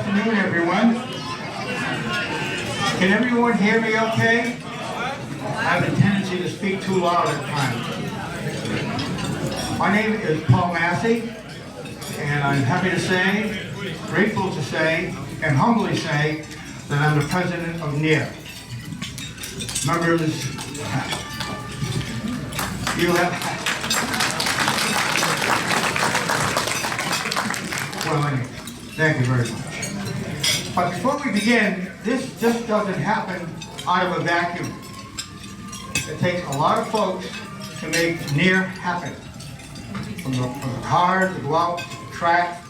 afternoon, everyone. Can everyone hear me okay? I have a tendency to speak too loud at times. My name is Paul Massey, and I'm happy to say, grateful to say, and humbly say that I'm the president of NEAR. Members, you have... Well, anyway, thank you very much. But before we begin, this just doesn't happen out of a vacuum. It takes a lot of folks to make NEAR happen. From the cars, the go out, track,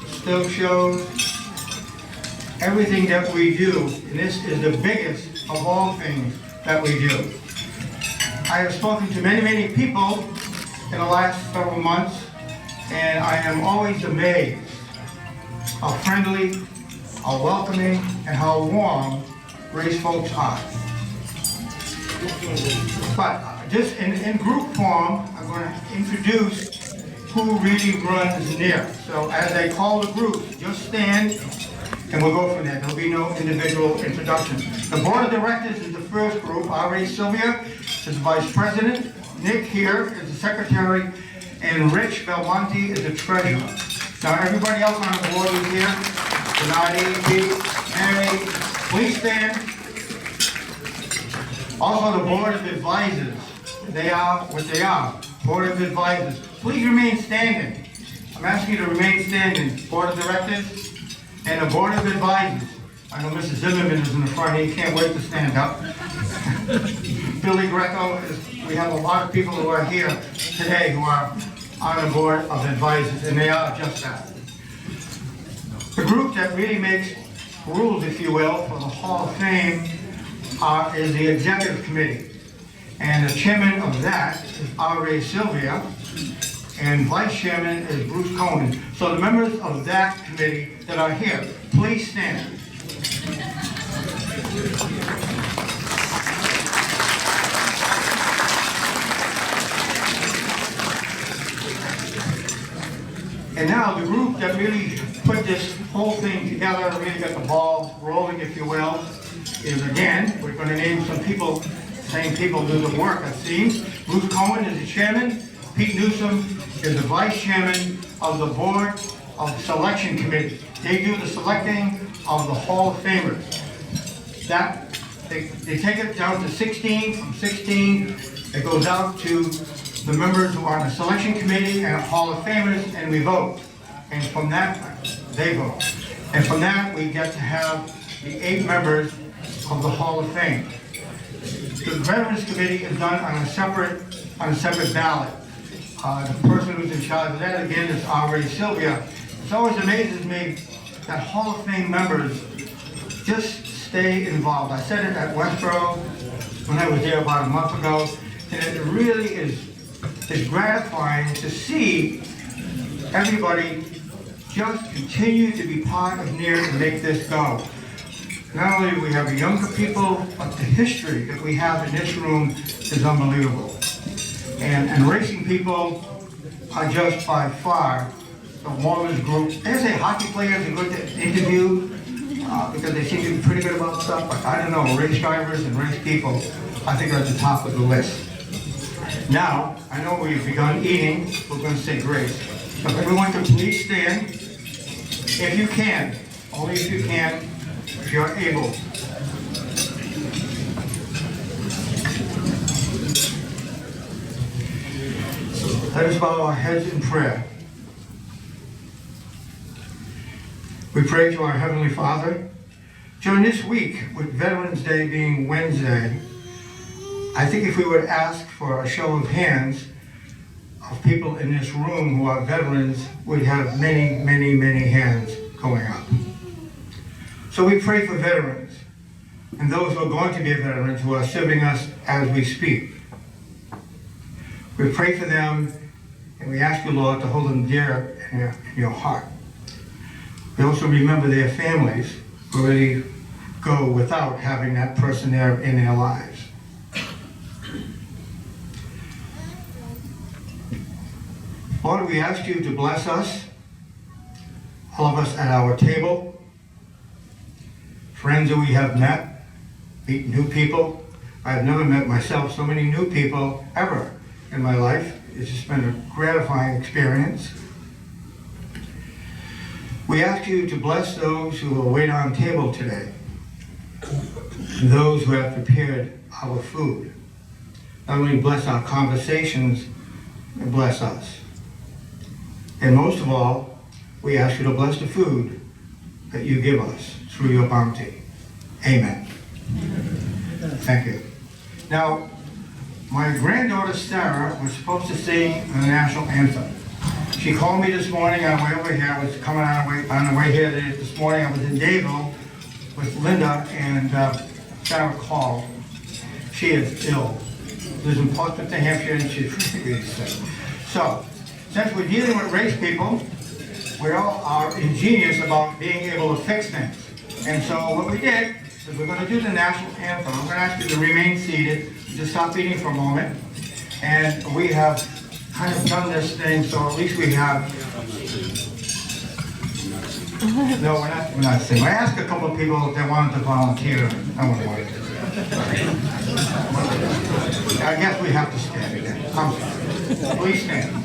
still shows, everything that we do, and this is the biggest of all things that we do. I have spoken to many, many people in the last several months, and I am always amazed how friendly, how welcoming, and how warm race folks are. But just in group form, I'm going to introduce who really runs NEAR. So as I call the group, just stand and we'll go from there. There'll be no individual introduction. The board of directors is the first group. R.A. Sylvia is the vice president. Nick here is the secretary. And Rich Belmonte is the treasurer. Now everybody else on the board is here. Donati, Pete, Mary, please stand. Also the board of advisors. They are what they are. Board of advisors. Please remain standing. I'm asking you to remain standing. Board of directors and the board of advisors. I know Mrs. Zimmerman is in the front. He can't wait to stand up. Billy Greco we have a lot of people who are here today who are on the board of advisors, and they are just that. The group that really makes rules, if you will, for the Hall of Fame is the executive committee. And the chairman of that is R.A. Sylvia, and vice chairman is Bruce Cohen. So the members of that committee that are here, please stand. And now the group that really put this whole thing together, really got the ball rolling, if you will, is again, we're going to name some people, same people do the work, it seems. Bruce Cohen is the chairman. Pete Newsom is the vice chairman of the board of selection committee. They do the selecting of the Hall of Famers. They take it down to 16. From 16, it goes out to the members who are on the selection committee and Hall of Famers, and we vote. And from that, they vote. And from that, we get to have the 8 members of the Hall of Fame. The Veterans Committee is done on a separate ballot. The person who's in charge of that, again, is R.A. Sylvia. It always amazes me that Hall of Fame members just stay involved. I said it at Westboro when I was there about a month ago, and it really is gratifying to see everybody just continue to be part of NEAR and make this go. Not only do we have younger people, but the history that we have in this room is unbelievable. And racing people are just by far the warmest group. They say hockey players are good to interview because they seem to be pretty good about stuff, but I don't know, race drivers and race people, I think are at the top of the list. Now, I know we've begun eating, we're going to say grace. So everyone can please stand, if you can, only if you can, if you're able. Let us bow our heads in prayer. We pray to our Heavenly Father. During this week, with Veterans Day being Wednesday, I think if we would ask for a show of hands of people in this room who are veterans, we'd have many, many, many hands going up. So we pray for veterans and those who are going to be veterans who are serving us as we speak. We pray for them, and we ask you, Lord, to hold them dear in your heart. We also remember their families who really go without having that person there in their lives. Lord, we ask you to bless us, all of us at our table, friends that we have met, meet new people. I've never met myself so many new people ever in my life. It's just been a gratifying experience. We ask you to bless those who will wait on table today, and those who have prepared our food. Not only bless our conversations, but bless us. And most of all, we ask you to bless the food that you give us through your bounty. Amen. Thank you. Now, my granddaughter Sarah was supposed to sing the national anthem. She called me this morning on the way over here. I was coming on the way here this morning. I was in Dayville with Linda, and Sarah called. She is ill. Lives in Portsmouth, New Hampshire, and she's really sick. So, since we're dealing with race people, we all are ingenious about being able to fix things. And so what we did is we're going to do the national anthem. I'm going to ask you to remain seated, just stop eating for a moment. And we have kind of done this thing, so at least we have... No, we're not singing. I asked a couple of people if they wanted to volunteer. I wouldn't want to. I guess we have to stand again. I'm sorry. Please stand.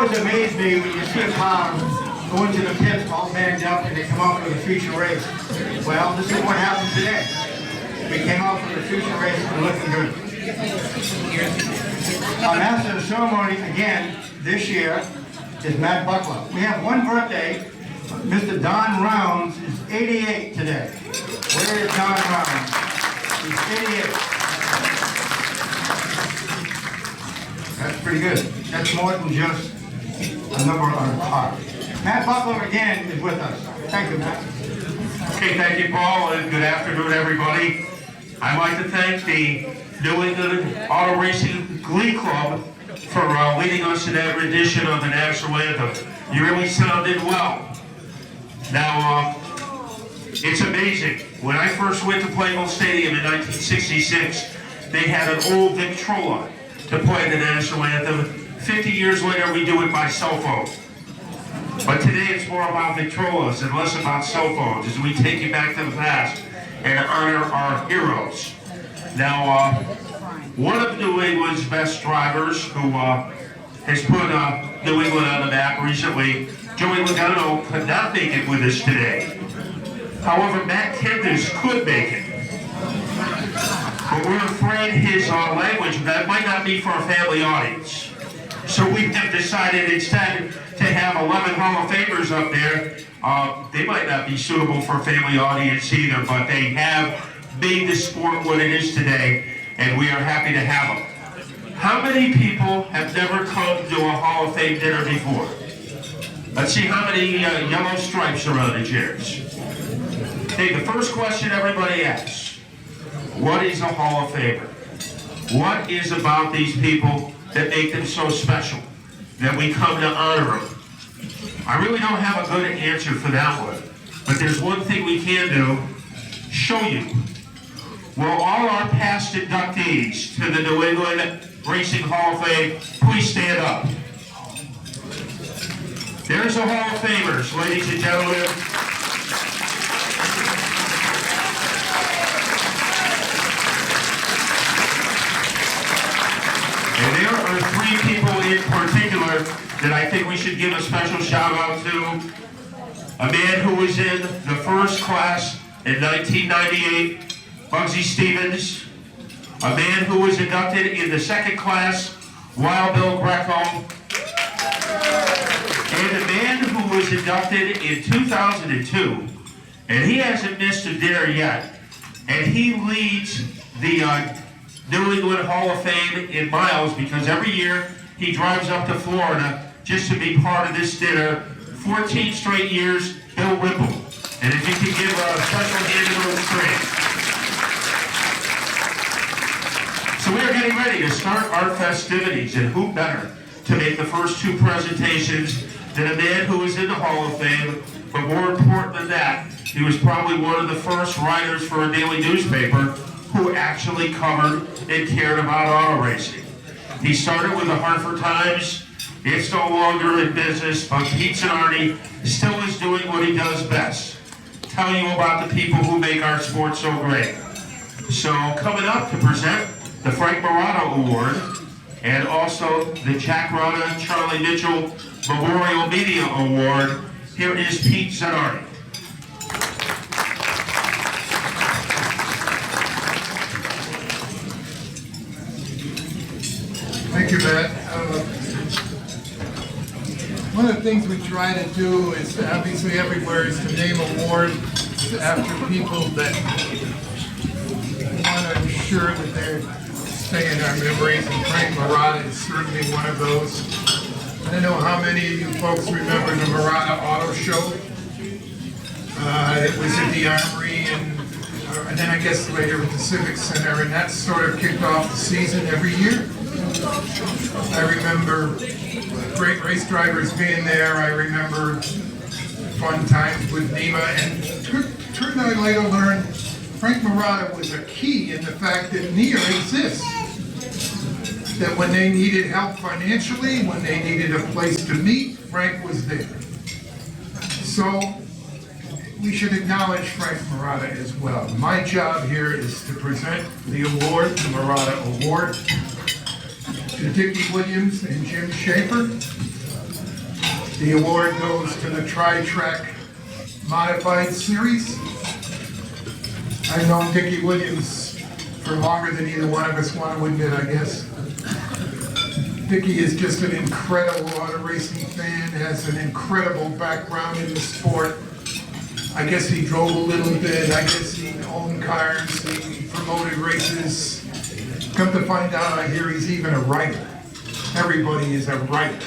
Amazed me when you see a car go into the pits all bagged up and they come out for the future race. Well, this is what happened today. We came out for the future race and looking good. Our master of ceremony again this year is Matt Buckler. We have one birthday. Mr. Don Rounds is 88 today. Where is Don Rounds? He's 88. That's pretty good. That's more than just a number on a card. Matt Buckler again is with us. Thank you, Matt. Okay, thank you, Paul, and good afternoon, everybody. I'd like to thank the New England Auto Racing Glee Club for leading us in that rendition of the national anthem. You really sounded well. Now, it's amazing. When I first went to Playville Stadium in 1966, they had an old Victrola to play the national anthem. 50 years later, we do it by cell phone. But today it's more about Victrolas and less about cell phones as we take you back to the past and honor our heroes. Now, one of New England's best drivers who has put New England on the map recently, Joey Logano, could not make it with us today. However, Matt Kendis could make it. But we're afraid his language that might not be for a family audience. So we have decided instead to have 11 Hall of Famers up there. They might not be suitable for a family audience either, but they have made the sport what it is today, and we are happy to have them. How many people have never come to a Hall of Fame dinner before? Let's see how many yellow stripes are on the chairs. Okay, the first question everybody asks, what is a Hall of Famer? What is about these people that make them so special, that we come to honor them? I really don't have a good answer for that one, but there's one thing we can do, show you. Will all our past inductees to the New England Racing Hall of Fame please stand up? There's the Hall of Famers, ladies and gentlemen. And there are three people in particular that I think we should give a special shout out to. A man who was in the first class in 1998, Bugsy Stevens. A man who was inducted in the second class, Wild Bill Greco. And a man who was inducted in 2002, and he hasn't missed a dinner yet, and he leads the New England Hall of Fame in miles because every year he drives up to Florida just to be part of this dinner. 14 straight years, Bill Ripple. And if you could give a special hand to those three. So we are getting ready to start our festivities, and who better to make the first two presentations than a man who was in the Hall of Fame, but more important than that, he was probably one of the first writers for a daily newspaper who actually covered and cared about auto racing. He started with the Hartford Times. It's no longer in business, but Pete Zanardi still is doing what he does best, telling you about the people who make our sport so great. So coming up to present the Frank Marotta Award, and also the Jack Rada Charlie Mitchell Memorial Media Award, here is Pete Zanardi. Thank you, Matt. One of the things we try to do is, obviously everywhere, is to name awards after people that we want to ensure that they're staying in our memories, and Frank Marotta is certainly one of those. I don't know how many of you folks remember the Marotta Auto Show. It was at the Armory, and then I guess later at the Civic Center, and that sort of kicked off the season every year. I remember great race drivers being there. I remember fun times with Nima, and turned out later learned Frank Marotta was a key in the fact that NIA exists. That when they needed help financially, when they needed a place to meet, Frank was there. So we should acknowledge Frank Marotta as well. My job here is to present the award, the Marotta Award, to Dickie Williams and Jim Schaefer. The award goes to the Tri-Track Modified Series. I've known Dickie Williams for longer than either one of us want to admit, I guess. Dickie is just an incredible auto racing fan, has an incredible background in the sport. I guess he drove a little bit, I guess he owned cars, he promoted races. Come to find out, I hear he's even a writer. Everybody is a writer.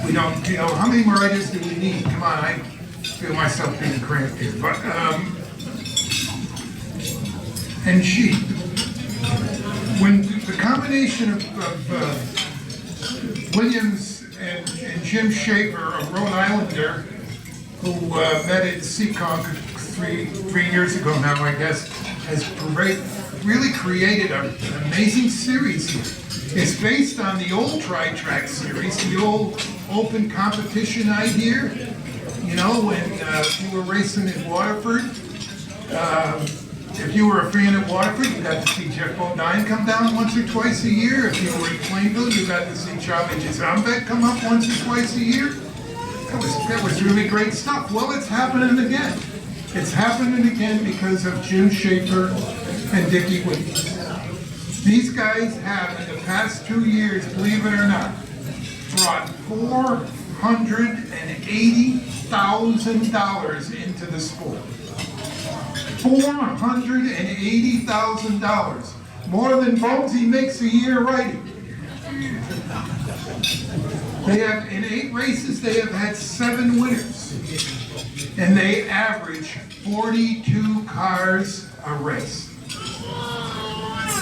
We don't, you know, how many more writers do we need? Come on, I feel myself being cramped here. But, and she, when the combination of Williams and Jim Schaefer, a Rhode Islander, who met at Seekonk three years ago now, I guess, has really created an amazing series here. It's based on the old Tri-Track series, the old open competition idea. You know, when you were racing in Waterford, if you were a fan of Waterford, you got to see Jeff Bodine come down once or twice a year. If you were in Plainville, you got to see Charlie Jazambek come up once or twice a year. That was really great stuff. Well, it's happening again. It's happening again because of Jim Schaefer and Dickie Williams. These guys have, in the past 2 years, believe it or not, brought $480,000 into the sport. $480,000, more than Bonesy makes a year writing. They have, in 8 races, they have had 7 winners, and they average 42 cars a race.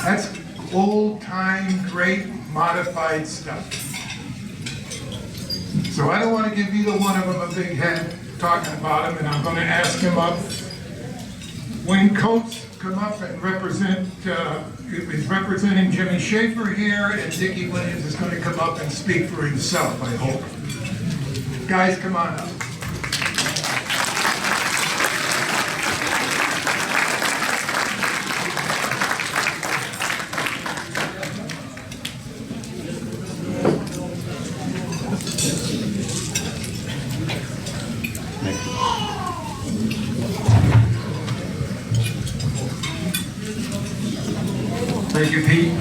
That's old-time, great, modified stuff. So I don't want to give either one of them a big head talking about him, and I'm going to ask him up. When Coach come up and represent, is representing Jimmy Schaefer here, and Dickie Williams is going to come up and speak for himself, I hope. Guys, come on up. Thank you, Pete.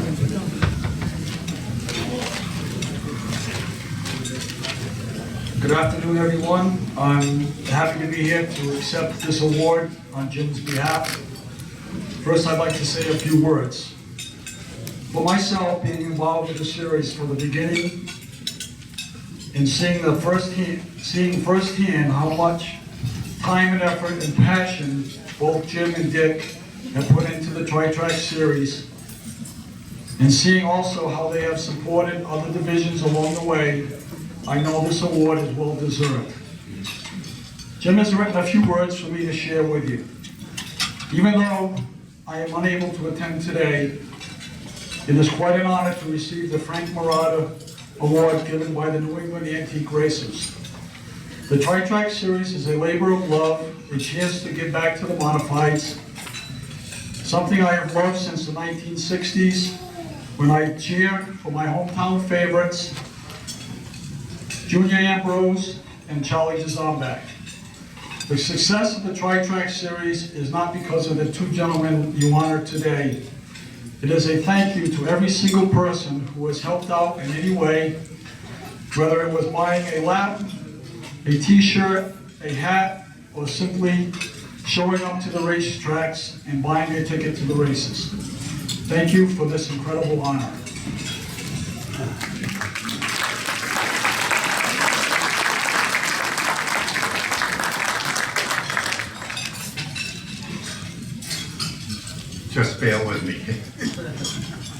Good afternoon, everyone. I'm happy to be here to accept this award on Jim's behalf. First, I'd like to say a few words. For myself, being involved with the series from the beginning and seeing firsthand how much time and effort and passion both Jim and Dick have put into the Tri-Track series, and seeing also how they have supported other divisions along the way, I know this award is well deserved. Jim has written a few words for me to share with you. Even though I am unable to attend today, it is quite an honor to receive the Frank Marotta Award given by the New England Antique Racers. The Tri-Track series is a labor of love, a chance to give back to the modifieds, something I have loved since the 1960s, when I cheered for my hometown favorites, Junior Ambrose and Charlie Zombach. The success of the Tri-Track series is not because of the two gentlemen you honor today. It is a thank you to every single person who has helped out in any way, whether it was buying a lap, a t-shirt, a hat, or simply showing up to the racetracks and buying a ticket to the races. Thank you for this incredible honor. Just bear with me.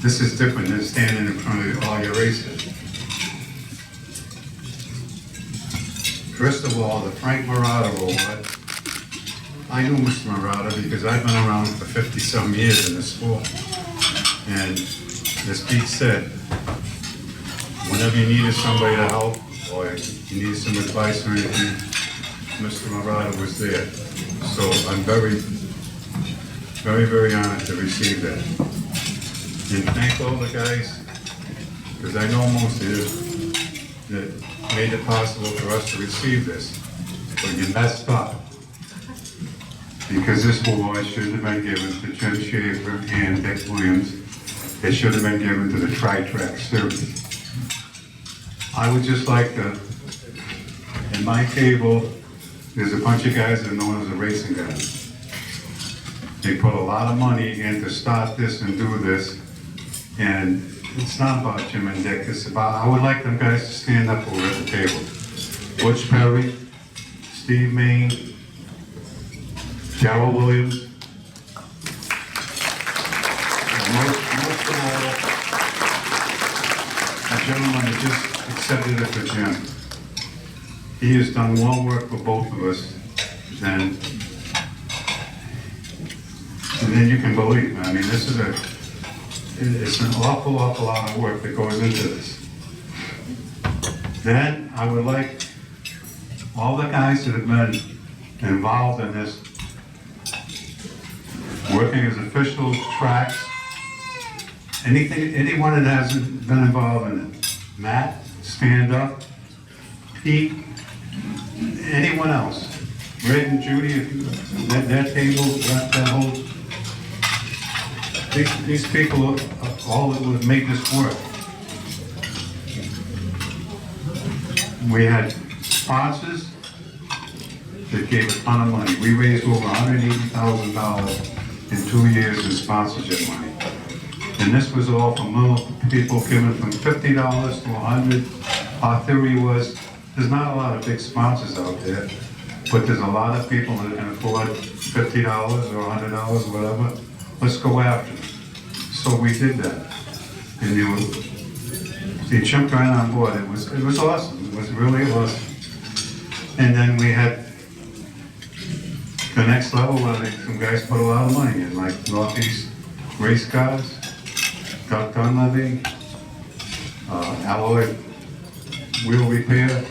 This is different than standing in front of all your racers. First of all, the Frank Marotta Award. I knew Mr. Marotta because I've been around for 50-some years in the sport. And as Pete said, whenever you needed somebody to help or you needed some advice or anything, Mr. Marotta was there. So I'm very, very honored to receive that. And thank all the guys, because I know most of you that made it possible for us to receive this. But you messed up. Because this award should have been given to Jim Schaefer and Dick Williams. It should have been given to the Tri-Track series. I would just like to, in my table, there's a bunch of guys that are known as the racing guys. They put a lot of money in to start this and do this, and it's not about Jim and Dick, it's about, I would like them guys to stand up over at the table. Butch Perry, Steve Main, Darrell Williams, and most of all, a gentleman that just accepted it for Jim. He has done more work for both of us than you can believe. I mean, it's an awful lot of work that goes into this. Then I would like all the guys that have been involved in this, working as officials, tracks, anyone that hasn't been involved in it. Matt, stand up. Pete, anyone else. Red and Judy, if you, that table, that whole, these people are all that would make this work. We had sponsors that gave a ton of money. We raised over $180,000 in 2 years in sponsorship money. And this was all from little people giving from $50 to $100. Our theory was, there's not a lot of big sponsors out there, but there's a lot of people that can afford $50 or $100, whatever. Let's go after them. So we did that. And they jumped right on board. It was awesome. It was really awesome. And then we had the next level, some guys put a lot of money in, like Northeast Race Cars, Duck Dunlevy, Alloy Wheel Repair,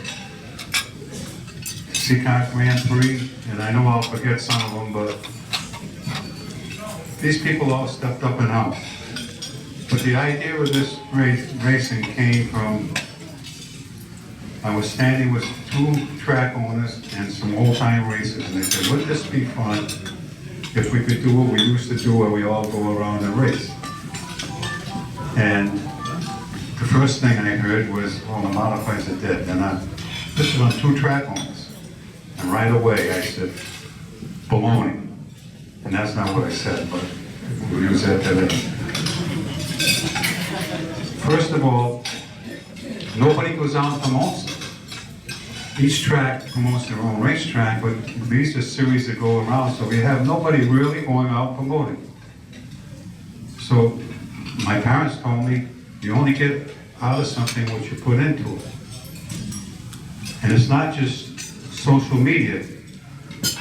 Seacock Grand Prix, and I know I'll forget some of them, but these people all stepped up and out. But the idea of this racing came from, I was standing with 2 track owners and some old-time racers, and they said, wouldn't this be fun if we could do what we used to do where we all go around and race? And the first thing I heard was, oh, the modifieds are dead. And this is on 2 track owners. And right away I said, baloney. And that's not what I said, but we'll use that today. First of all, nobody goes out and promotes them. Each track promotes their own racetrack, but these are series that go around, so we have nobody really going out promoting. So my parents told me, you only get out of something what you put into it. And it's not just social media.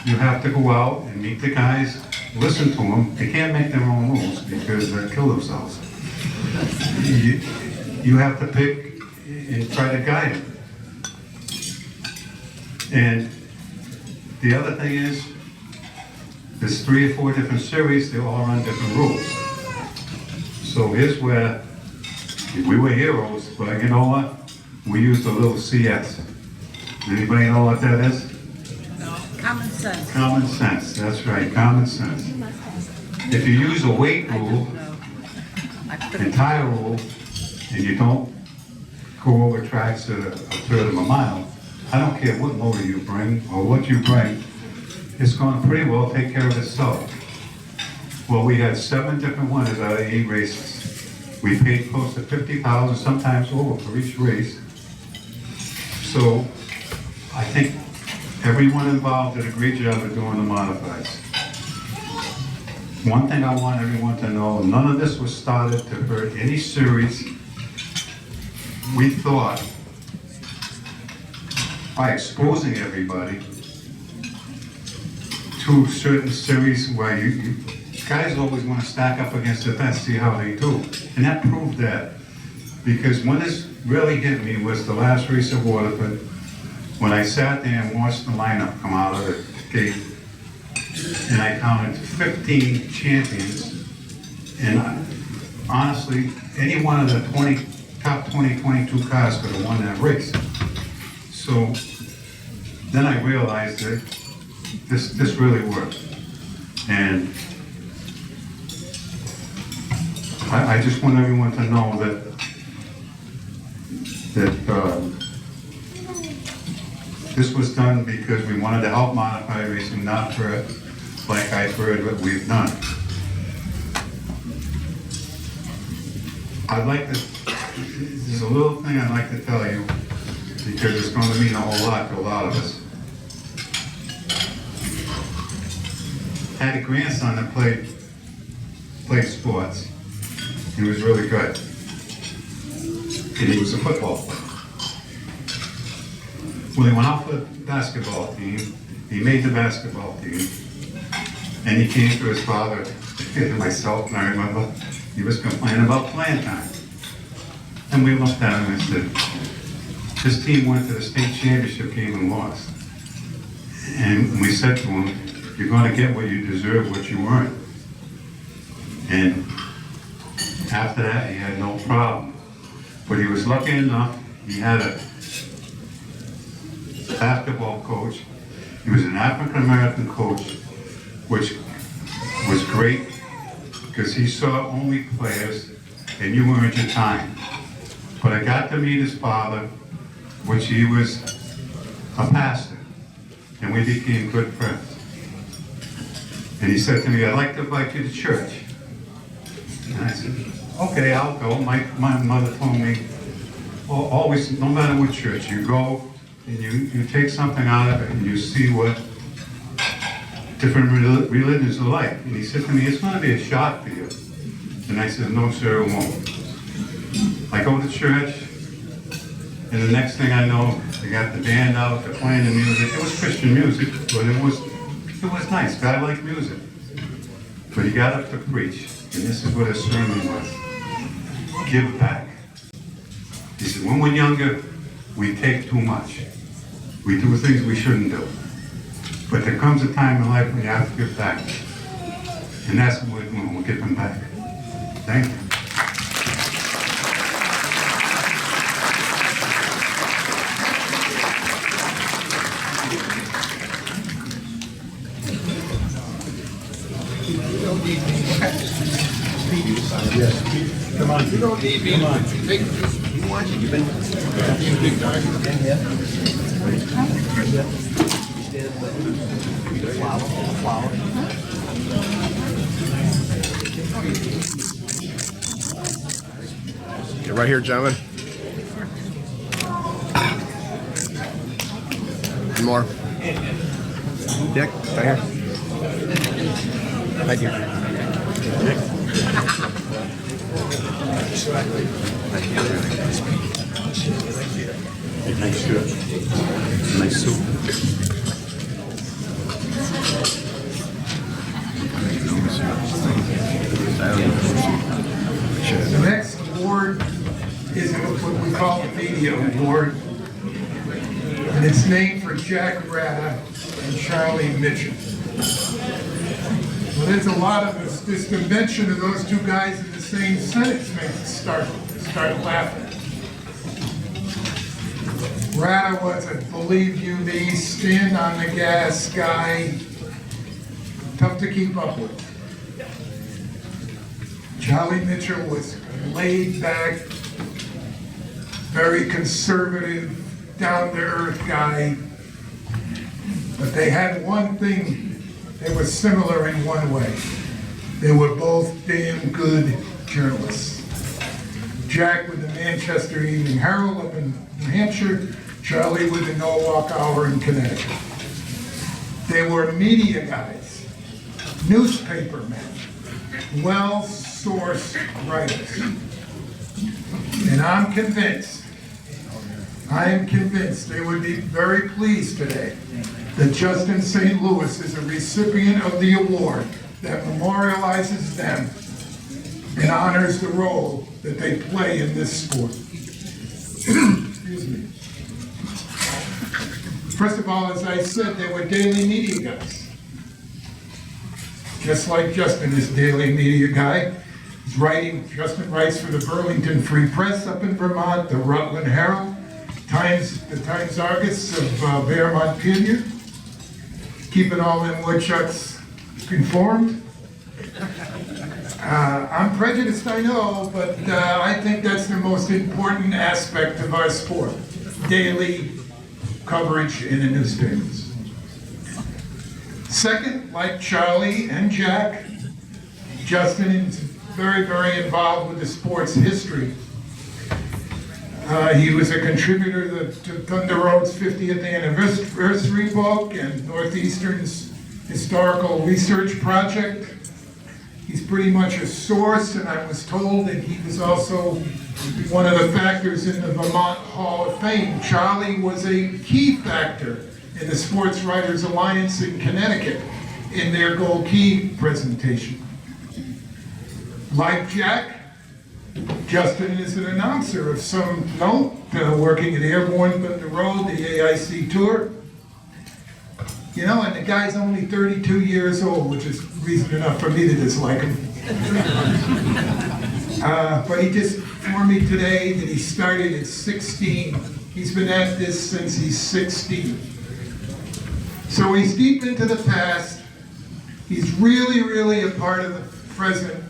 You have to go out and meet the guys, listen to them. They can't make their own rules because they kill themselves. You have to pick and try to guide them. And the other thing is, there's 3 or 4 different series, they all run different rules. So here's where we were heroes, but you know what? We used a little CS. Anybody know what that is? No. Common sense. Common sense, that's right, common sense. If you use a weight rule and tire rule, and you don't go over tracks at a third of a mile, I don't care what motor you bring or what you bring, it's going to pretty well take care of itself. Well, we had 7 different winners out of 8 races. We paid close to $50,000, sometimes over for each race. So I think everyone involved did a great job of doing the modifieds. One thing I want everyone to know, none of this was started to hurt any series. We thought, by exposing everybody to certain series where you guys always want to stack up against the best, see how they do. And that proved that. Because when this really hit me was the last race of Waterford, when I sat there and watched the lineup come out of the gate, and I counted 15 champions, and honestly, any one of the top 20, 22 cars could have won that race. So then I realized that this really worked. And I just want everyone to know that this was done because we wanted to help modify racing, not for, like I've heard, what we've done. There's a little thing I'd like to tell you, because it's going to mean a whole lot to a lot of us. I had a grandson that played sports. He was really good. And he was a football player. When he went out for the basketball team, he made the basketball team. And he came to his father and myself, and I remember he was complaining about playing time. And we looked at him and said, this team went to the state championship game and lost. And we said to him, you're going to get what you deserve, what you earned. And after that, he had no problem. But he was lucky enough, he had a basketball coach. He was an African-American coach, which was great because he saw only players and you earned your time. But I got to meet his father, which he was a pastor, and we became good friends. And he said to me, I'd like to invite you to church. And I said, okay, I'll go. My mother told me, always, no matter what church, you go and you take something out of it and you see what different religions are like. And he said to me, it's going to be a shock for you. And I said, no, sir, it won't. I go to church, and the next thing I know, they got the band out, they're playing the music. It was Christian music, but it was It was nice, guy liked music. But he got up to preach, and this is what his sermon was. Give back. He said, when we're younger, we take too much. We do things we shouldn't do. But there comes a time in life when you have to give back. And that's what we're doing, we're giving back. Thank you. Get right here, gentlemen. One more. Dick, right here. Thank you. Nice shirt. Nice suit. The next award is what we call the Media Award. And it's named for Jack Rada and Charlie Mitchell. Well, there's a lot of us. Just the mention of those two guys in the same sentence makes us start laughing. Rada was a believe you me, stand on the gas guy, tough to keep up with. Charlie Mitchell was laid back, very conservative, down-to-earth guy. But they had one thing, they were similar in one way. They were both damn good journalists. Jack with the Manchester Evening Herald up in New Hampshire, Charlie with the Norwalk Hour in Connecticut. They were media guys, newspaper men, well-sourced writers. And I am convinced they would be very pleased today that Justin St. Louis is a recipient of the award that memorializes them and honors the role that they play in this sport. Excuse me. First of all, as I said, they were daily media guys. Just like Justin is a daily media guy. Justin writes for the Burlington Free Press up in Vermont, the Rutland Herald, the Times Argus of Bear Montpelier, keeping all them woodchucks informed. I'm prejudiced, I know, but I think that's the most important aspect of our sport. Daily coverage in the newspapers. Second, like Charlie and Jack, Justin is very, very involved with the sport's history. He was a contributor to Thunder Road's 50th anniversary book and Northeastern's historical research project. He's pretty much a source, and I was told that he was also one of the factors in the Vermont Hall of Fame. Charlie was a key factor in the Sports Writers Alliance in Connecticut in their Gold Key presentation. Like Jack, Justin is an announcer of some note, working at Airborne Thunder Road, the AIC tour. You know, and the guy's only 32 years old, which is reason enough for me to dislike him. But he just informed me today that he started at 16. He's been at this since he's 16. So he's deep into the past. He's really, really a part of the present.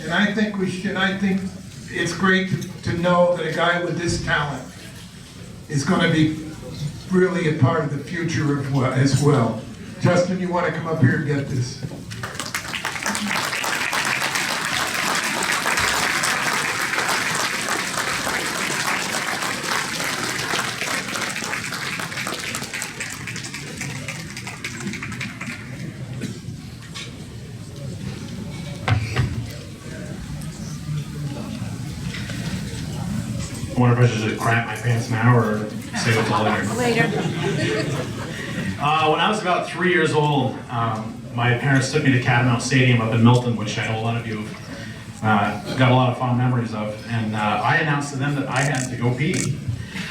And I think it's great to know that a guy with this talent is going to be really a part of the future as well. Justin, you want to come up here and get this? I wonder if I should just crap my pants now or save it till later. Later. When I was about 3 years old, my parents took me to Catamount Stadium up in Milton, which I know a lot of you have got a lot of fond memories of. And I announced to them that I had to go pee.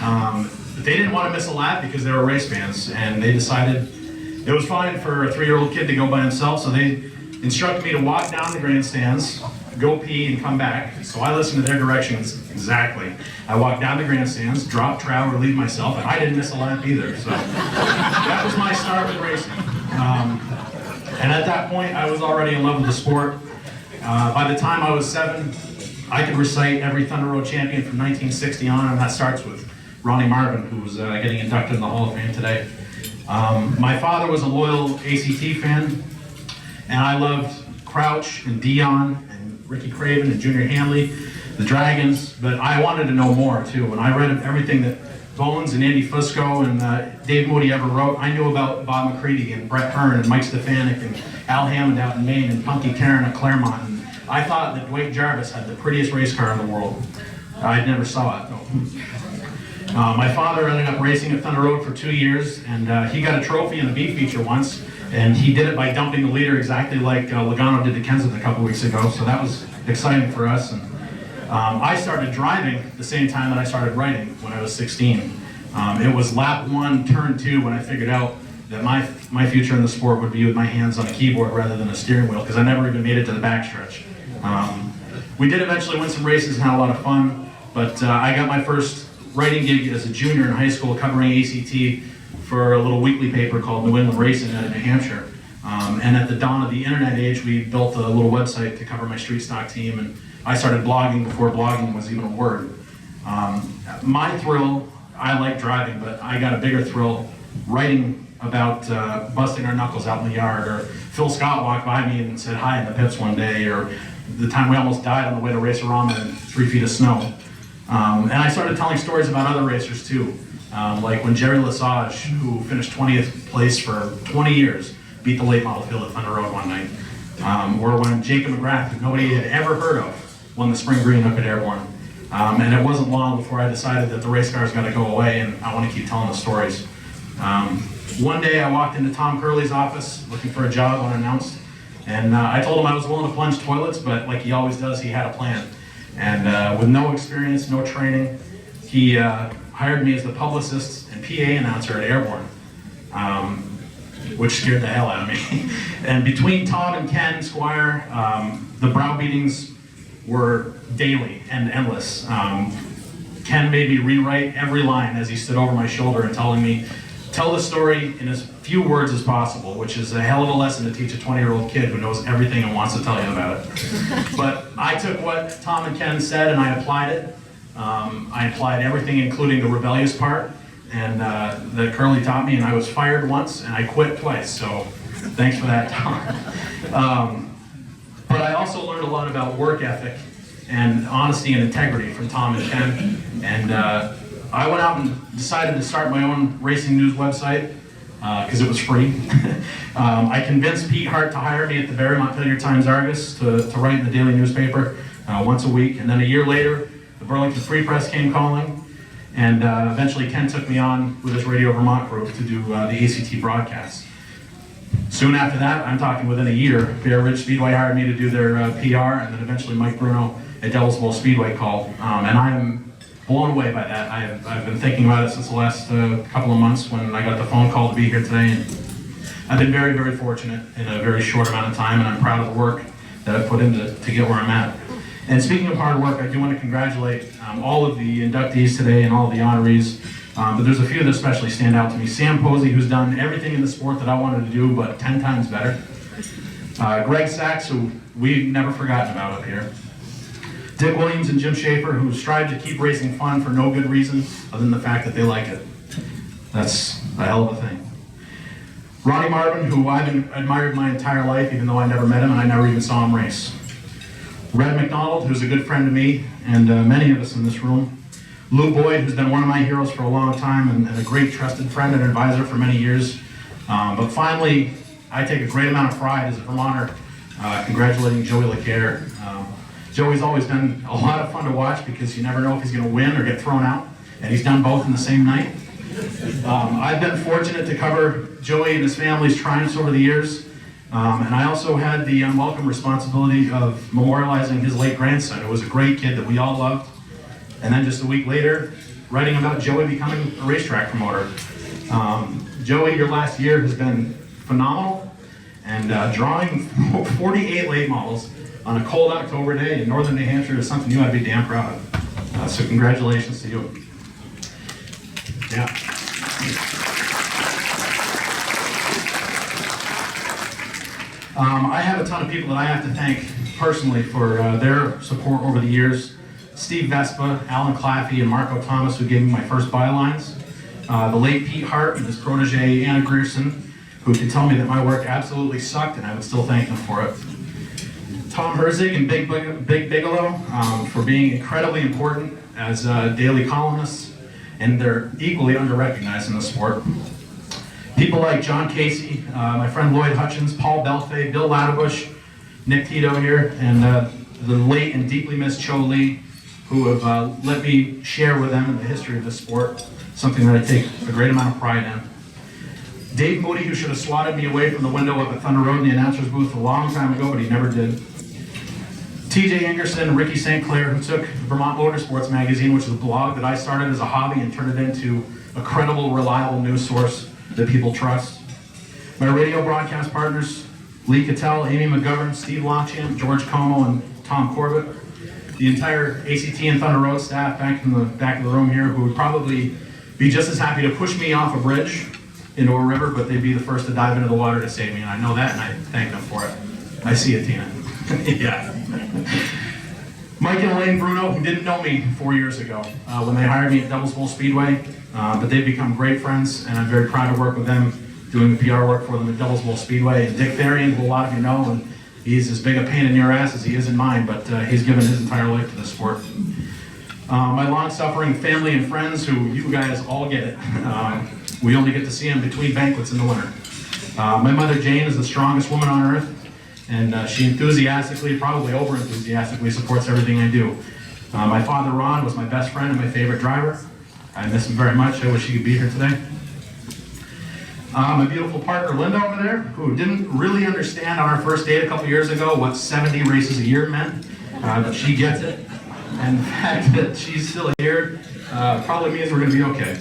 But they didn't want to miss a lap because they were race fans, and they decided it was fine for a 3-year-old kid to go by himself, so they instructed me to walk down the grandstands, go pee, and come back. So I listened to their directions exactly. I walked down the grandstands, dropped, trowel, relieved myself, and I didn't miss a lap either. So that was my start with racing. And at that point, I was already in love with the sport. By the time I was 7, I could recite every Thunder Road champion from 1960 on, and that starts with Ronnie Marvin, who's getting inducted in the Hall of Fame today. My father was a loyal ACT fan, and I loved Crouch and Dion and Ricky Craven and Junior Hanley, the Dragons, but I wanted to know more too. And I read everything that Bones and Andy Fusco and Dave Moody ever wrote. I knew about Bob McCready and Brett Hearn and Mike Stefanik and Al Hammond out in Maine and Punky Karen at Claremont. And I thought that Dwight Jarvis had the prettiest race car in the world. I never saw it though. My father ended up racing at Thunder Road for 2 years, and he got a trophy in the B feature once, and he did it by dumping the leader exactly like Logano did to Kensington a couple weeks ago, so that was exciting for us. And I started driving the same time that I started writing when I was 16. It was lap 1, turn 2 when I figured out that my future in the sport would be with my hands on a keyboard rather than a steering wheel, because I never even made it to the backstretch. We did eventually win some races and had a lot of fun, but I got my first writing gig as a junior in high school covering ACT for a little weekly paper called New England Racing out of New Hampshire. And at the dawn of the internet age, we built a little website to cover my street stock team, and I started blogging before blogging was even a word. My thrill, I like driving, but I got a bigger thrill writing about busting our knuckles out in the yard, or Phil Scott walked by me and said hi in the pits one day, or the time we almost died on the way to Race-A-Rama in 3 feet of snow. And I started telling stories about other racers too, like when Jerry Lesage, who finished 20th place for 20 years, beat the late model field at Thunder Road one night. Or when Jacob McGrath, who nobody had ever heard of, won the Spring Green up at Airborne. And it wasn't long before I decided that the race cars got to go away, and I want to keep telling the stories. One day I walked into Tom Curley's office looking for a job unannounced, and I told him I was willing to plunge toilets, but like he always does, he had a plan. And with no experience, no training, he hired me as the publicist and PA announcer at Airborne, which scared the hell out of me. And between Todd and Ken Squire, the browbeatings were daily and endless. Ken made me rewrite every line as he stood over my shoulder and telling me, tell the story in as few words as possible, which is a hell of a lesson to teach a 20-year-old kid who knows everything and wants to tell you about it. But I took what Tom and Ken said and I applied it. I applied everything, including the rebellious part, and that Curly taught me, and I was fired once and I quit twice, so thanks for that, Tom. But I also learned a lot about work ethic and honesty and integrity from Tom and Ken, and I went out and decided to start my own racing news website because it was free. I convinced Pete Hart to hire me at the Barry Montpelier Times-Argus to write in the daily newspaper once a week, and then a year later, the Burlington Free Press came calling, and eventually Ken took me on with his Radio Vermont group to do the ACT broadcasts. Soon after that, I'm talking within a year, Bear Ridge Speedway hired me to do their PR, and then eventually Mike Bruno at Devil's Bowl Speedway called, and I am blown away by that. I've been thinking about it since the last couple of months when I got the phone call to be here today, and I've been very, very fortunate in a very short amount of time, and I'm proud of the work that I've put into to get where I'm at. And speaking of hard work, I do want to congratulate all of the inductees today and all of the honorees, but there's a few that especially stand out to me. Sam Posey, who's done everything in the sport that I wanted to do, but 10 times better. Greg Sachs, who we've never forgotten about up here. Dick Williams and Jim Schaefer, who strive to keep racing fun for no good reason other than the fact that they like it. That's a hell of a thing. Ronnie Marvin, who I've admired my entire life, even though I never met him and I never even saw him race. Red McDonald, who's a good friend to me and many of us in this room. Lou Boyd, who's been one of my heroes for a long time and a great trusted friend and advisor for many years. But finally, I take a great amount of pride as a Vermonter congratulating Joey LeCaire. Joey's always been a lot of fun to watch because you never know if he's going to win or get thrown out, and he's done both in the same night. I've been fortunate to cover Joey and his family's triumphs over the years, and I also had the unwelcome responsibility of memorializing his late grandson, who was a great kid that we all loved, and then just a week later, writing about Joey becoming a racetrack promoter. Joey, your last year has been phenomenal, and drawing 48 late models on a cold October day in northern New Hampshire is something you ought to be damn proud of. So congratulations to you. Yeah. I have a ton of people that I have to thank personally for their support over the years. Steve Vespa, Alan Claffey, and Marco Thomas, who gave me my first bylines. The late Pete Hart and his protege Anna Grierson, who could tell me that my work absolutely sucked and I would still thank them for it. Tom Herzig and Big Bigelow for being incredibly important as daily columnists, and they're equally under-recognized in the sport. People like John Casey, my friend Lloyd Hutchins, Paul Belfay, Bill Ladderbush, Nick Tito here, and the late and deeply missed Cho Lee, who have let me share with them in the history of this sport, something that I take a great amount of pride in. Dave Moody, who should have swatted me away from the window up at Thunder Road in the announcer's booth a long time ago, but he never did. TJ Ingerson and Ricky St. Clair, who took Vermont Motorsports Magazine, which is a blog that I started as a hobby, and turned it into a credible, reliable news source that people trust. My radio broadcast partners, Lee Cattell, Amy McGovern, Steve Longchamp, George Como, and Tom Corbett. The entire ACT and Thunder Road staff back in the back of the room here, who would probably be just as happy to push me off a bridge into a river, but they'd be the first to dive into the water to save me, and I know that, and I thank them for it. I see it, Tina. Yeah. Mike and Elaine Bruno, who didn't know me 4 years ago when they hired me at Devil's Bowl Speedway, but they've become great friends, and I'm very proud to work with them, doing the PR work for them at Devil's Bowl Speedway. And Dick Therian, who a lot of you know, and he's as big a pain in your ass as he is in mine, but he's given his entire life to the sport. My long-suffering family and friends, who you guys all get it. We only get to see them between banquets in the winter. My mother Jane is the strongest woman on earth, and she enthusiastically, probably over-enthusiastically, supports everything I do. My father Ron was my best friend and my favorite driver. I miss him very much. I wish he could be here today. My beautiful partner Linda over there, who didn't really understand on our first date a couple years ago what 70 races a year meant, but she gets it. And the fact that she's still here probably means we're going to be okay.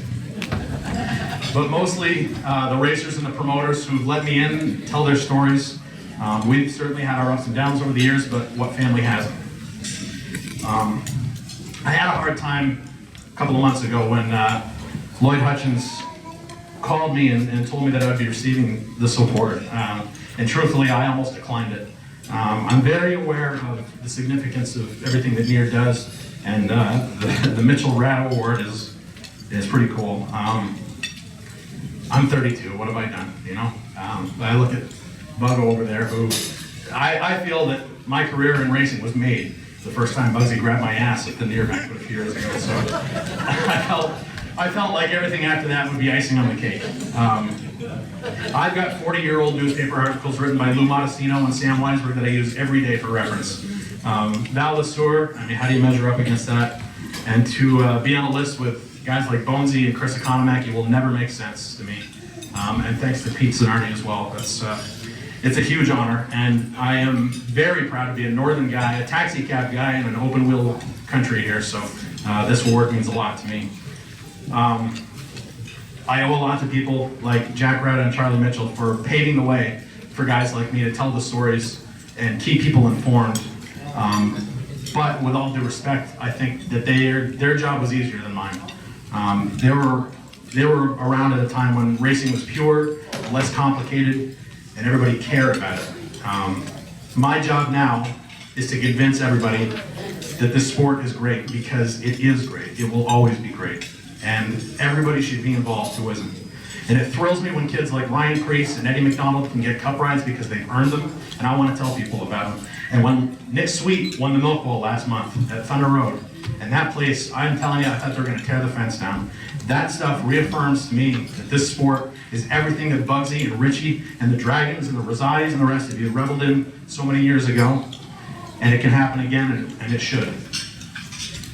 But mostly the racers and the promoters who've let me in, tell their stories. We've certainly had our ups and downs over the years, but what family hasn't? I had a hard time a couple of months ago when Lloyd Hutchins called me and told me that I would be receiving the support. And truthfully, I almost declined it. I'm very aware of the significance of everything that NEAR does, and the Mitchell Rad Award is pretty cool. I'm 32, what have I done, you know? I look at Buggo over there, who I feel that my career in racing was made the first time Bugsy grabbed my ass at the NEAR banquet a few years ago, so I felt like everything after that would be icing on the cake. I've got 40-year-old newspaper articles written by Lou Modestino and Sam Weinsberg that I use every day for reference. Val LeSueur, I mean, how do you measure up against that? And to be on a list with guys like Bonesy and Chris Economaki will never make sense to me. And thanks to Pete Zanardi as well. It's a huge honor, and I am very proud to be a northern guy, a taxi cab guy in an open wheel country here, so this award means a lot to me. I owe a lot to people like Jack Rada and Charlie Mitchell for paving the way for guys like me to tell the stories and keep people informed. But with all due respect, I think that their job was easier than mine. They were around at a time when racing was pure, less complicated, and everybody cared about it. My job now is to convince everybody that this sport is great, because it is great. It will always be great. And everybody should be involved who isn't. And it thrills me when kids like Ryan Priest and Eddie McDonald can get cup rides because they've earned them, and I want to tell people about them. And when Nick Sweet won the Milk Bowl last month at Thunder Road, and that place, I'm telling you, I thought they were going to tear the fence down. That stuff reaffirms to me that this sport is everything that Bugsy and Richie and the Dragons and the Rosati's and the rest of you reveled in so many years ago. And it can happen again, and it should.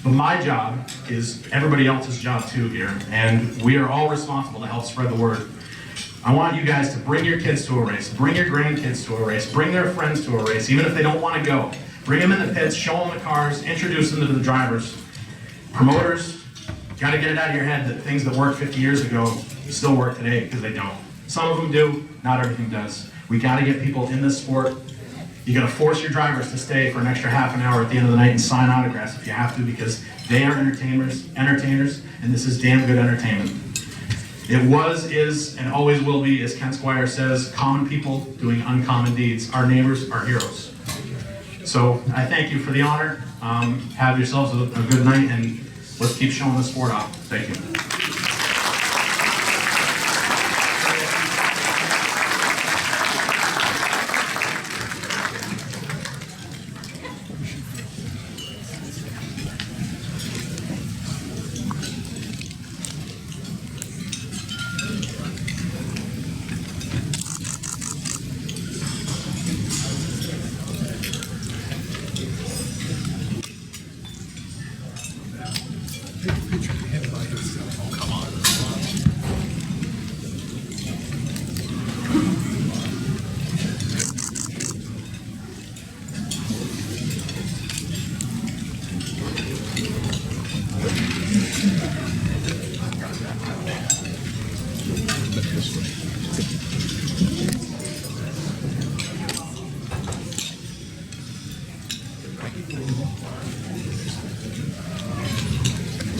But my job is everybody else's job too here, and we are all responsible to help spread the word. I want you guys to bring your kids to a race, bring your grandkids to a race, bring their friends to a race, even if they don't want to go. Bring them in the pits, show them the cars, introduce them to the drivers. Promoters, got to get it out of your head that things that worked 50 years ago still work today, because they don't. Some of them do, not everything does. We got to get people in this sport. You got to force your drivers to stay for an extra half an hour at the end of the night and sign autographs if you have to, because they are entertainers, and this is damn good entertainment. It was, is, and always will be, as Ken Squire says, common people doing uncommon deeds. Our neighbors are heroes. So I thank you for the honor. Have yourselves a good night, and let's keep showing the sport off. Thank you.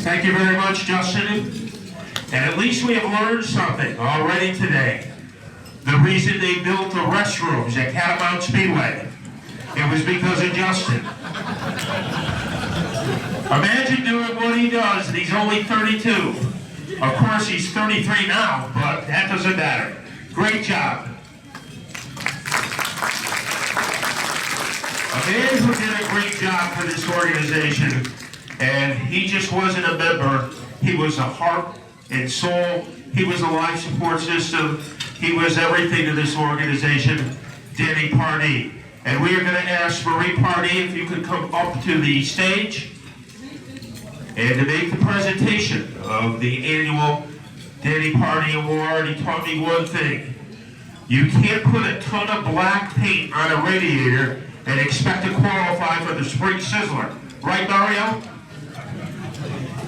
Thank you very much, Justin. And at least we have learned something already today. The reason they built the restrooms at Catamount Speedway, it was because of Justin. Imagine doing what he does, and he's only 32. Of course, he's 33 now, but that doesn't matter. Great job. A man who did a great job for this organization, and he just wasn't a member. He was a heart and soul. He was a life support system. He was everything to this organization, Danny Pardee. And we are going to ask Marie Pardee if you could come up to the stage and to make the presentation of the annual Danny Pardee Award. He taught me one thing. You can't put a ton of black paint on a radiator and expect to qualify for the Spring Sizzler. Right, Mario?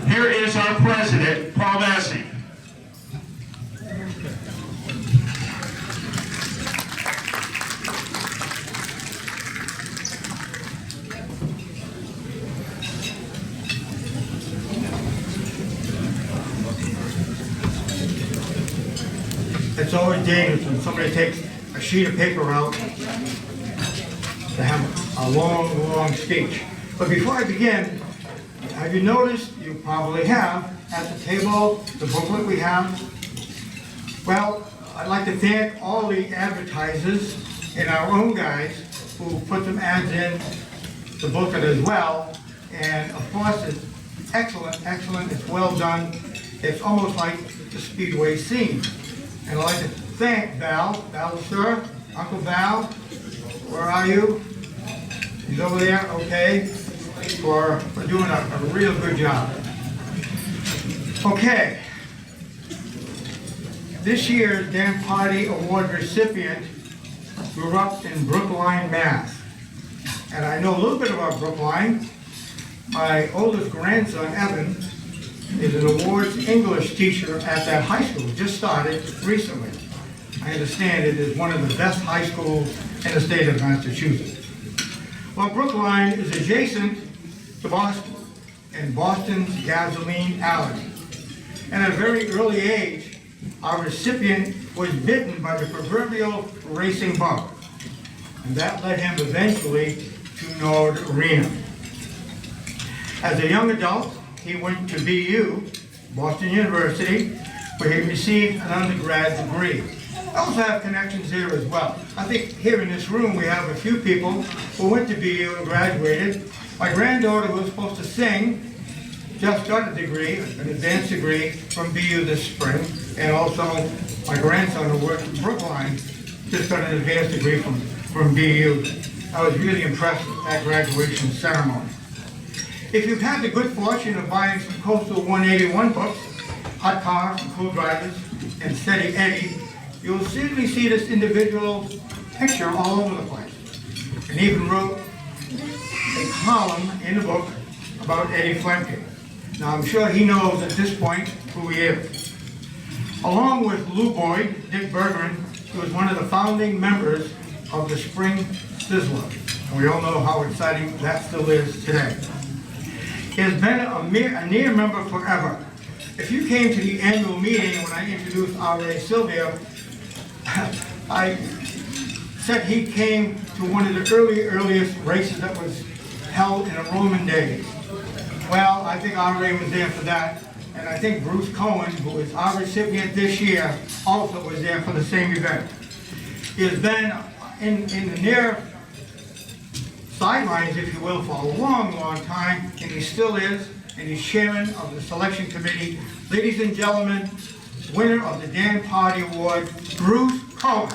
Here is our president, Paul Massey. It's always dangerous when somebody takes a sheet of paper out to have a long, long speech. But before I begin, have you noticed, you probably have, at the table, the booklet we have? Well, I'd like to thank all the advertisers and our own guys who put some ads in the booklet as well. And of course, it's excellent, excellent, it's well done. It's almost like the Speedway scene. And I'd like to thank Val, sir, Uncle Val, where are you? He's over there, okay, for doing a real good job. Okay. This year's Dan Pardee Award recipient grew up in Brookline, Mass. And I know a little bit about Brookline. My oldest grandson, Evan, is an awards English teacher at that high school, just started recently. I understand it is one of the best high schools in the state of Massachusetts. Well, Brookline is adjacent to Boston, and Boston's gasoline alley. And at a very early age, our recipient was bitten by the proverbial racing bug. And that led him eventually to Nord Arena. As a young adult, he went to BU, Boston University, where he received an undergrad degree. I also have connections there as well. I think here in this room we have a few people who went to BU and graduated. My granddaughter, who was supposed to sing, just got a degree, an advanced degree from BU this spring. And also my grandson, who worked in Brookline, just got an advanced degree from BU. I was really impressed with that graduation ceremony. If you've had the good fortune of buying some Coastal 181 books, Hot Cars and Cool Drivers, and Steady Eddie, you'll certainly see this individual's picture all over the place. And even wrote a column in the book about Eddie Flemke. Now I'm sure he knows at this point who he is. Along with Lou Boyd, Dick Bergeron, he was one of the founding members of the Spring Sizzler. And we all know how exciting that still is today. He has been a near member forever. If you came to the annual meeting when I introduced R.A. Sylvia, I said he came to one of the earliest races that was held in the Roman days. Well, I think R.A. was there for that, and I think Bruce Cohen, who is our recipient this year, also was there for the same event. He has been in the near sidelines, if you will, for a long, long time, and he still is, and he's chairman of the selection committee. Ladies and gentlemen, winner of the Dan Party Award, Bruce Cohen.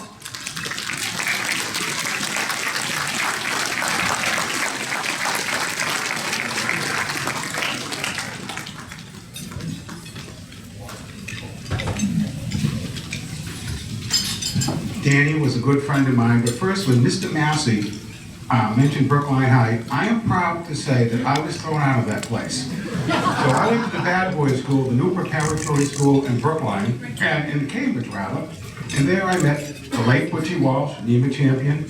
Danny was a good friend of mine, but first when Mr. Massey mentioned Brookline High, I am proud to say that I was thrown out of that place. So I went to the Bad Boys School, the new preparatory school in Brookline, and in Cambridge rather, and there I met the late Butchie Walsh, NEMA champion,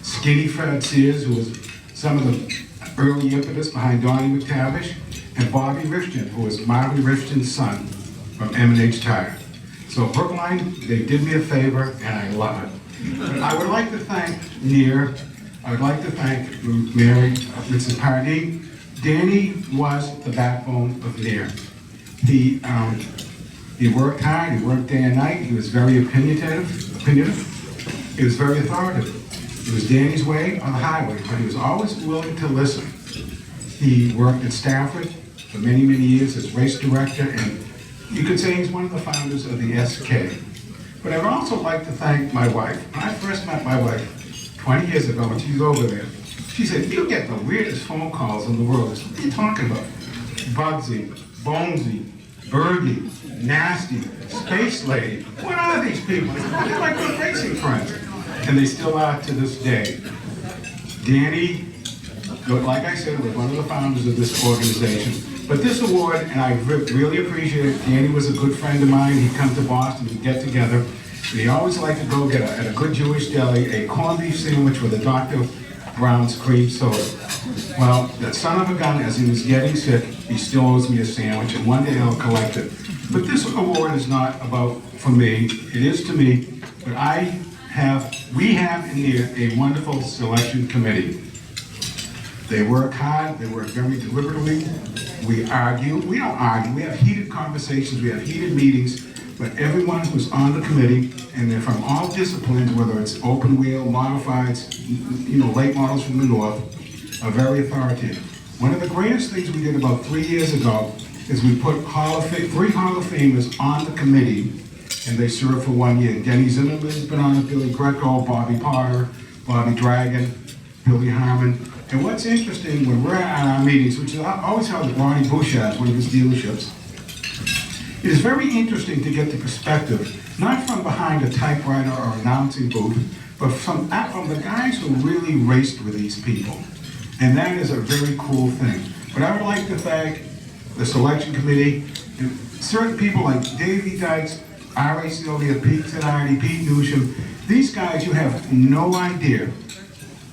Skinny Fred Sears, who was some of the early impetus behind Donnie McTavish, and Bobby Rifton, who was Marty Rifton's son from M&H Tire. So Brookline, they did me a favor, and I love it. I would like to thank Near. I would like to thank Mary, Mrs. Pardee. Danny was the backbone of Near. He worked hard, he worked day and night, he was very opinionative. He was very authoritative. It was Danny's way or the highway, but he was always willing to listen. He worked at Stafford for many, many years as race director, and you could say he's one of the founders of the SK. But I'd also like to thank my wife. When I first met my wife 20 years ago, when she was over there, she said, "You get the weirdest phone calls in the world." What are you talking about? Bugsy, Bonesy, Bergie, Nasty, Space Lady. What are these people? They're like good racing friends. And they still are to this day. Danny, like I said, was one of the founders of this organization. But this award, and I really appreciate it, Danny was a good friend of mine. He'd come to Boston, we'd get together. And he always liked to go get at a good Jewish deli, a corned beef sandwich with a Dr. Brown's cream soda. Well, that son of a gun, as he was getting sick, he still owes me a sandwich, and one day I'll collect it. But this award is not about for me, it is to me, but we have in here a wonderful selection committee. They work hard, they work very deliberately. We argue, we don't argue, we have heated conversations, we have heated meetings, but everyone who's on the committee, and they're from all disciplines, whether it's open wheel, modifieds, late models from the north, are very authoritative. One of the greatest things we did about 3 years ago is we put 3 Hall of Famers on the committee, and they served for 1 year. Denny Zimmerman's been on it, Billy Greco, Bobby Potter, Bobby Dragon, Billy Harmon. And what's interesting, when we're at our meetings, which is always held at Ronnie Bouchard's, one of his dealerships, it is very interesting to get the perspective, not from behind a typewriter or announcing booth, but from the guys who really raced with these people. And that is a very cool thing. But I would like to thank the selection committee, and certain people like Davey Dykes, R.A. Sylvia, Pete Zanardi, Pete Newsham. These guys, you have no idea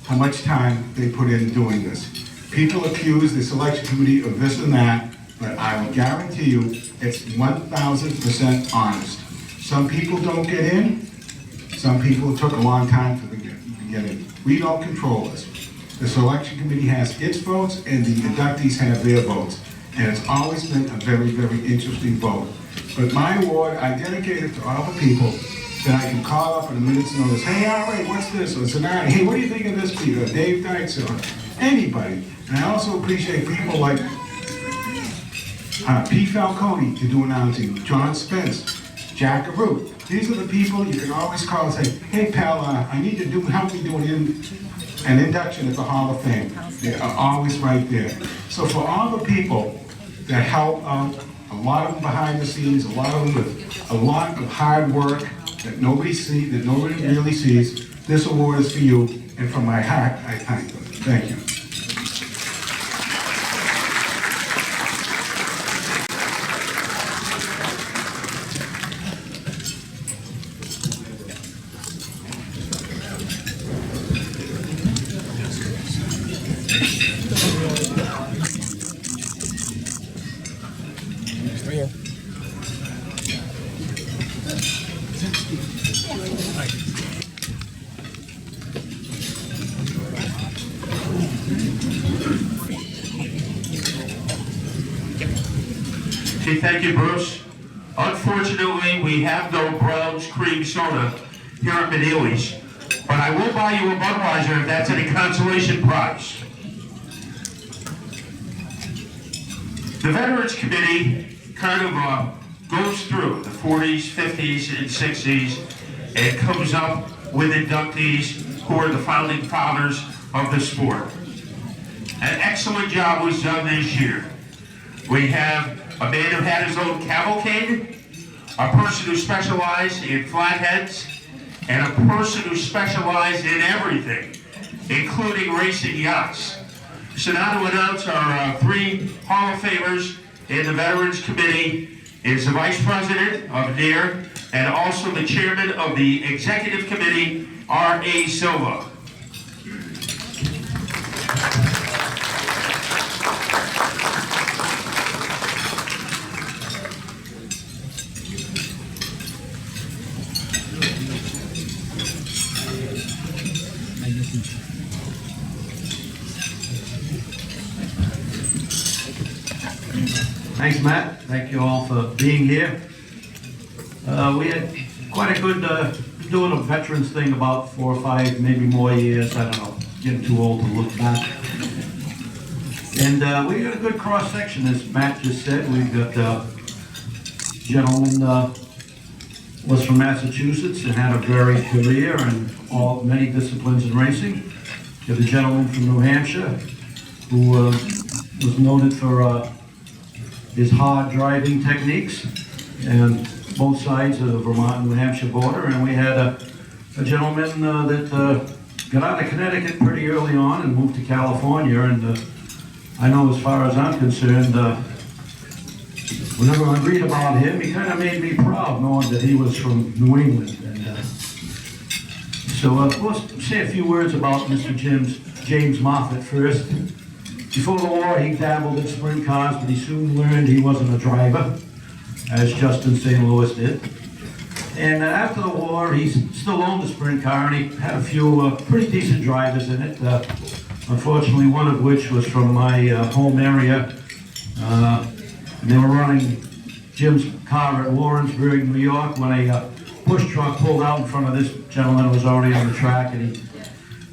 how much time they put in doing this. People accuse the selection committee of this and that, but I will guarantee you it's 1,000% honest. Some people don't get in, some people took a long time to get in. We don't control this. The selection committee has its votes and the inductees have their votes. And it's always been a very, very interesting vote. But my award, I dedicate it to all the people that I can call up in a minute's notice. Hey, R.A., what's this? Or Zanardi, hey, what do you think of this, Peter? Dave Dykes, or anybody. And I also appreciate people like Pete Falcone to do announcing, John Spence, Jack Arute. These are the people you can always call and say, hey, pal, I need to help me do an an induction at the Hall of Fame. They are always right there. So for all the people that help out, a lot of them behind the scenes, a lot of them with a lot of hard work that nobody really sees, this award is for you, and from my heart, I thank them. Thank you. Okay, thank you, Bruce. Unfortunately, we have no Brown's Cream Soda here at Meneely's, but I will buy you a Budweiser if that's any consolation prize. The Veterans Committee kind of goes through the 40s, 50s, and 60s and comes up with inductees who are the founding fathers of the sport. An excellent job was done this year. We have a man who had his own cavalcade, a person who specialized in flatheads, and a person who specialized in everything, including racing yachts. So now to announce our three Hall of Famers in the Veterans Committee is the Vice President of NEAR and also the Chairman of the Executive Committee, R.A. Silva. Thanks, Matt. Thank you all for being here. We had quite a good, doing a veterans thing about 4 or 5, maybe more years. I don't know, getting too old to look back. And we got a good cross section, as Matt just said. We've got a gentleman was from Massachusetts and had a varied career in many disciplines in racing. We have a gentleman from New Hampshire who was noted for his hard driving techniques and both sides of the Vermont-New Hampshire border. And we had a gentleman that got out of Connecticut pretty early on and moved to California. And I know, as far as I'm concerned, whenever I read about him, he kind of made me proud knowing that he was from New England. And so we'll say a few words about Mr. James Moffett first. Before the war, he dabbled in sprint cars, but he soon learned he wasn't a driver, as Justin St. Louis did. And after the war, he still owned a sprint car, and he had a few pretty decent drivers in it. Unfortunately, one of which was from my home area. And they were running Jim's car at Lawrenceburg, New York, when a push truck pulled out in front of this gentleman who was already on the track, and he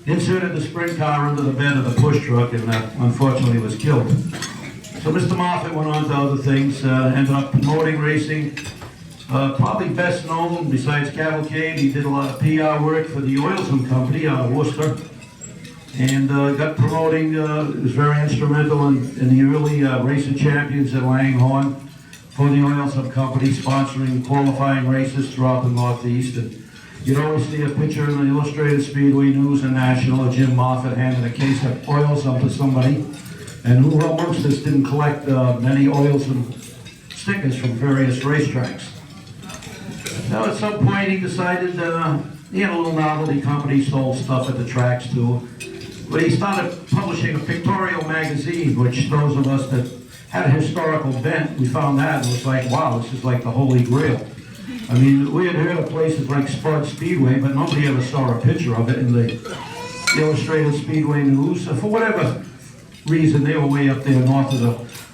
inserted the sprint car under the bed of the push truck and unfortunately was killed. So Mr. Moffett went on to other things, ended up promoting racing. Probably best known, besides cavalcade, he did a lot of PR work for the Oilsome Company out of Worcester. And got promoting, was very instrumental in the early racing champions at Langhorne for the Oilsome Company, sponsoring qualifying races throughout the Northeast. And you'd always see a picture in the Illustrated Speedway News and National of Jim Moffett handing a case of Oilsome to somebody. And who amongst us didn't collect many Oilsome stickers from various racetracks? Now at some point he decided, he had a little novelty company, sold stuff at the tracks too. But he started publishing a pictorial magazine, which those of us that had a historical bent, we found that and was like, wow, this is like the Holy Grail. I mean, we had heard of places like Spud Speedway, but nobody ever saw a picture of it in the Illustrated Speedway News. For whatever reason, they were way up there north of the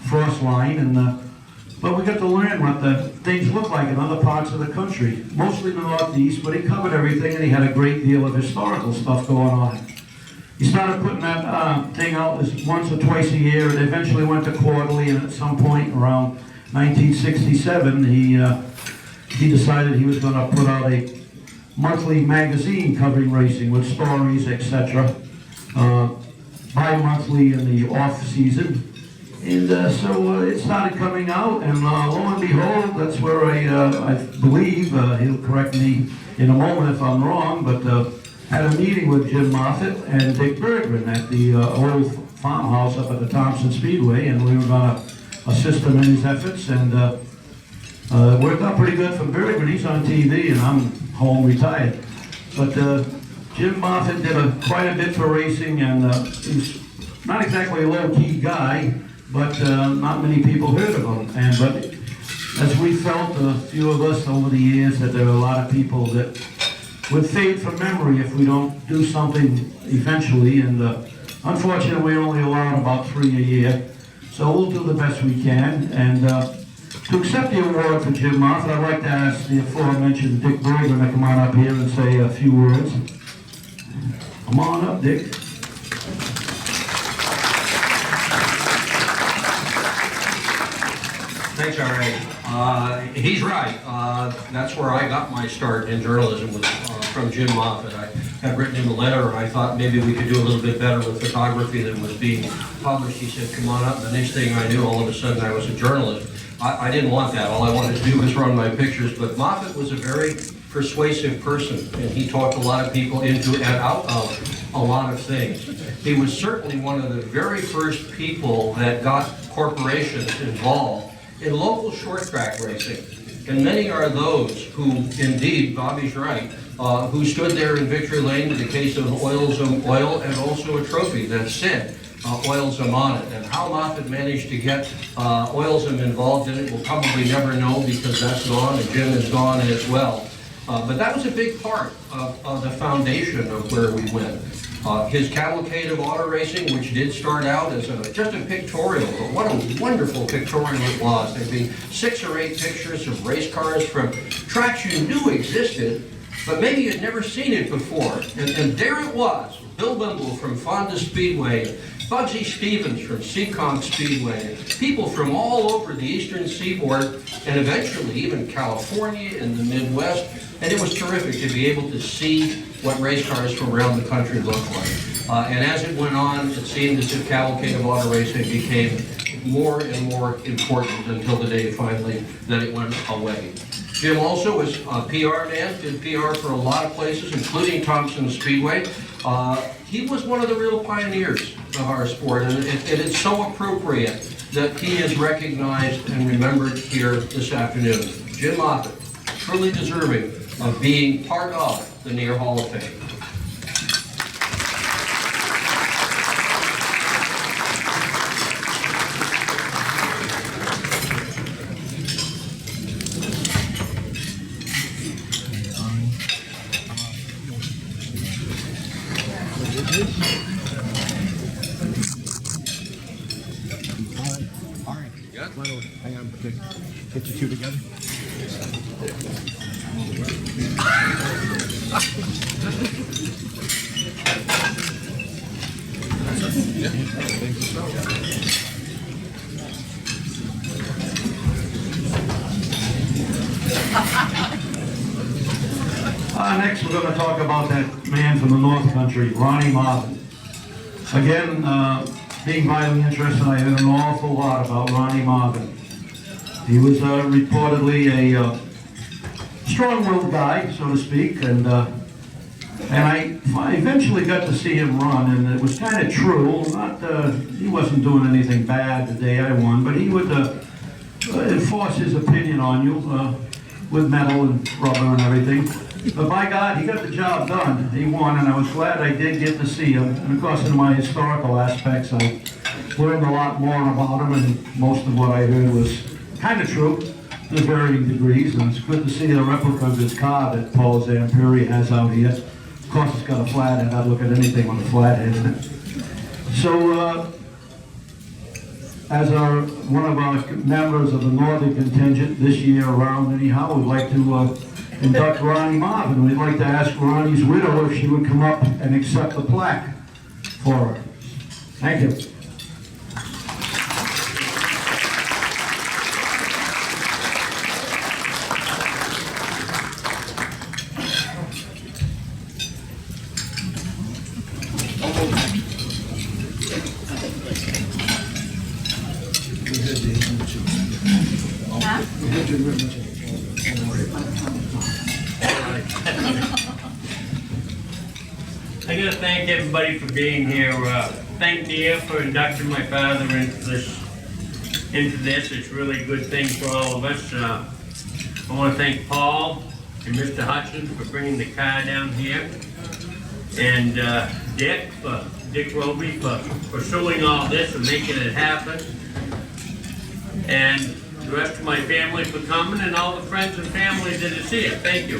frost line. And but we got to learn what the things look like in other parts of the country, mostly the Northeast, but he covered everything and he had a great deal of historical stuff going on. He started putting that thing out once or twice a year, and eventually went to quarterly, and at some point around 1967, he decided he was going to put out a monthly magazine covering racing with stories, etc. bi-monthly in the off-season. And so it started coming out, and lo and behold, that's where I believe, he'll correct me in a moment if I'm wrong, but had a meeting with Jim Moffett and Dick Bergman at the old farmhouse up at the Thompson Speedway, and we were going to assist him in his efforts, and it worked out pretty good for Bergman. He's on TV, and I'm home retired. But Jim Moffett did quite a bit for racing, and he's not exactly a low-key guy, but not many people heard of him. But as we felt, a few of us over the years, that there are a lot of people that would fade from memory if we don't do something eventually. And unfortunately, we only allow about 3 a year. So we'll do the best we can. And to accept the award for Jim Moffett, I'd like to ask the aforementioned Dick Bergman to come on up here and say a few words. Come on up, Dick. Thanks, R.A. He's right. That's where I got my start in journalism, was from Jim Moffett. I had written him a letter, and I thought maybe we could do a little bit better with photography than was being published. He said, come on up. And the next thing I knew, all of a sudden, I was a journalist. I didn't want that. All I wanted to do was run my pictures. But Moffett was a very persuasive person, and he talked a lot of people into and out of a lot of things. He was certainly one of the very first people that got corporations involved in local short track racing. And many are those who, indeed, Bobby's right, who stood there in Victory Lane with a case of Oilsome oil and also a trophy that said Oilsome on it. And how Moffett managed to get Oilsome involved in it, we'll probably never know, because that's gone and Jim is gone as well. But that was a big part of the foundation of where we went. His cavalcade of auto racing, which did start out as just a pictorial, but what a wonderful pictorial it was. There'd be 6 or 8 pictures of race cars from tracks you knew existed, but maybe you'd never seen it before. And there it was, Bill Bimble from Fonda Speedway, Bugsy Stevens from Seekonk Speedway, people from all over the eastern seaboard, and eventually even California and the Midwest. And it was terrific to be able to see what race cars from around the country looked like. And as it went on, it seemed as if cavalcade of auto racing became more and more important until the day finally that it went away. Jim also was a PR man, did PR for a lot of places, including Thompson Speedway. He was one of the real pioneers of our sport, and it's so appropriate that he is recognized and remembered here this afternoon. Jim Moffett, truly deserving of being part of the Near Hall of Fame. Hang on, get you two together. Next, we're going to talk about that man from the North Country, Ronnie Marvin. Again, being vitally interested, I heard an awful lot about Ronnie Marvin. He was reportedly a strong-willed guy, so to speak, and I eventually got to see him run, and it was kind of true. He wasn't doing anything bad the day I won, but he would enforce his opinion on you with metal and rubber and everything. But by God, he got the job done. He won, and I was glad I did get to see him. And of course, in my historical aspects, I learned a lot more about him, and most of what I heard was kind of true to varying degrees. And it's good to see a replica of his car that Paul Zamperi has out here. Of course, it's got a flathead. I'd look at anything with a flathead in it. So, as one of our members of the Northern contingent this year around anyhow, we'd like to induct Ronnie Marvin. We'd like to ask Ronnie's widow if she would come up and accept the plaque for her. Thank you. I gotta thank everybody for being here. Thank Nia for inducting my father into this. It's really a good thing for all of us. I want to thank Paul and Mr. Hutchins for bringing the car down here, and Dick Roby for pursuing all this and making it happen, and the rest of my family for coming, and all the friends and family that is here. Thank you.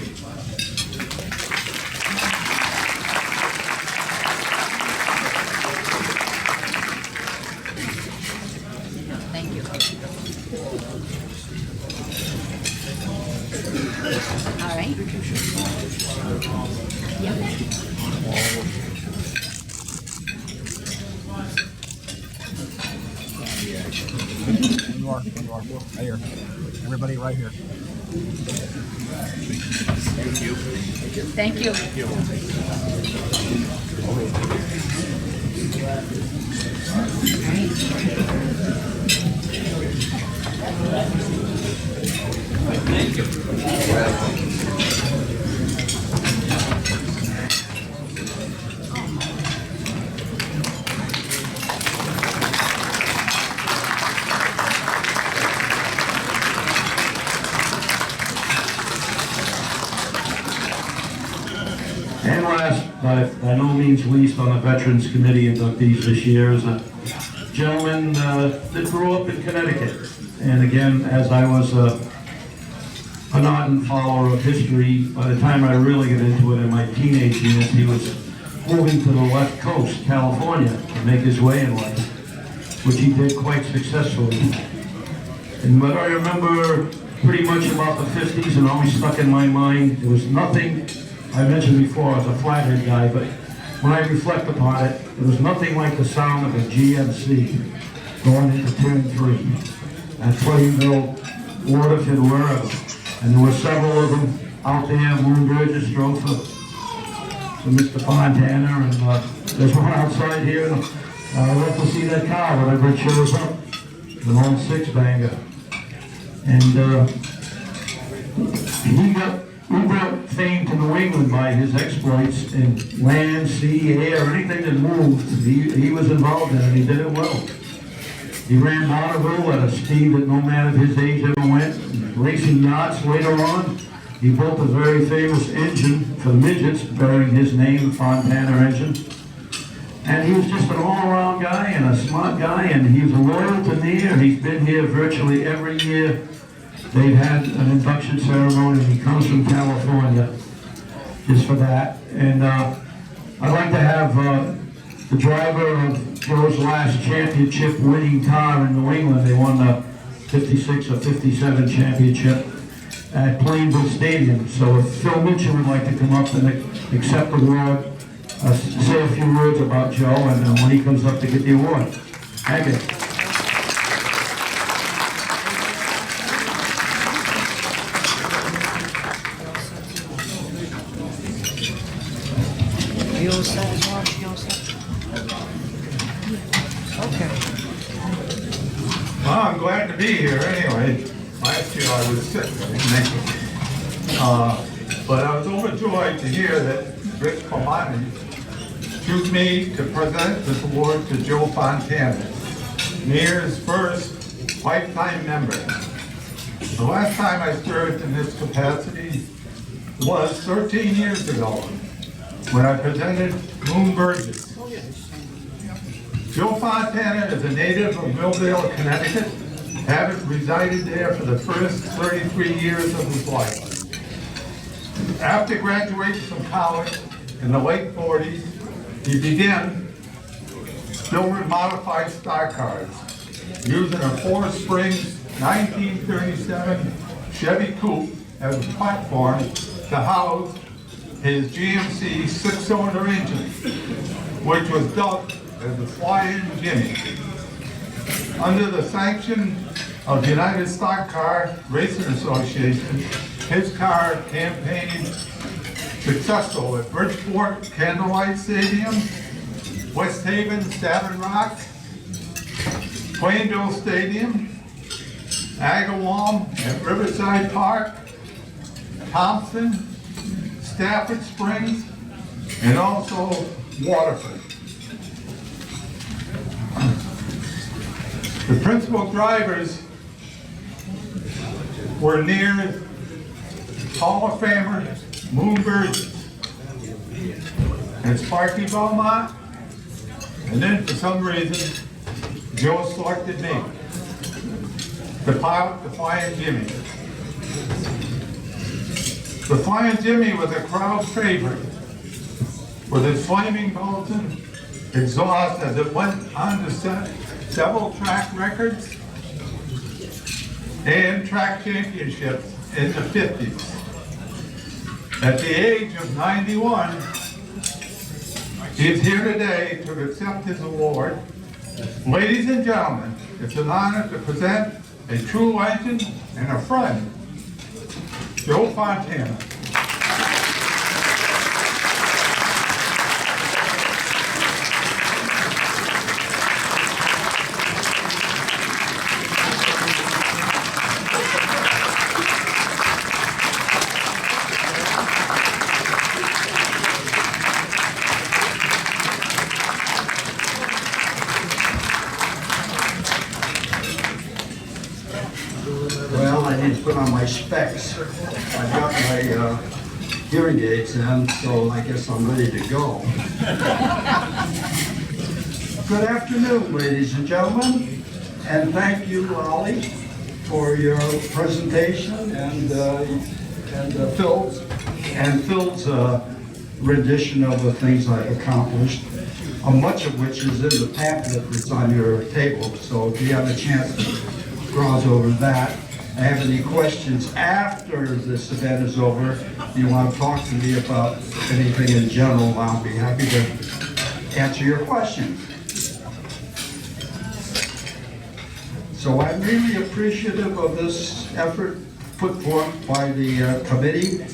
Thank you. All right. You are. Right here. Everybody right here. Thank you. And last, but by no means least, on the Veterans Committee inductees this year is a gentleman that grew up in Connecticut. And again, as I was an ardent follower of history, by the time I really got into it in my teenage years, he was moving to the left coast, California, to make his way in life, which he did quite successfully. And what I remember pretty much about the 50s and always stuck in my mind, there was nothing. I mentioned before I was a flathead guy, but when I reflect upon it, there was nothing like the sound of a GMC going into turn 3 at Plainville, Waterford, wherever. And there were several of them out there. Moon Burgess drove for Mr. Fontana, and there's one outside here. I love to see that car whenever it shows up. An old six-banger. And he brought fame to New England by his exploits in land, sea, air, anything that moved. He was involved in it, and he did it well. He ran Bonneville at a speed that no man of his age ever went. Racing yachts later on. He built a very famous engine for the midgets, bearing his name, the Fontana engine. And he was just an all-around guy and a smart guy, and he was loyal to Nia. He's been here virtually every year. They've had an induction ceremony, and he comes from California just for that. And I'd like to have the driver of Joe's last championship winning car in New England. They won the 56 or 57 championship at Plainville Stadium. So if Phil Mitchell would like to come up and accept the award, say a few words about Joe, and when he comes up to get the award. Thank you. You all set as well? You all set? Okay. Well, I'm glad to be here anyway. Last year I was sick, I didn't make it. But I was overjoyed to hear that Rick Pomani chose me to present this award to Joe Fontana, Mayor's first lifetime member. The last time I served in this capacity was 13 years ago, when I presented Moon Burgess. Joe Fontana is a native of Millvale, Connecticut, having resided there for the first 33 years of his life. After graduating from college in the late 40s, he began building modified stock cars using a Forest Springs 1937 Chevy Coupe as a platform to house his GMC six-cylinder engine, which was dubbed as the Flying Jimmy. Under the sanction of the United Stock Car Racing Association, his car campaigned successful at Bridgeport Candlelight Stadium, West Haven Savin Rock, Plainville Stadium, Agawam at Riverside Park, Thompson, Stafford Springs, and also Waterford. The principal drivers were near Hall of Famer Moonbird and Sparky Belmont, and then for some reason, Joe selected me, the pilot, the Flying Jimmy. The Flying Jimmy was a crowd favorite with his flaming Bolton exhaust as it went on to set several track records and track championships in the 50s. At the age of 91, he is here today to accept his award. Ladies and gentlemen, it's an honor to present a true legend and a friend, Joe Fontana. Well, I need to put on my specs. I've got my hearing aids in, so I guess I'm ready to go. Good afternoon, ladies and gentlemen, and thank you, Lolly, for your presentation and Phil's rendition of the things I've accomplished, much of which is in the pamphlet that's on your table. So if you have a chance to browse over that, I have any questions after this event is over, you want to talk to me about anything in general, I'll be happy to answer your questions. So I'm really appreciative of this effort put forth by the committee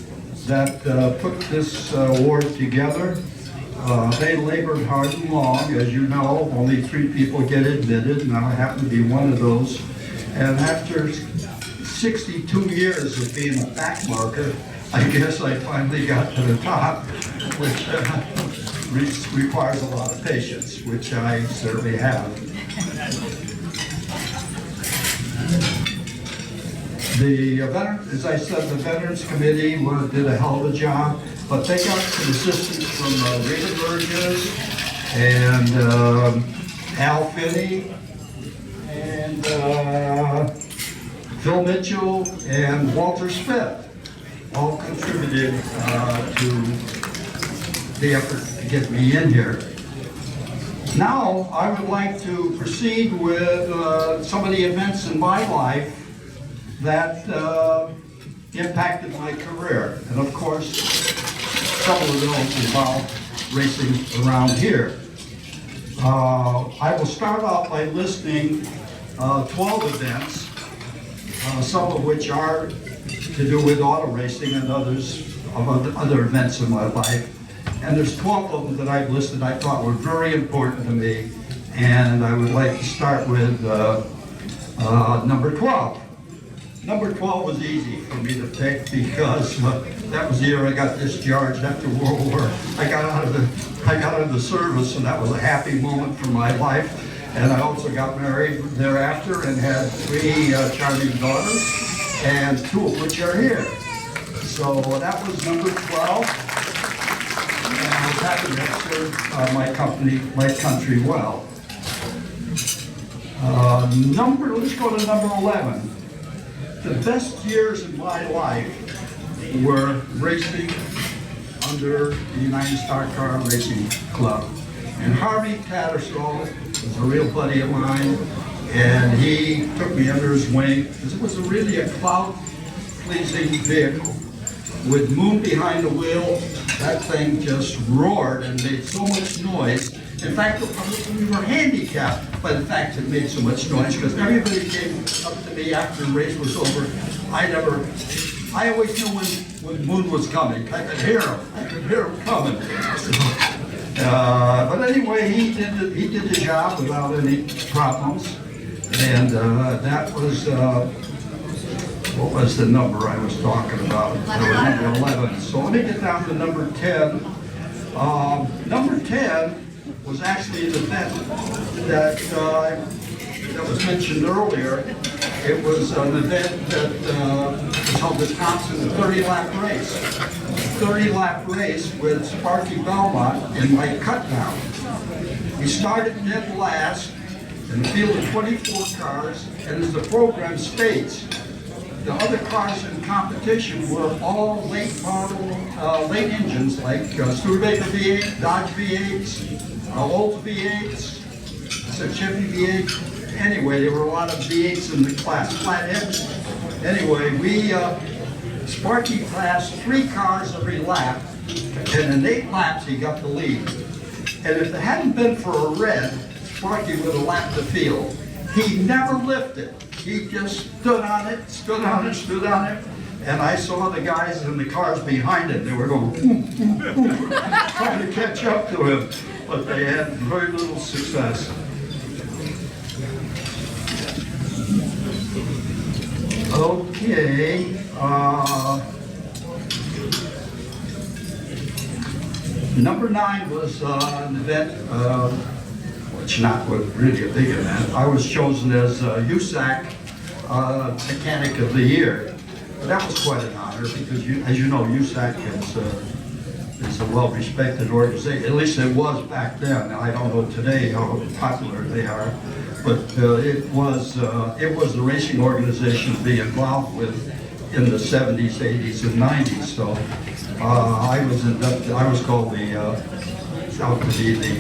that put this award together. They labored hard and long. As you know, only 3 people get admitted, and I happen to be one of those. And after 62 years of being a backmarker, I guess I finally got to the top, which requires a lot of patience, which I certainly have. The as I said, the Veterans Committee did a hell of a job, but they got some assistance from Rita Burgess and Al Finney and Phil Mitchell and Walter Smith all contributed to the effort to get me in here. Now, I would like to proceed with some of the events in my life that impacted my career. And of course, some of those involve racing around here. I will start off by listing 12 events, some of which are to do with auto racing and others of other events in my life. And there's 12 of them that I've listed I thought were very important to me. And I would like to start with number 12. Number 12 was easy for me to pick because that was the year I got discharged after World War. I got out of the service, and that was a happy moment for my life. And I also got married thereafter and had 3 charming daughters, and 2 of which are here. So that was number 12. And I was happy to serve my country well. Let's go to number 11. The best years of my life were racing under the United Star Car Racing Club. And Harvey Tattersall was a real buddy of mine, and he took me under his wing. It was really a crowd-pleasing vehicle. With Moon behind the wheel, that thing just roared and made so much noise. In fact, we were handicapped by the fact it made so much noise because everybody came up to me after the race was over. I always knew when Moon was coming. I could hear him coming. But anyway, he did the job without any problems, and that was what was the number I was talking about? Number 11. So let me get down to number 10. Number 10 was actually an event that was mentioned earlier. It was an event that was held in Wisconsin, a 30-lap race. 30-lap race with Sparky Belmont in my cut down. We started dead last in a field of 24 cars, and as the program states, the other cars in competition were all late model, late engines like Studebaker V8, Dodge V8s, Olds V8s, Chevy V8. Anyway, there were a lot of V8s in the class, flatheads. Anyway, Sparky passed 3 cars every lap, and in 8 laps he got the lead. And if it hadn't been for a red, Sparky would have lapped the field. He never lifted. He just stood on it, stood on it, stood on it. And I saw the guys in the cars behind him. They were going, trying to catch up to him, but they had very little success. Okay. Number 9 was an event, which not was really a big event. I was chosen as USAC Mechanic of the Year. But that was quite an honor because, as you know, USAC is a well-respected organization. At least it was back then. I don't know today how popular they are. But it was the racing organization to be involved with in the 70s, 80s, and 90s. So I was inducted. I was called out to be the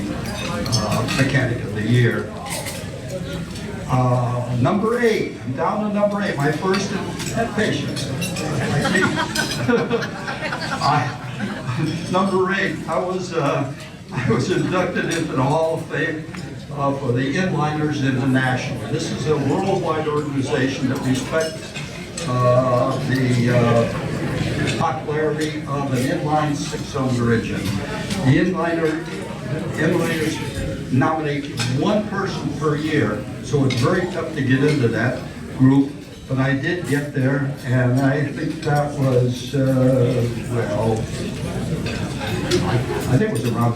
Mechanic of the Year. Number 8. I'm down to number 8. My first had patience. Number 8. I was inducted into the Hall of Fame for the Inliners International. This is a worldwide organization that respects the popularity of an inline 6-cylinder engine. The Inliners nominate 1 person per year, so it's very tough to get into that group. But I did get there, and I think that was, I think it was around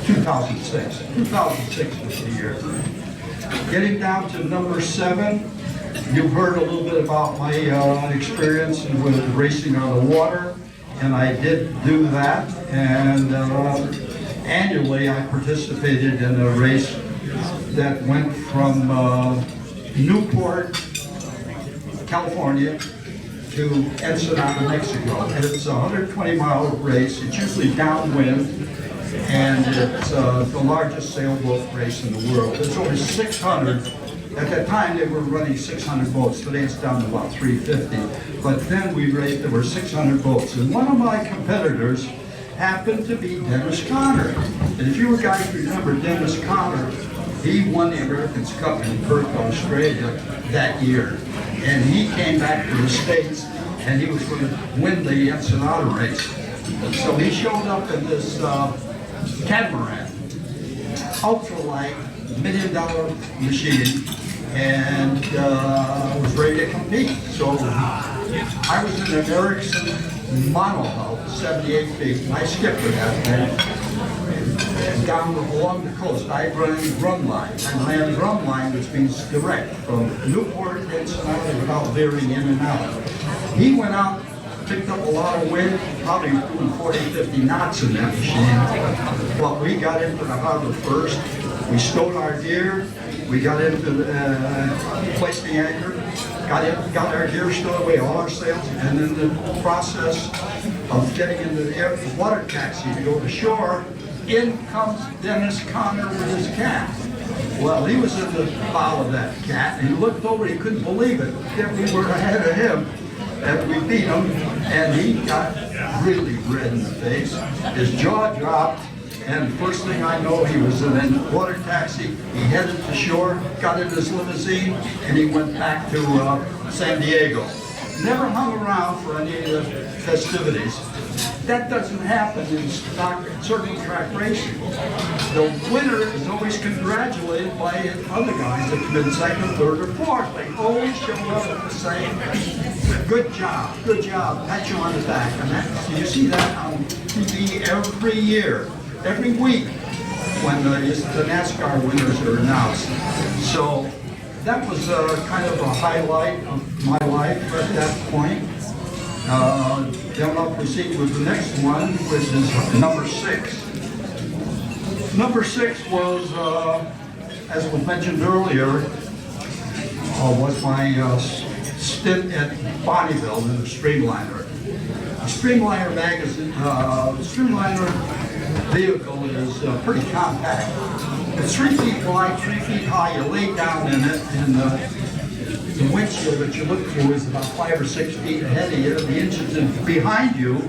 2006. 2006 was the year. Getting down to number 7, you've heard a little bit about my experience with racing on the water, and I did do that. And annually, I participated in a race that went from Newport, California, to Ensenada, Mexico. And it's a 120-mile race. It's usually downwind. And it's the largest sailboat race in the world. There's over 600. At that time, they were running 600 boats. Today, it's down to about 350. But then we raced, there were 600 boats. And one of my competitors happened to be Dennis Conner. And if you guys remember Dennis Conner, he won the Americans Cup in Perth, Australia that year. And he came back to the States, and he was going to win the Ensenada race. So he showed up in this catamaran, ultralight, $1 million machine, and was ready to compete. So I was in an Ericsson monohull, 78 feet, and I skipped with that thing. Down along the coast, I ran drum line. I ran drum line, which means direct from Newport to Ensenada without veering in and out. He went out, picked up a lot of wind, probably doing 40, 50 knots in that machine. But we got into the harbor first. We stowed our gear. We got into the, placed the anchor, got our gear stowed away, all our sails, and in the process of getting into the water taxi to go to shore, in comes Dennis Conner with his cat. Well, he was in the bow of that cat, and he looked over, he couldn't believe it. Then we were ahead of him, and we beat him, and he got really red in the face. His jaw dropped, and first thing I know, he was in a water taxi. He headed to shore, got in his limousine, and he went back to San Diego. never hung around for any of the festivities. That doesn't happen in circle track racing. The winner is always congratulated by other guys that come in second, third, or fourth. They always show up at the same. Good job, pat you on the back. And you see that on TV every year, every week, when the NASCAR winners are announced. So that was kind of a highlight of my life at that point. Then I'll proceed with the next one, which is number 6. Number 6 was, as was mentioned earlier, was my stint at Bonneville in the Streamliner. The Streamliner magazine, the Streamliner vehicle is pretty compact. It's 3 feet wide, 3 feet high. You lay down in it, and the windshield that you look through is about 5 or 6 feet ahead of you. The engine's behind you,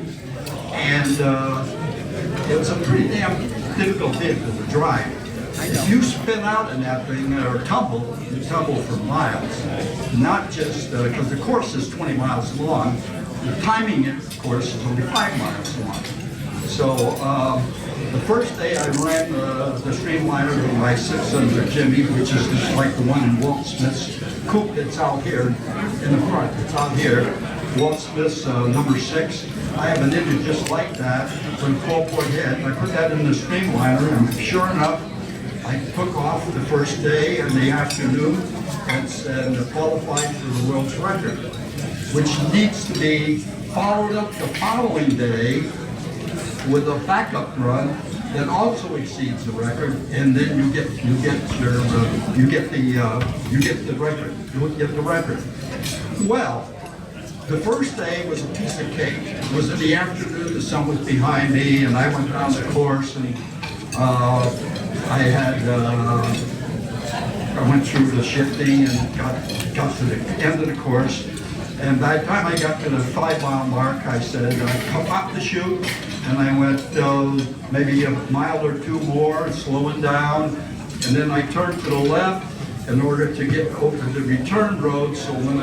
and it was a pretty damn difficult vehicle to drive. If you spin out in that thing or tumble, you tumble for miles. Not just because the course is 20 miles long. The timing, of course, is only 5 miles long. So the first day I ran the Streamliner with my 600 Jimmy, which is just like the one in Walt Smith's coupe that's out here in the front. It's out here. Walt Smith's number 6. I have an engine just like that with a 12-point head. I put that in the Streamliner, and sure enough, I took off the first day in the afternoon and qualified for the world's record, which needs to be followed up the following day with a backup run that also exceeds the record, and then you get the record. Well, the first day was a piece of cake. It was in the afternoon. The sun was behind me, and I went down the course, and I went through the shifting and got to the end of the course. And by the time I got to the 5-mile mark, I said, come up the chute. And I went maybe a mile or 2 more, slowing down. And then I turned to the left in order to get over the return road. So when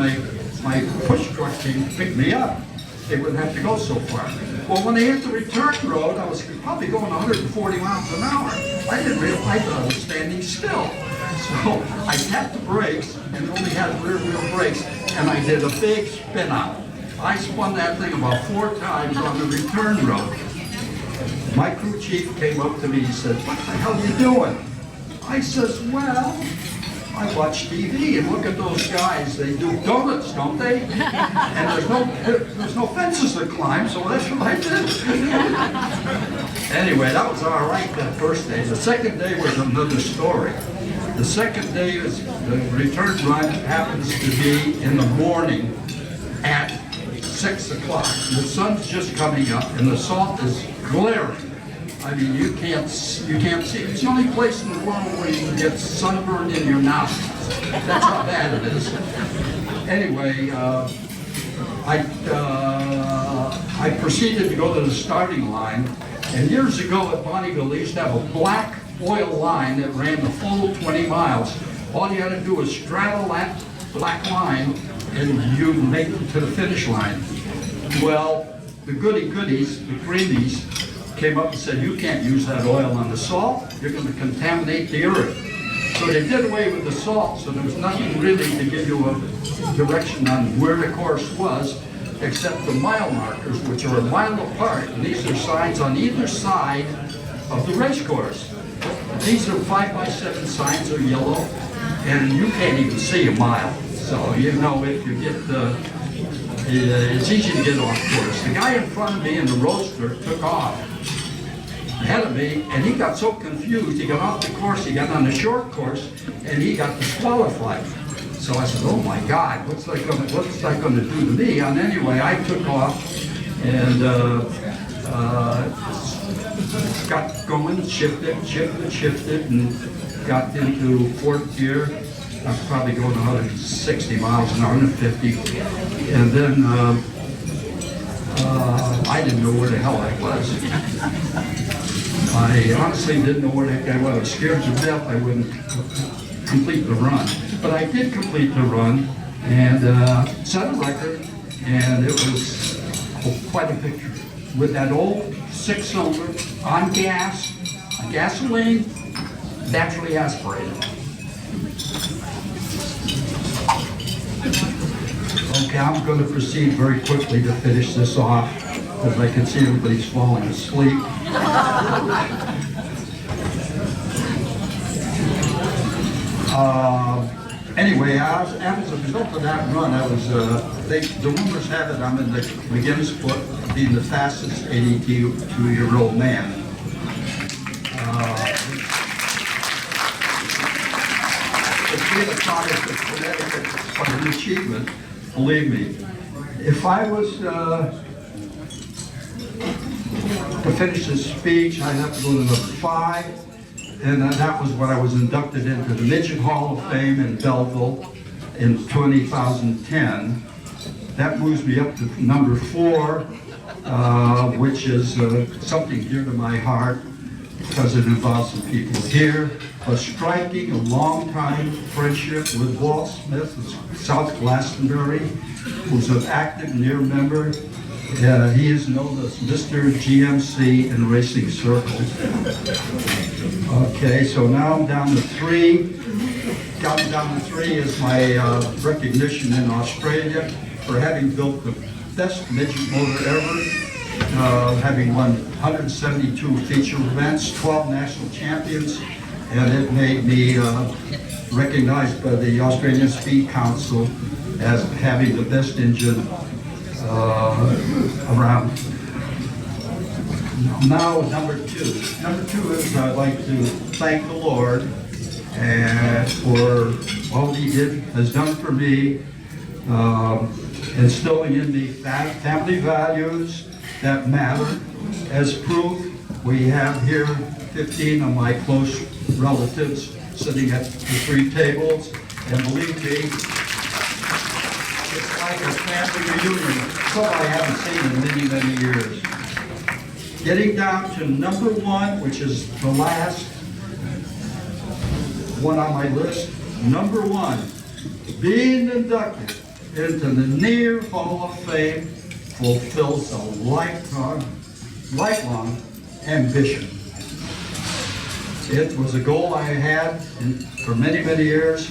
my push truck came to pick me up, they wouldn't have to go so far. Well, when they hit the return road, I was probably going 140 miles an hour. I didn't realize that I was standing still. So I tapped the brakes and only had rear wheel brakes, and I did a big spin out. I spun that thing about 4 times on the return road. My crew chief came up to me and said, "What the hell are you doing?" I says, "Well, I watch TV and look at those guys. They do donuts, don't they? And there's no fences to climb, so that's what I did." Anyway, that was all right that first day. The second day was another story. The second day is the return run happens to be in the morning at 6 o'clock. The sun's just coming up and the salt is glaring. I mean, you can't see. It's the only place in the world where you can get sunburned in your nostrils. That's how bad it is. Anyway, I proceeded to go to the starting line. And years ago at Bonneville, they used to have a black oil line that ran the full 20 miles. All you had to do was straddle that black line and you make it to the finish line. Well, the goodies, the greenies, came up and said, "You can't use that oil on the salt. You're going to contaminate the earth." So they did away with the salt, so there was nothing really to give you a direction on where the course was, except the mile markers, which are a mile apart, and these are signs on either side of the race course. These are 5x7 signs, are yellow, and you can't even see a mile. So you know if you get it's easy to get off course. The guy in front of me in the roadster took off ahead of me, and he got so confused, he got off the course, he got on the short course, and he got disqualified. So I said, "Oh my God, what's that going to do to me?" And anyway, I took off and got going, shifted, and got into fourth gear. I was probably going 160 miles an hour, 150. And then I didn't know where the hell I was. I honestly didn't know where the heck I was. I was scared to death I wouldn't complete the run. But I did complete the run and set a record and it was quite a picture. With that old six-cylinder on gas, gasoline, naturally aspirated. Okay, I'm going to proceed very quickly to finish this off, because I can see everybody's falling asleep. Anyway, as a result of that run, the rumors have it I'm in the Guinness Book of being the fastest 82-year-old man. It's being a product of Connecticut, it's quite an achievement, believe me. If I was to finish this speech, I'd have to go to number 5. And that was when I was inducted into the Midget Hall of Fame in Belleville in 2010. That moves me up to number 4, which is something dear to my heart because it involves some people here. A striking, a long-time friendship with Walt Smith of South Glastonbury, who's an active near member. He is known as Mr. GMC in racing circles. Okay, so now I'm down to 3. Down to 3 is my recognition in Australia for having built the best midget motor ever, having won 172 feature events, 12 national champions, and it made me recognized by the Australian Speed Council as having the best engine around. Now, number 2. Number 2 is I'd like to thank the Lord for all He has done for me, instilling in me family values that matter. As proof, we have here 15 of my close relatives sitting at the 3 tables, and believe me, it's like a family reunion, so I haven't seen in many, many years. Getting down to number 1, which is the last one on my list. Number 1, being inducted into the Near Hall of Fame fulfills a lifelong ambition. It was a goal I had for many, many years,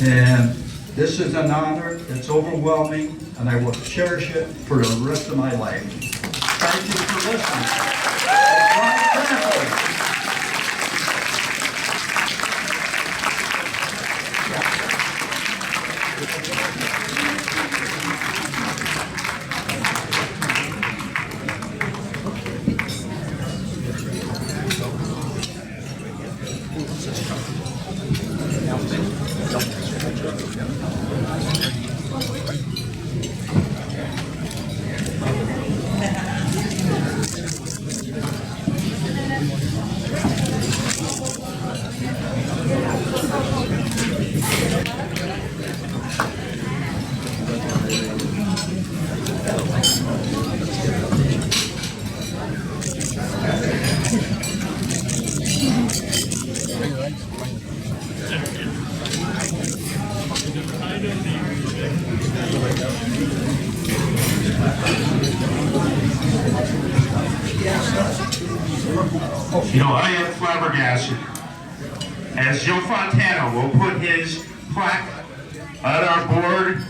and this is an honor. It's overwhelming, and I will cherish it for the rest of my life. Thank you for listening. You know, I am flabbergasted. As Joe Fontana will put his plaque on our board,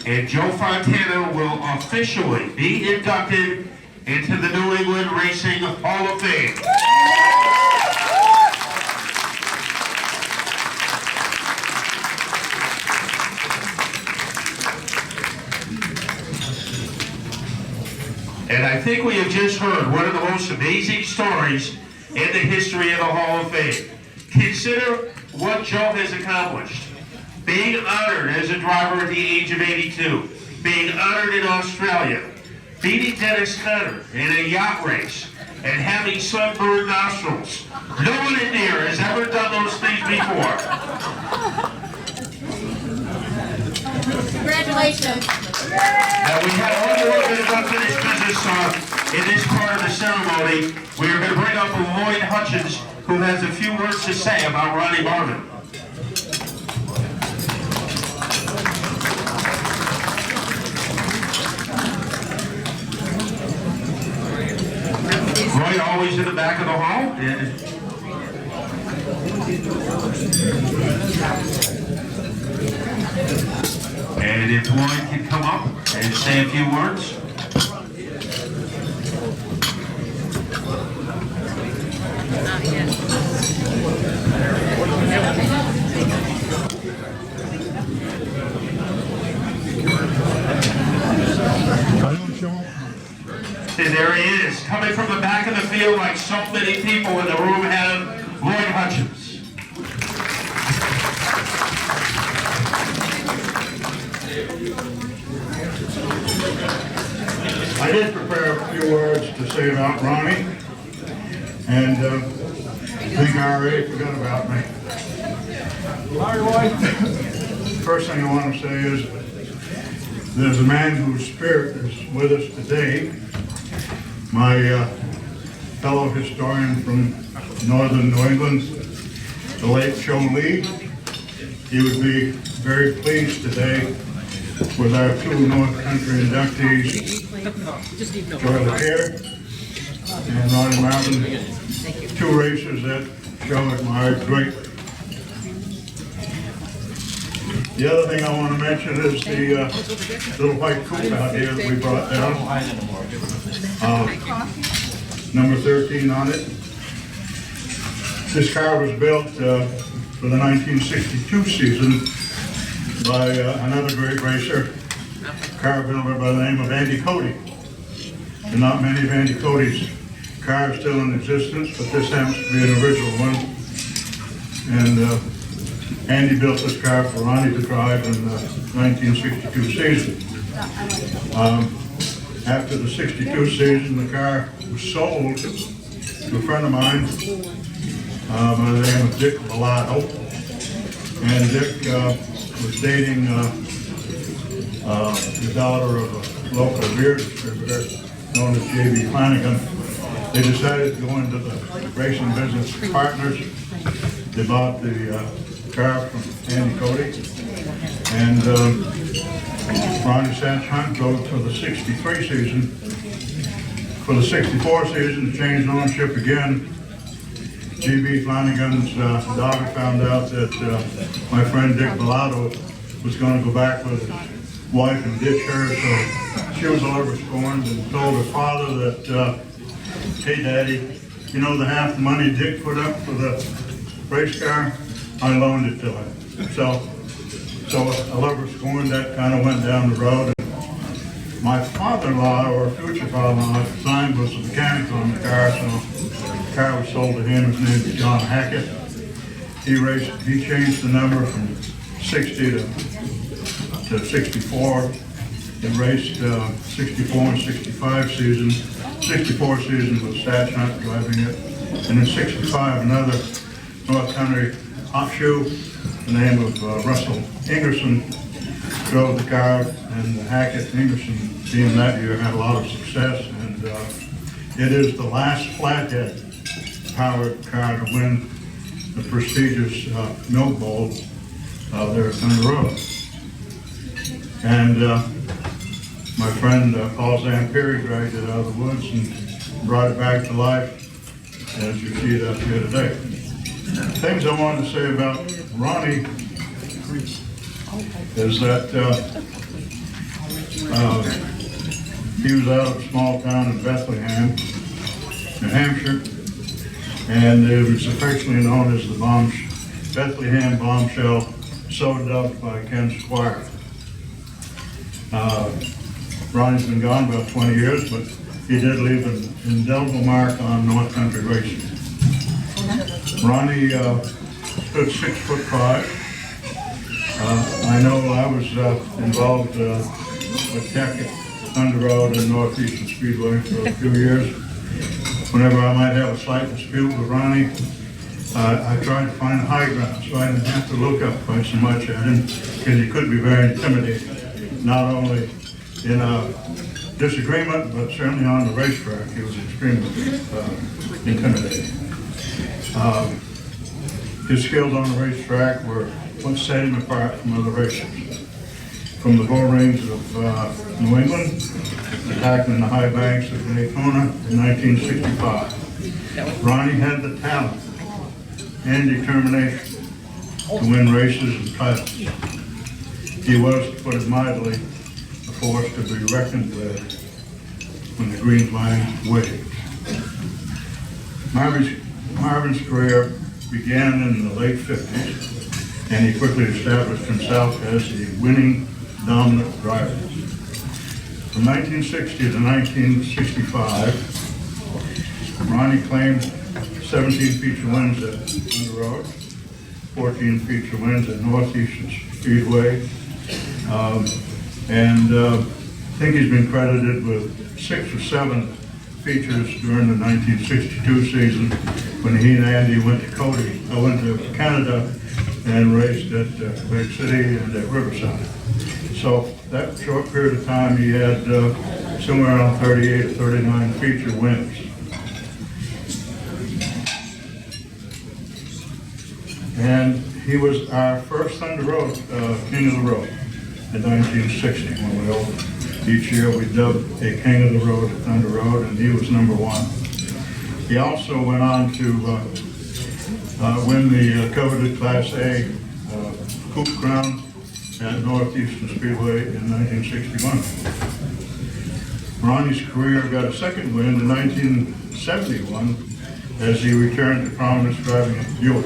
and Joe Fontana will officially be inducted into the New England Racing Hall of Fame. And I think we have just heard one of the most amazing stories in the history of the Hall of Fame. Consider what Joe has accomplished. Being honored as a driver at the age of 82, being honored in Australia, beating Dennis Conner in a yacht race, and having sunburned nostrils. No one in here has ever done those things before. Congratulations. Now we have one more bit of unfinished business in this part of the ceremony. We are going to bring up Lloyd Hutchins, who has a few words to say about Ronnie Marvin. Lloyd, always in the back of the hall. And if Lloyd can come up and say a few words. And there he is, coming from the back of the field like so many people in the room have, Lloyd Hutchins. I did prepare a few words to say about Ronnie, and I think I already forgot about me. First thing I want to say is there's a man whose spirit is with us today, my fellow historian from northern New England, the late Joe Lee. He would be very pleased today with our two North Country inductees, Joy LaPierre and Ronnie Marvin, two racers that Joe admired greatly. The other thing I want to mention is the little white coupe out here that we brought down. Number 13 on it. This car was built for the 1962 season by another great racer, car builder by the name of Andy Cody. There are not many of Andy Cody's cars still in existence, but this happens to be an original one. And Andy built this car for Ronnie to drive in the 1962 season. After the 62 season, the car was sold to a friend of mine by the name of Dick Bellato. And Dick was dating the daughter of a local beer distributor known as J.B. Flanagan. They decided to go into the racing business as partners. They bought the car from Andy Cody. And Ronnie Satchon drove to the 63 season. For the 64 season, changed ownership again. J.B. Flanagan's daughter found out that my friend Dick Bellato was going to go back with his wife and ditch her, so she was a little scorned and told her father that, hey Daddy, you know the half the money Dick put up for the race car? I loaned it to him. So a little scorned, that kind of went down the road. My father-in-law, or future father-in-law at the time, was a mechanic on the car, so the car was sold to him. His name was John Hackett. He changed the number from 60 to 64. He raced 64 and 65 season. 64 season was Satchon driving it. And in 65, another North Country offshoot, the name of Russell Ingerson, drove the car, and Hackett Ingerson team that year had a lot of success, and it is the last flathead powered car to win the prestigious Milk Bowl there at Thunder Road. And my friend Paul Zampieri dragged it out of the woods and brought it back to life, as you see it up here today. Things I wanted to say about Ronnie is that he was out of a small town in Bethlehem, New Hampshire, and it was affectionately known as the Bethlehem Bombshell, so dubbed by Ken Squire. Ronnie's been gone about 20 years, but he did leave an indelible mark on North Country racing. Ronnie stood 6'5". I know I was involved with Tech at Thunder Road and Northeastern Speedway for a few years. Whenever I might have a slight dispute with Ronnie, I tried to find a high ground so I didn't have to look up quite so much at him, because he could be very intimidating, not only in a disagreement, but certainly on the racetrack. He was extremely intimidating. His skills on the racetrack were what set him apart from other racers. From the bull rings of New England, attacking the high banks of Daytona in 1965. Ronnie had the talent and determination to win races and titles. He was, to put it mildly, a force to be reckoned with when the green flag waved. Marvin's career began in the late 50s, and he quickly established himself as a winning, dominant driver. From 1960 to 1965, Ronnie claimed 17 feature wins at Thunder Road, 14 feature wins at Northeastern Speedway, and I think he's been credited with 6 or 7 features during the 1962 season when he and Andy went to Canada and raced at Quebec City and at Riverside. So that short period of time, he had somewhere around 38 or 39 feature wins. And he was our first Thunder Road King of the Road in 1960 when we opened. Each year we dubbed a King of the Road at Thunder Road, and he was number 1. He also went on to win the coveted Class A Coupe Crown at Northeastern Speedway in 1961. Ronnie's career got a second win in 1971 as he returned to prominence driving a Buick.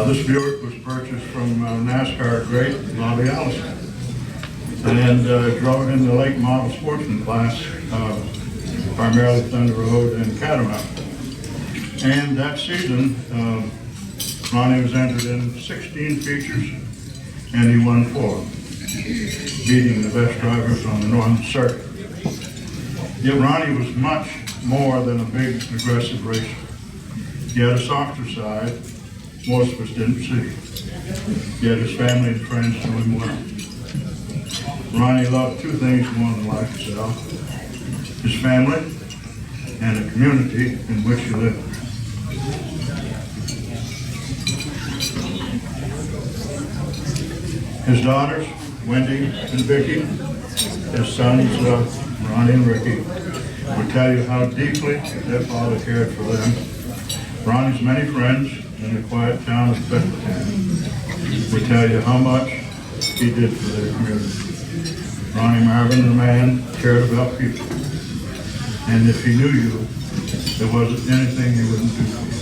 This Buick was purchased from NASCAR great Bobby Allison and drove in the late model sportsman class, primarily Thunder Road and Catamount. And that season, Ronnie was entered in 16 features, and he won 4, beating the best drivers on the Northern Circuit. Yet Ronnie was much more than a big, aggressive racer. He had a softer side most of us didn't see. Yet his family and friends knew him well. Ronnie loved 2 things more than life itself: his family and the community in which he lived. His daughters, Wendy and Vicky, his sons, Ronnie and Ricky, would tell you how deeply their father cared for them. Ronnie's many friends in the quiet town of Bethlehem would tell you how much he did for their community. Ronnie Marvin, the man, cared about people. And if he knew you, there wasn't anything he wouldn't do for you.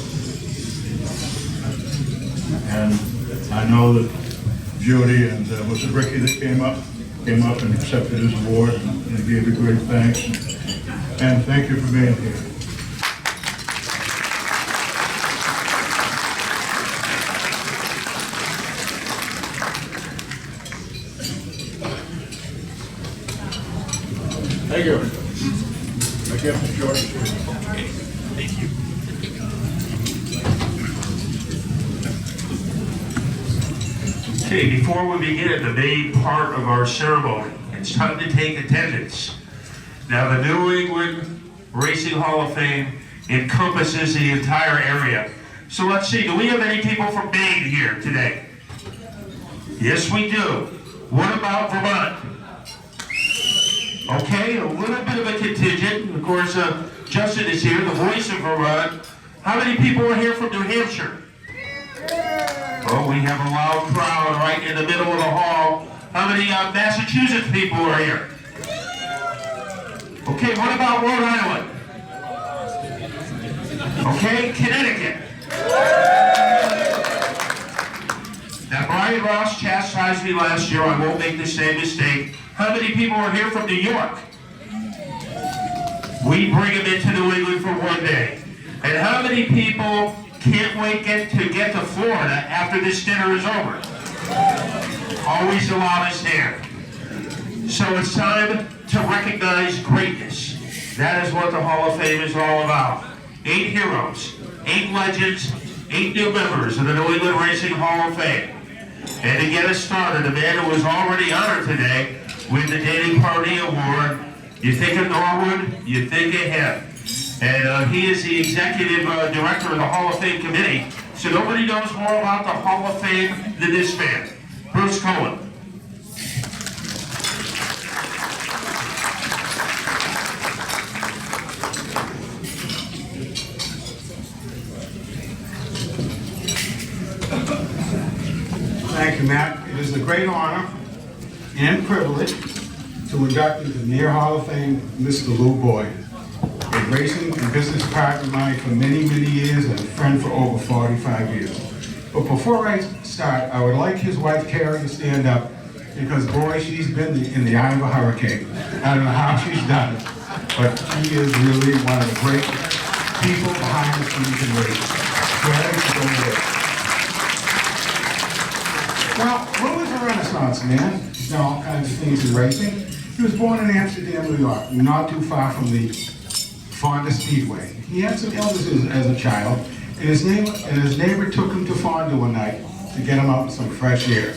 And I know that Judy and was it Ricky that came up and accepted his award and gave you great thanks. And thank you for being here. Thank you. I kept it short. Thank you. Okay, before we begin the main part of our ceremony, it's time to take attendance. Now, the New England Racing Hall of Fame encompasses the entire area. So let's see, do we have any people from Maine here today? Yes, we do. What about Vermont? Okay, a little bit of a contingent. Of course, Justin is here, the voice of Vermont. How many people are here from New Hampshire? Oh, we have a loud crowd right in the middle of the hall. How many Massachusetts people are here? Okay, what about Rhode Island? Okay, Connecticut. Now, Brian Ross chastised me last year. I won't make the same mistake. How many people are here from New York? We bring them into New England for one day. And how many people can't wait to get to Florida after this dinner is over? Always the loudest hand. So it's time to recognize greatness. That is what the Hall of Fame is all about. 8 heroes, 8 legends, 8 new members of the New England Racing Hall of Fame. And to get us started, a man who was already honored today with the Dating Party Award. You think of Norwood, you think of him. And he is the executive director of the Hall of Fame committee. So nobody knows more about the Hall of Fame than this man, Bruce Cohen. you, Matt. It is a great honor and privilege to induct into the Near Hall of Fame Mr. Lou Boyd, a racing and business partner of mine for many, many years and a friend for over 45 years. But before I start, I would like his wife, Carrie, to stand up because, boy, she's been in the eye of a hurricane. I don't know how she's done it, but she is really one of the great people behind the scenes in racing. Carrie, go ahead. Well, Lou was a Renaissance man. He's done all kinds of things in racing. He was born in Amsterdam, New York, not too far from the Fonda Speedway. He had some illnesses as a child, and his neighbor took him to Fonda one night to get him out in some fresh air.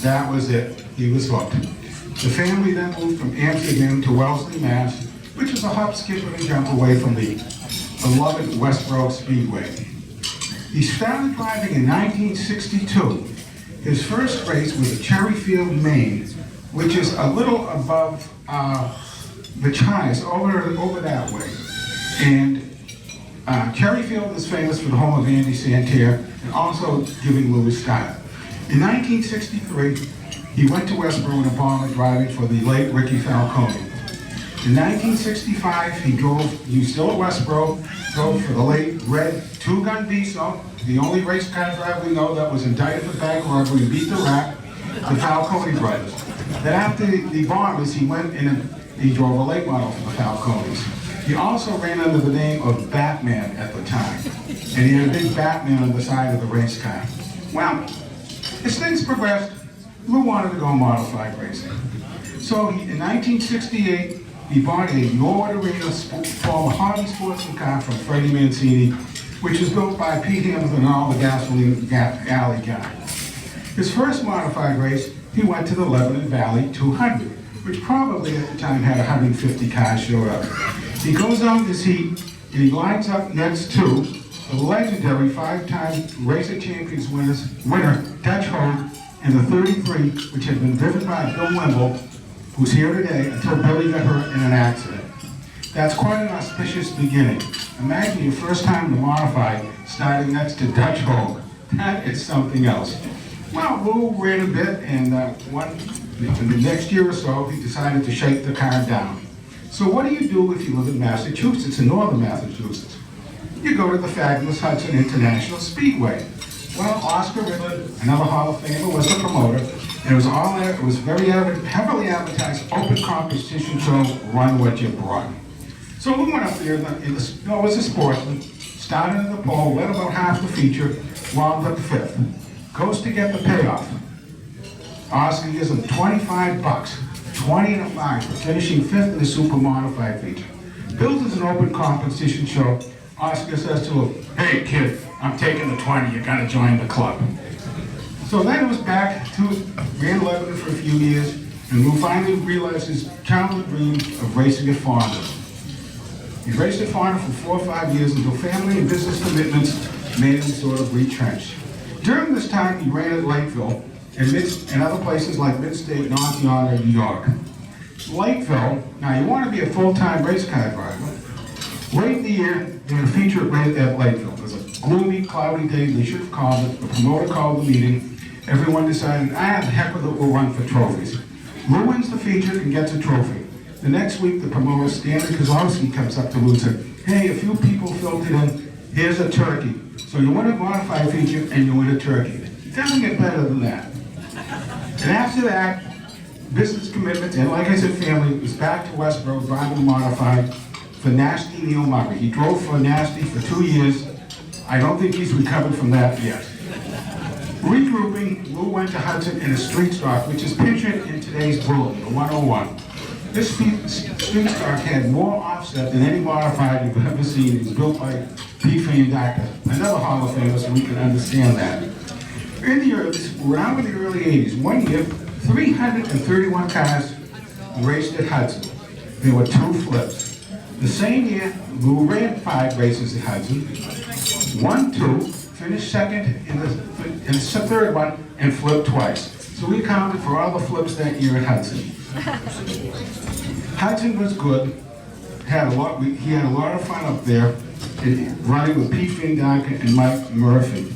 That was it. He was hooked. The family then moved from Amsterdam to Wellesley, Mass., which is a hop, skip, and a jump away from the beloved Westboro Speedway. He started driving in 1962. His first race was at Cherryfield, Maine, which is a little above the Chives, over that way. And Cherryfield is famous for the home of Andy Santerre and also giving Lou a start. In 1963, he went to Westboro in a bomber driving for the late Ricky Falcone. In 1965, he was still at Westboro, drove for the late red two-gun diesel, the only race car driver we know that was indicted for bank robbery and beat the rap, the Falcone brothers. Then after the bombers, he went and he drove a late model for the Falcones. He also ran under the name of Batman at the time, and he had a big Batman on the side of the race car. Well, as things progressed, Lou wanted to go modified racing. So in 1968, he bought a Norwood Arena former Harley sportsman car from Freddie Mancini, which was built by Pete Hamilton and all the gasoline alley guys. His first modified race, he went to the Lebanon Valley 200, which probably at the time had 150 cars showed up. He goes out this heat, and he lines up next to the legendary five-time Racer Champions winner, Dutch Hogue, and the 33, which had been driven by Bill Wimble, who's here today, until Billy got hurt in an accident. That's quite an auspicious beginning. Imagine your first time in the modified, starting next to Dutch Hogue. That is something else. Well, Lou ran a bit, and in the next year or so, he decided to shake the car down. So what do you do if you live in Massachusetts, in northern Massachusetts? You go to the fabulous Hudson International Speedway. Well, Oscar Riddler, another Hall of Famer, was the promoter, and it was very heavily advertised open competition show, run what you brought. So Lou went up there, it was a sportsman, started in the pole, led about half the feature, wound up fifth. Goes to get the payoff. Oscar gives him $25, 20 and a 5 for finishing fifth in the super modified feature. Billed as an open competition show, Oscar says to him, "Hey kid, I'm taking the 20, you gotta join the club." So then it was back to ran Lebanon for a few years, and Lou finally realized his childhood dream of racing at Fonda. He raced at Fonda for 4 or 5 years until family and business commitments made him sort of retrenched. During this time, he ran at Lakeville and other places like Midstate, North New York. Lakeville, now you want to be a full-time race car driver. Late in the year, they had a feature at Lakeville. It was a gloomy, cloudy day. They should have called it. The promoter called the meeting. Everyone decided, the heck with it, we'll run for trophies. Lou wins the feature and gets a trophy. The next week, the promoter, Stanley Kozlowski, comes up to Lou and said, "Hey, a few people filtered in. Here's a turkey. So you win a modified feature and you win a turkey." It doesn't get better than that. And after that, business commitments, and like I said, family, was back to Westboro, driving modified for Nasty Neil Murray. He drove for Nasty for 2 years. I don't think he's recovered from that yet. Regrouping, Lou went to Hudson in a street stock, which is pictured in today's bulletin, the 101. This street stock had more offset than any modified you've ever seen. It was built by Pete Van Dyke, another Hall of Famer, so we can understand that. Around in the early 80s, one year, 331 cars raced at Hudson. There were 2 flips. The same year, Lou ran 5 races at Hudson, won 2, finished second in the third one, and flipped twice. So we accounted for all the flips that year at Hudson. Hudson was good. He had a lot of fun up there, running with Pete Van Dyke and Mike Murphy.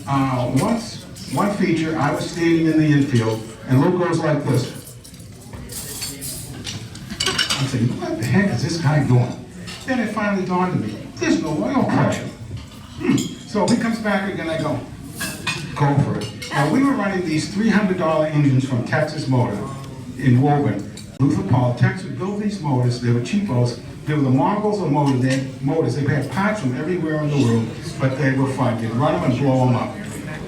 Once one feature, I was standing in the infield, and Lou goes like this. I'm saying, what the heck is this guy doing? Then it finally dawned on me, there's no oil pressure. So he comes back again, I go for it. Now, we were running these $300 engines from Texas Motor in Woburn. Luther Paul, Texas would build these motors. They were cheapos. They were the Mongols of motors. They had parts from everywhere in the world, but they were fun. You'd run them and blow them up.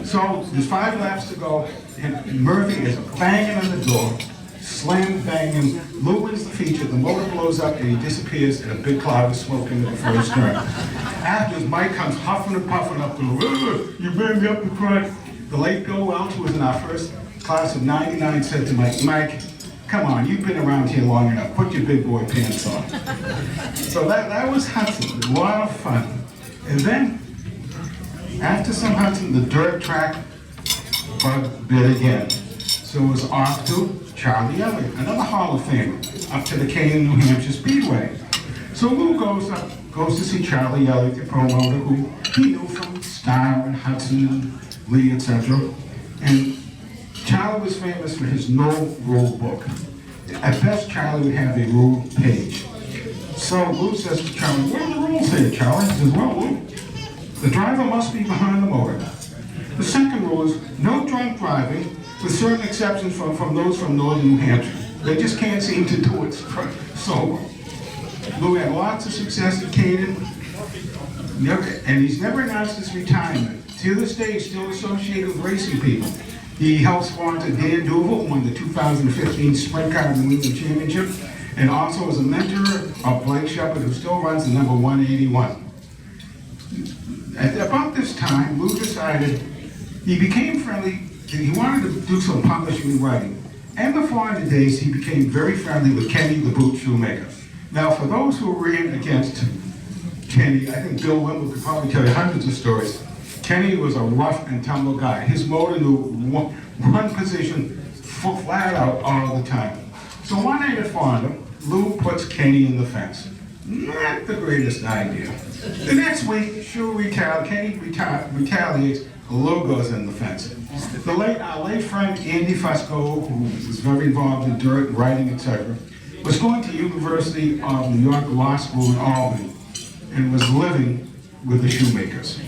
So there's 5 laps to go, and Murphy is banging on the door, slam banging. Lou wins the feature. The motor blows up, and he disappears in a big cloud of smoke into the first turn. Afterwards, Mike comes huffing and puffing up the road. You banged me up the crack. The late Bill Welch, who was in our first class of '99, said to Mike, come on, you've been around here long enough. Put your big boy pants on. So that was Hudson. A lot of fun. And then, after some Hudson, the dirt track bug bit again. So it was off to Charlie Elliott, another Hall of Famer, up to the Canaan, New Hampshire Speedway. So Lou goes to see Charlie Elliott, the promoter, who he knew from Star and Hudson and Lee, etc. And Charlie was famous for his no-rule book. At best, Charlie would have a rule page. So Lou says to Charlie, what are the rules here, Charlie? He says, well, Lou, the driver must be behind the motor. The second rule is no drunk driving, with certain exceptions from those from northern New Hampshire. They just can't seem to do it sober. Lou had lots of success at Canaan, and he's never announced his retirement. To this day, he's still associated with racing people. He helped sponsor Dan Duval, won the 2015 Sprint Car in the New England Championship, and also was a mentor of Blake Shepard, who still runs the number 181. At about this time, Lou decided he became friendly. He wanted to do some publishing and writing. And the following days, he became very friendly with Kenny the Boot Shoemaker. Now, for those who ran against Kenny, I think Bill Wimble could probably tell you hundreds of stories. Kenny was a rough and tumble guy. His motor knew one position flat out all the time. So one night at Fonda, Lou puts Kenny in the fence. Not the greatest idea. The next week, Kenny retaliates, Lou goes in the fence. Our late friend Andy Fusco, who was very involved in dirt, writing, etc., was going to University of New York Law School in Albany and was living with the Shoemakers.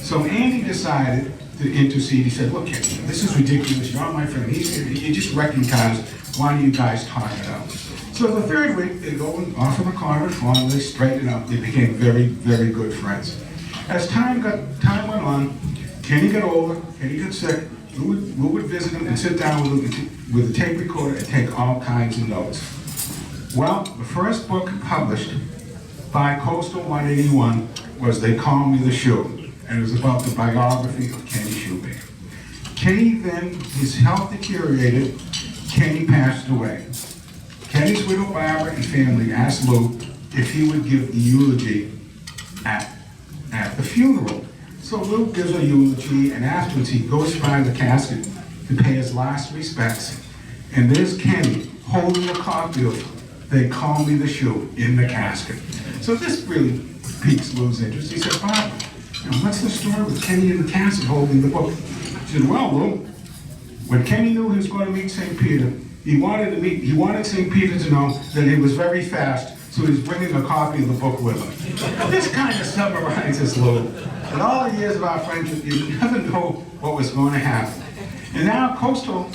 So Andy decided to intercede. He said, look, Kenny, this is ridiculous. You're my friend. He said, you just wrecking cars. Why don't you guys talk it out? So the third week, they go off in the car with Fawn, they straightened up. They became very, very good friends. As time went on, Kenny got older, Kenny got sick. Lou would visit him and sit down with a tape recorder and take all kinds of notes. Well, the first book published by Coastal 181 was They Call Me the Shoe, and it was about the biography of Kenny Shoemaker. Kenny then, his health deteriorated, Kenny passed away. Kenny's widow Barbara and family asked Lou if he would give the eulogy at the funeral. So Lou gives a eulogy, and afterwards he goes by the casket to pay his last respects. And there's Kenny holding a copy of They Call Me the Shoe in the casket. So this really piques Lou's interest. He said, Barbara, what's the story with Kenny in the casket holding the book? She said, well, Lou, when Kenny knew he was going to meet St. Peter, he wanted St. Peter to know that he was very fast, so he was bringing a copy of the book with him. This kind of summarizes Lou. In all the years of our friendship, you never know what was going to happen. And now Coastal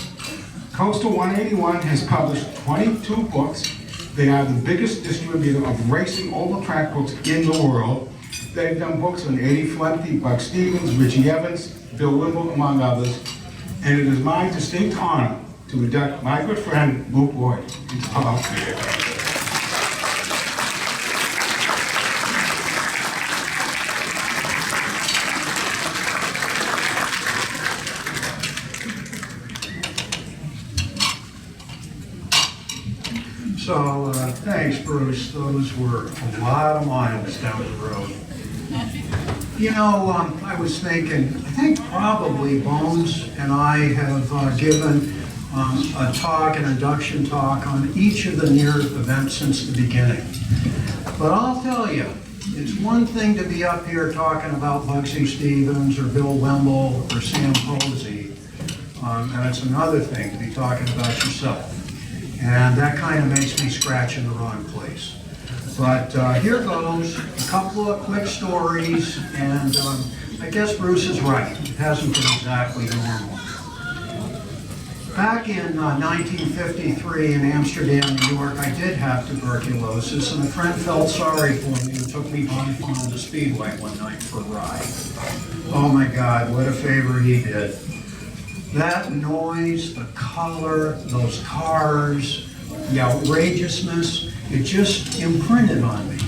181 has published 22 books. They are the biggest distributor of racing oval track books in the world. They've done books on Eddie Flemke, Buck Stevens, Richie Evans, Bill Wimble, among others. And it is my distinct honor to induct my good friend, Luke Boyd, into the Hall of Fame. So, thanks, Bruce. Those were a lot of miles down the road. You know, I was thinking, I think probably Bones and I have given a talk, an induction talk on each of the near events since the beginning. But I'll tell you, it's one thing to be up here talking about Bugsy Stevens or Bill Wimble or Sam Posey. And it's another thing to be talking about yourself. And that kind of makes me scratch in the wrong place. But here goes a couple of quick stories, and I guess Bruce is right. It hasn't been exactly normal. Back in 1953 in Amsterdam, New York, I did have tuberculosis, and a friend felt sorry for me and took me on the Speedway one night for a ride. Oh my God, what a favor he did. That noise, the color, those cars, the outrageousness, it just imprinted on me.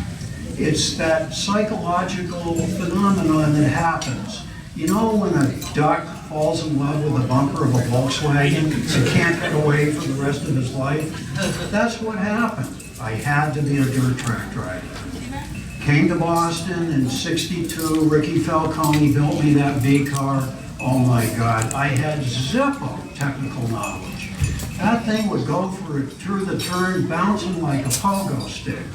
It's that psychological phenomenon that happens. You know when a duck falls in love with the bumper of a Volkswagen and can't get away for the rest of his life? That's what happened. I had to be a dirt track driver. Came to Boston in '62, Ricky Falcone built me that V car. Oh my God, I had zippo technical knowledge. That thing would go through the turn bouncing like a pogo stick.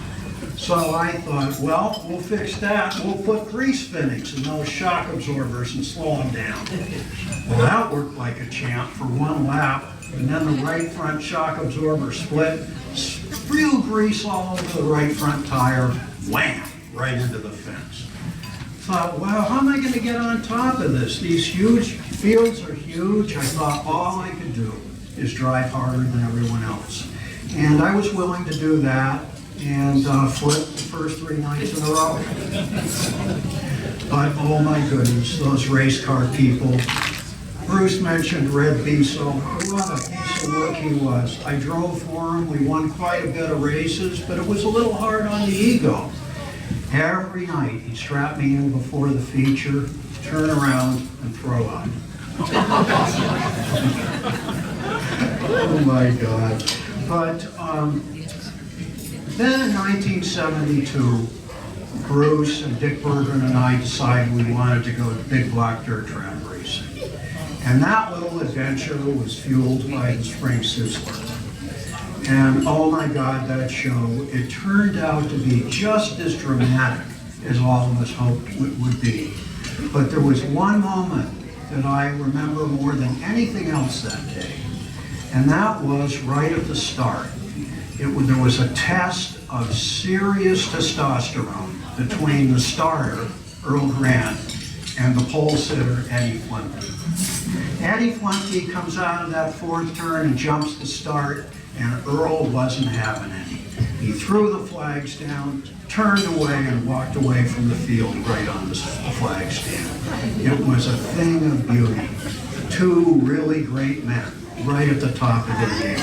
So I thought, well, we'll fix that. We'll put grease fittings in those shock absorbers and slow them down. Well, that worked like a champ for one lap, and then the right front shock absorber split, real grease all over the right front tire, wham, right into the fence. Thought, wow, how am I going to get on top of this? These huge fields are huge. I thought all I could do is drive harder than everyone else. And I was willing to do that and flip the first 3 nights in a row. But oh my goodness, those race car people. Bruce mentioned Red Beso. What a piece of work he was. I drove for him. We won quite a bit of races, but it was a little hard on the ego. Every night, he'd strap me in before the feature, turn around, and throw up. Oh my God. But then in 1972, Bruce and Dick Bergen and I decided we wanted to go to big block dirt track racing. And that little adventure was fueled by the Spring Sizzler. And oh my God, that show, it turned out to be just as dramatic as all of us hoped it would be. But there was one moment that I remember more than anything else that day. And that was right at the start. There was a test of serious testosterone between the starter, Earl Grant, and the pole sitter, Eddie Flinty. Eddie Flinty comes out of that 4th turn and jumps the start, and Earl wasn't having any. He threw the flags down, turned away, and walked away from the field right on the flag stand. It was a thing of beauty. 2 really great men right at the top of their game.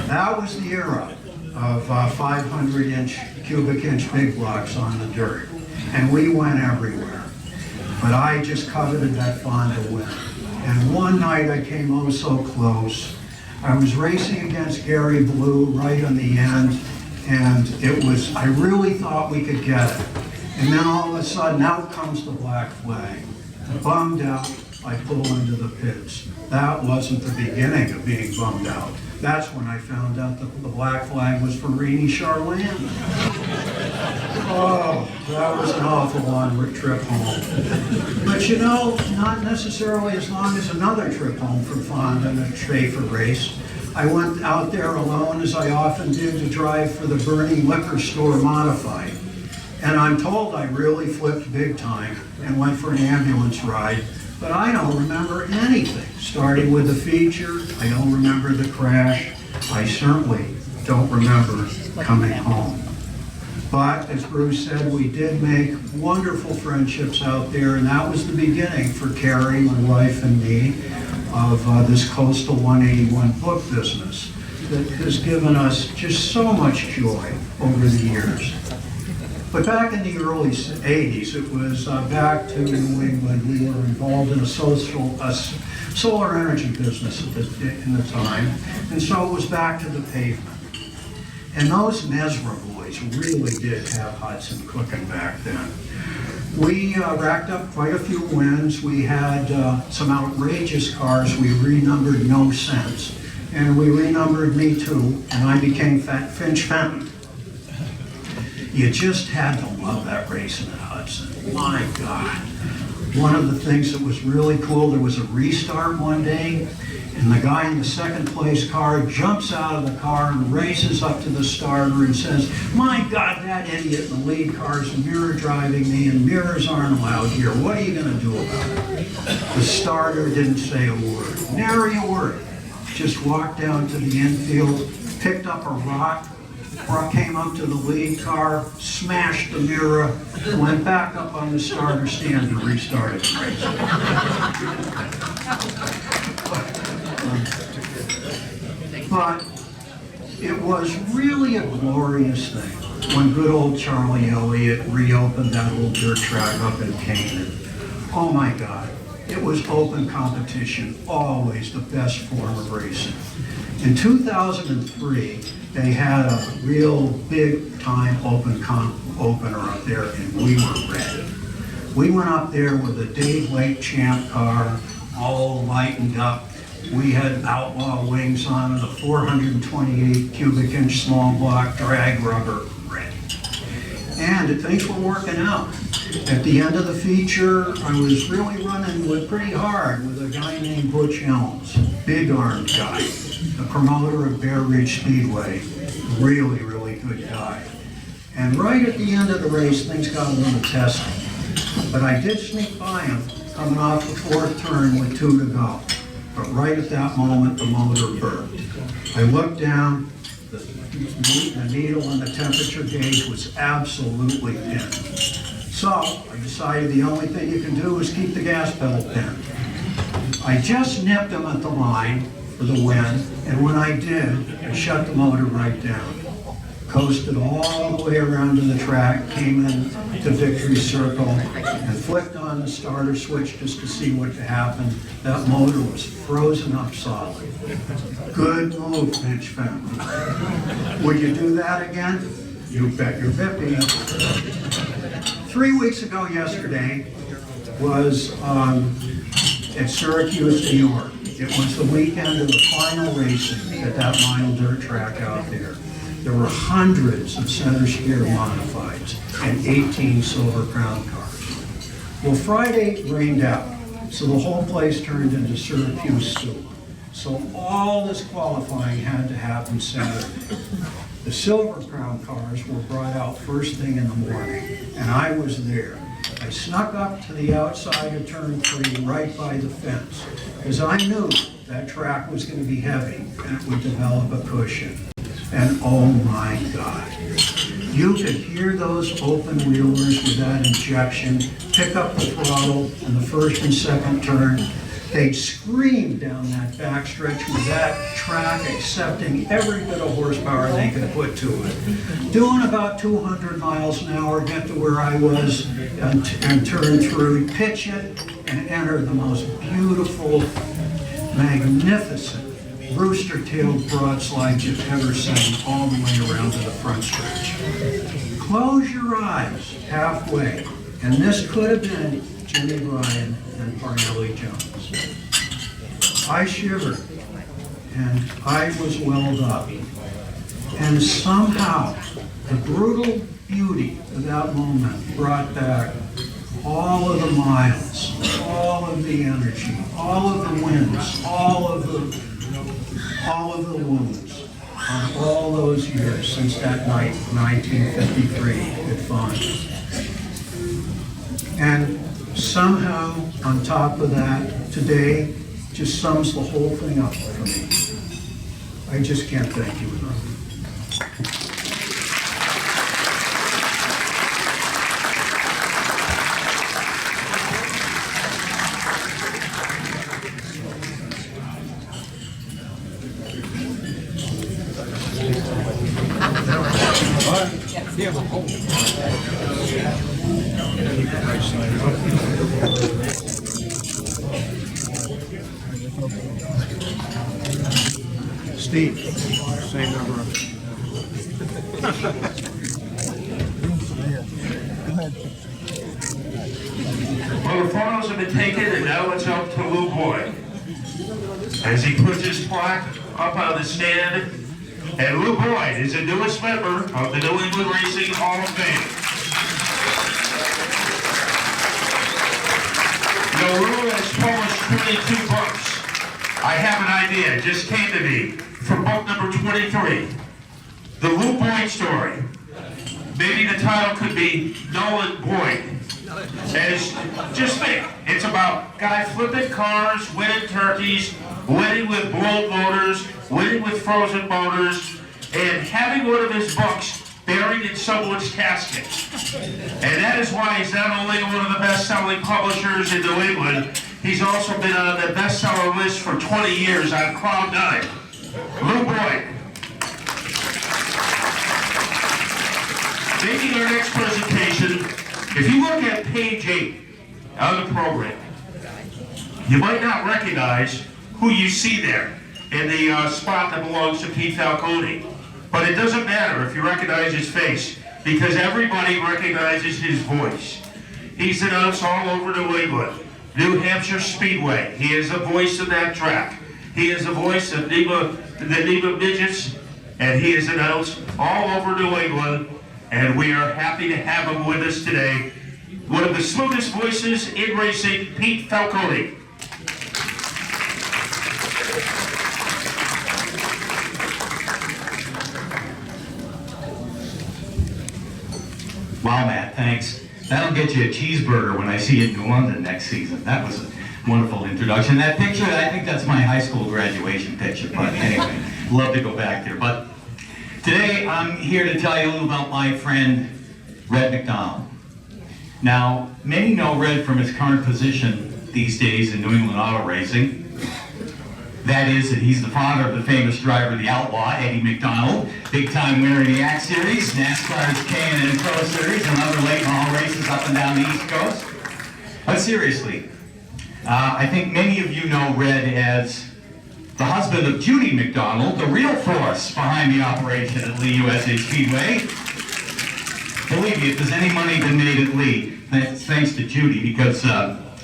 That was the era of 500-inch, cubic-inch big blocks on the dirt, and we went everywhere. But I just coveted that Fonda win. And one night I came oh so close. I was racing against Gary Blue right on the end, and I really thought we could get it. And then all of a sudden, out comes the black flag. Bummed out, I pull into the pits. That wasn't the beginning of being bummed out. That's when I found out that the black flag was for Renee Charland. Oh, that was an awful long trip home. But you know, not necessarily as long as another trip home from Fonda and a Schaefer race. I went out there alone, as I often did, to drive for the Burning Liquor Store Modified. And I'm told I really flipped big time and went for an ambulance ride. But I don't remember anything, starting with the feature. I don't remember the crash. I certainly don't remember coming home. But as Bruce said, we did make wonderful friendships out there, and that was the beginning for Carrie, my wife, and me of this Coastal 181 book business that has given us just so much joy over the years. But back in the early 80s, it was back to New England. We were involved in a solar energy business in the time, and so it was back to the pavement. And those Mesra boys really did have Hudson cooking back then. We racked up quite a few wins. We had some outrageous cars. We renumbered No Sense, and we renumbered Me Too, and I became Finch Fenton. You just had to love that racing at Hudson. My God. One of the things that was really cool, there was a restart one day, and the guy in the second place car jumps out of the car and races up to the starter and says, "My God, that idiot in the lead car is mirror driving me, and mirrors aren't allowed here. What are you going to do about it?" The starter didn't say a word, nary a word. Just walked down to the infield, picked up a rock, came up to the lead car, smashed the mirror, went back up on the starter stand and restarted the race. But it was really a glorious thing when good old Charlie Elliott reopened that old dirt track up in Canaan. Oh my God, it was open competition, always the best form of racing. In 2003, they had a real big time opener up there, and we were ready. We went up there with a Dave Lake Champ car, all lightened up. We had Outlaw wings on and a 428 cubic inch small block drag rubber ready. And things were working out. At the end of the feature, I was really running with pretty hard with a guy named Butch Elms, big armed guy, the promoter of Bear Ridge Speedway, really, really good guy. And right at the end of the race, things got a little testy. But I did sneak by him coming off the fourth turn with 2 to go. But right at that moment, the motor burped. I looked down, the needle and the temperature gauge was absolutely pinned. So I decided the only thing you can do is keep the gas pedal pinned. I just nipped him at the line for the win, and when I did, I shut the motor right down. Coasted all the way around to the track, came in to Victory Circle, and flicked on the starter switch just to see what happened. That motor was frozen up solid. Good move, Finch family. Would you do that again? You bet your Vippy. 3 weeks ago yesterday was at Syracuse, New York. It was the weekend of the final racing at that mile dirt track out there. There were hundreds of center steer modifieds and 18 Silver Crown cars. Well, Friday rained out, so the whole place turned into Syracuse soup. So all this qualifying had to happen Saturday. The Silver Crown cars were brought out first thing in the morning, and I was there. I snuck up to the outside of turn 3 right by the fence, because I knew that track was going to be heavy and it would develop a cushion. And oh my God, you could hear those open wheelers with that injection pick up the throttle in the first and second turn. They'd scream down that backstretch with that track accepting every bit of horsepower they could put to it. Doing about 200 miles an hour, get to where I was and turn through, pitch it, and enter the most beautiful, magnificent rooster-tailed broadslide you've ever seen all the way around to the front stretch. Close your eyes halfway, and this could have been Jimmy Bryan and Parnelli Jones. I shivered, and I was welled up. And somehow, the brutal beauty of that moment brought back all of the miles, all of the energy, all of the wins, all of the wounds on all those years since that night, 1953 at Fonda. And somehow, on top of that, today just sums the whole thing up for me. I just can't thank you enough. Steve, same number. Well, the photos have been taken, and now it's up to Lou Boyd as he puts his plaque up on the stand. And Lou Boyd is the newest member of the New England Racing Hall of Fame. Lou has published 22 books. I have an idea, it just came to me, for book number 23, The Lou Boyd Story. Maybe the title could be Nolan Boyd. As, just think, it's about guy flipping cars, winning turkeys, winning with blown motors, winning with frozen motors, and having one of his books buried in someone's casket. And that is why he's not only one of the best-selling publishers in New England, he's also been on the bestseller list for 20 years on Cloud 9. Lou Boyd. Making our next presentation, if you look at page 8 of the program, you might not recognize who you see there in the spot that belongs to Pete Falcone. But it doesn't matter if you recognize his face, because everybody recognizes his voice. He's announced all over New England. New Hampshire Speedway, he is a voice of that track. He is a voice of the NEMA Midgets, and he is announced all over New England, and we are happy to have him with us today. One of the smoothest voices in racing, Pete Falcone. Wow, Matt, thanks. That'll get you a cheeseburger when I see you in New London next season. That was a wonderful introduction. That picture, I think that's my high school graduation picture, but anyway, love to go back there. But today, I'm here to tell you a little about my friend, Red McDonald. Now, many know Red from his current position these days in New England auto racing. That is, that he's the father of the famous driver, the Outlaw, Eddie McDonald, big-time winner in the ACT Series, NASCAR's K&N Pro Series, and other late model races up and down the East Coast. But seriously, I think many of you know Red as the husband of Judy McDonald, the real force behind the operation at Lee USA Speedway. Believe me, if there's any money been made at Lee, it's thanks to Judy, because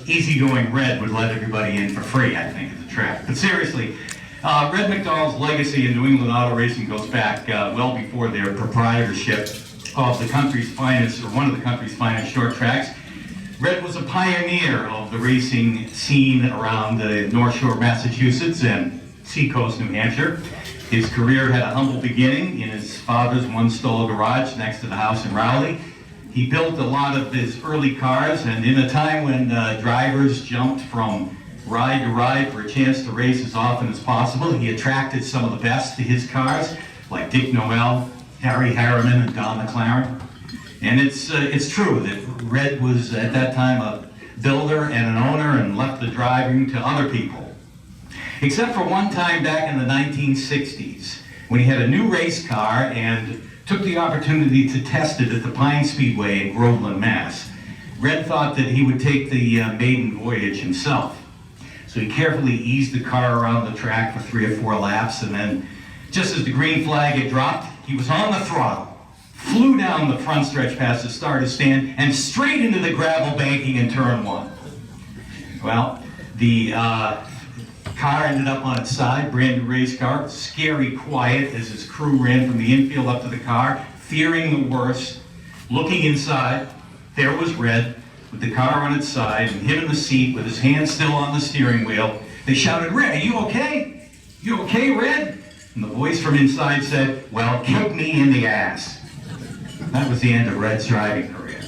easygoing Red would let everybody in for free, I think, at the track. But seriously, Red McDonald's legacy in New England auto racing goes back well before their proprietorship of the country's finest, or one of the country's finest short tracks. Red was a pioneer of the racing scene around the North Shore, Massachusetts, and Seacoast, New Hampshire. His career had a humble beginning in his father's one-stall garage next to the house in Rowley. He built a lot of his early cars, and in a time when drivers jumped from ride to ride for a chance to race as often as possible, he attracted some of the best to his cars, like Dick Noel, Harry Harriman, and Don McLaren. And it's true that Red was at that time a builder and an owner and left the driving to other people. Except for one time back in the 1960s, when he had a new race car and took the opportunity to test it at the Pine Speedway in Groveland, Mass. Red thought that he would take the maiden voyage himself. So he carefully eased the car around the track for 3 or 4 laps, and then just as the green flag had dropped, he was on the throttle, flew down the front stretch past the starter's stand, and straight into the gravel banking in turn 1. Well, the car ended up on its side, brand new race car, scary quiet as his crew ran from the infield up to the car, fearing the worst. Looking inside, there was Red with the car on its side and him in the seat with his hand still on the steering wheel. They shouted, "Red, are you okay? You okay, Red?" And the voice from inside said, "Well, kick me in the ass." That was the end of Red's driving career.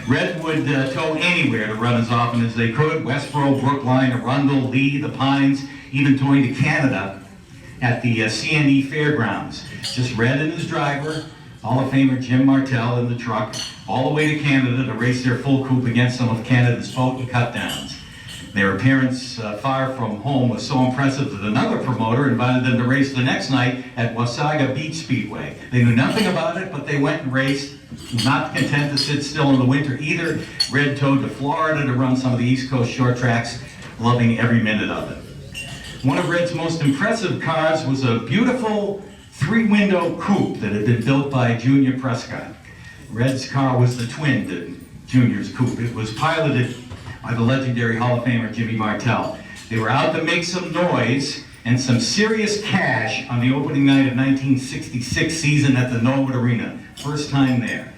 Red would tow anywhere to run as often as they could: Westboro, Brookline, Arundel, Lee, the Pines, even towing to Canada at the CNE Fairgrounds. Just Red and his driver, Hall of Famer Jim Martell, in the truck, all the way to Canada to race their full coupe against some of Canada's potent cut-downs. Their appearance far from home was so impressive that another promoter invited them to race the next night at Wasaga Beach Speedway. They knew nothing about it, but they went and raced. Not content to sit still in the winter either, Red towed to Florida to run some of the East Coast short tracks, loving every minute of it. One of Red's most impressive cars was a beautiful 3-window coupe that had been built by Junior Prescott. Red's car was the twin to Junior's coupe. It was piloted by the legendary Hall of Famer Jimmy Martell. They were out to make some noise and some serious cash on the opening night of 1966 season at the Norwood Arena. First time there.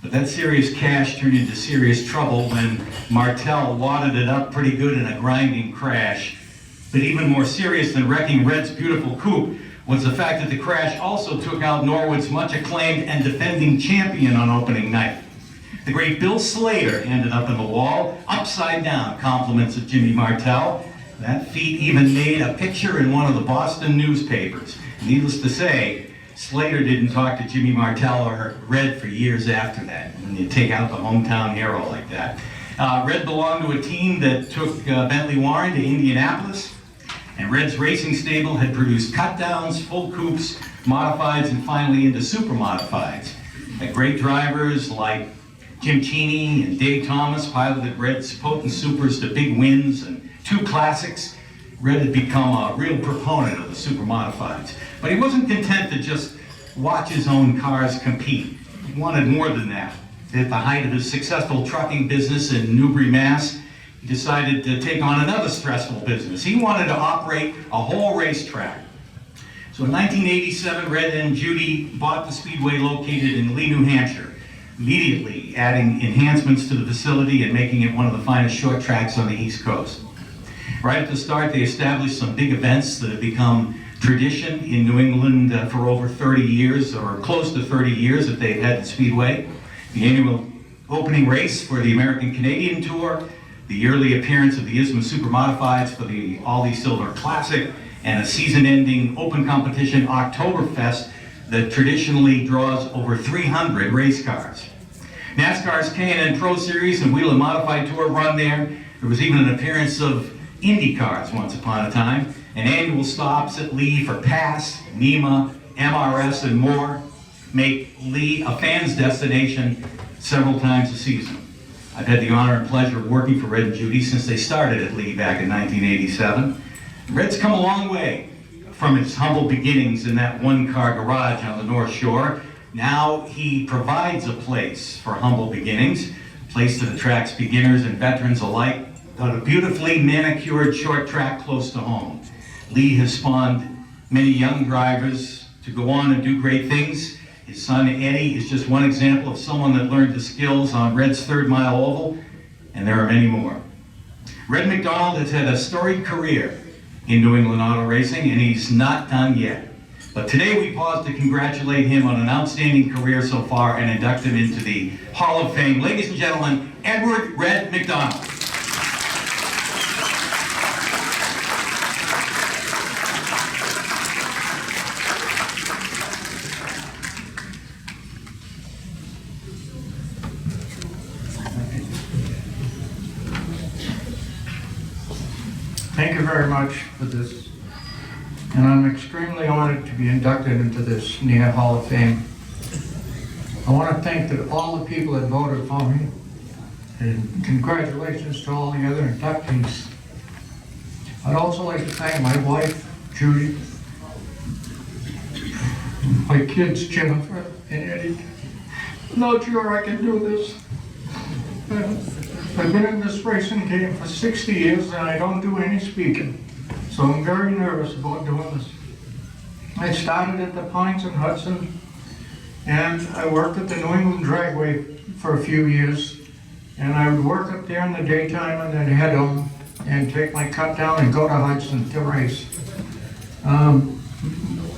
But that serious cash turned into serious trouble when Martell wadded it up pretty good in a grinding crash. But even more serious than wrecking Red's beautiful coupe was the fact that the crash also took out Norwood's much acclaimed and defending champion on opening night. The great Bill Slater ended up in the wall, upside down, compliments of Jimmy Martell. That feat even made a picture in one of the Boston newspapers. Needless to say, Slater didn't talk to Jimmy Martell or Red for years after that, when you take out the hometown hero like that. Red belonged to a team that took Bentley Warren to Indianapolis, and Red's racing stable had produced cut-downs, full coupes, modifieds, and finally into super modifieds. Great drivers like Jim Cheney and Dave Thomas piloted Red's potent supers to big wins and 2 classics. Red had become a real proponent of the super modifieds. But he wasn't content to just watch his own cars compete. He wanted more than that. At the height of his successful trucking business in Newbury, Mass., he decided to take on another stressful business. He wanted to operate a whole racetrack. So in 1987, Red and Judy bought the speedway located in Lee, New Hampshire, immediately adding enhancements to the facility and making it one of the finest short tracks on the East Coast. Right at the start, they established some big events that have become tradition in New England for over 30 years, or close to 30 years that they've had the Speedway. The annual opening race for the American Canadian Tour, the yearly appearance of the ISMA Super Modifieds for the Aldi Silver Classic, and a season-ending open competition Oktoberfest that traditionally draws over 300 race cars. NASCAR's K&N Pro Series and Whelen Modified Tour run there. There was even an appearance of Indy cars once upon a time, and annual stops at Lee for PASS, NEMA, MRS, and more make Lee a fan's destination several times a season. I've had the honor and pleasure of working for Red and Judy since they started at Lee back in 1987. Red's come a long way from his humble beginnings in that one-car garage on the North Shore. Now he provides a place for humble beginnings, a place to the track's beginners and veterans alike, got a beautifully manicured short track close to home. Lee has spawned many young drivers to go on and do great things. His son Eddie is just one example of someone that learned the skills on Red's 3rd Mile Oval, and there are many more. Red McDonald has had a storied career in New England auto racing, and he's not done yet. But today we pause to congratulate him on an outstanding career so far and induct him into the Hall of Fame. Ladies and gentlemen, Edward Red McDonald. Thank you very much for this, and I'm extremely honored to be inducted into this NEA Hall of Fame. I want to thank all the people that voted for me, and congratulations to all the other inductees. I'd also like to thank my wife, Judy, my kids, Jennifer and Eddie. Without you, I can do this. I've been in this racing game for 60 years and I don't do any speaking, so I'm very nervous about doing this. I started at the Pines in Hudson, and I worked at the New England Dragway for a few years, and I would work up there in the daytime and then head home and take my cut down and go to Hudson to race.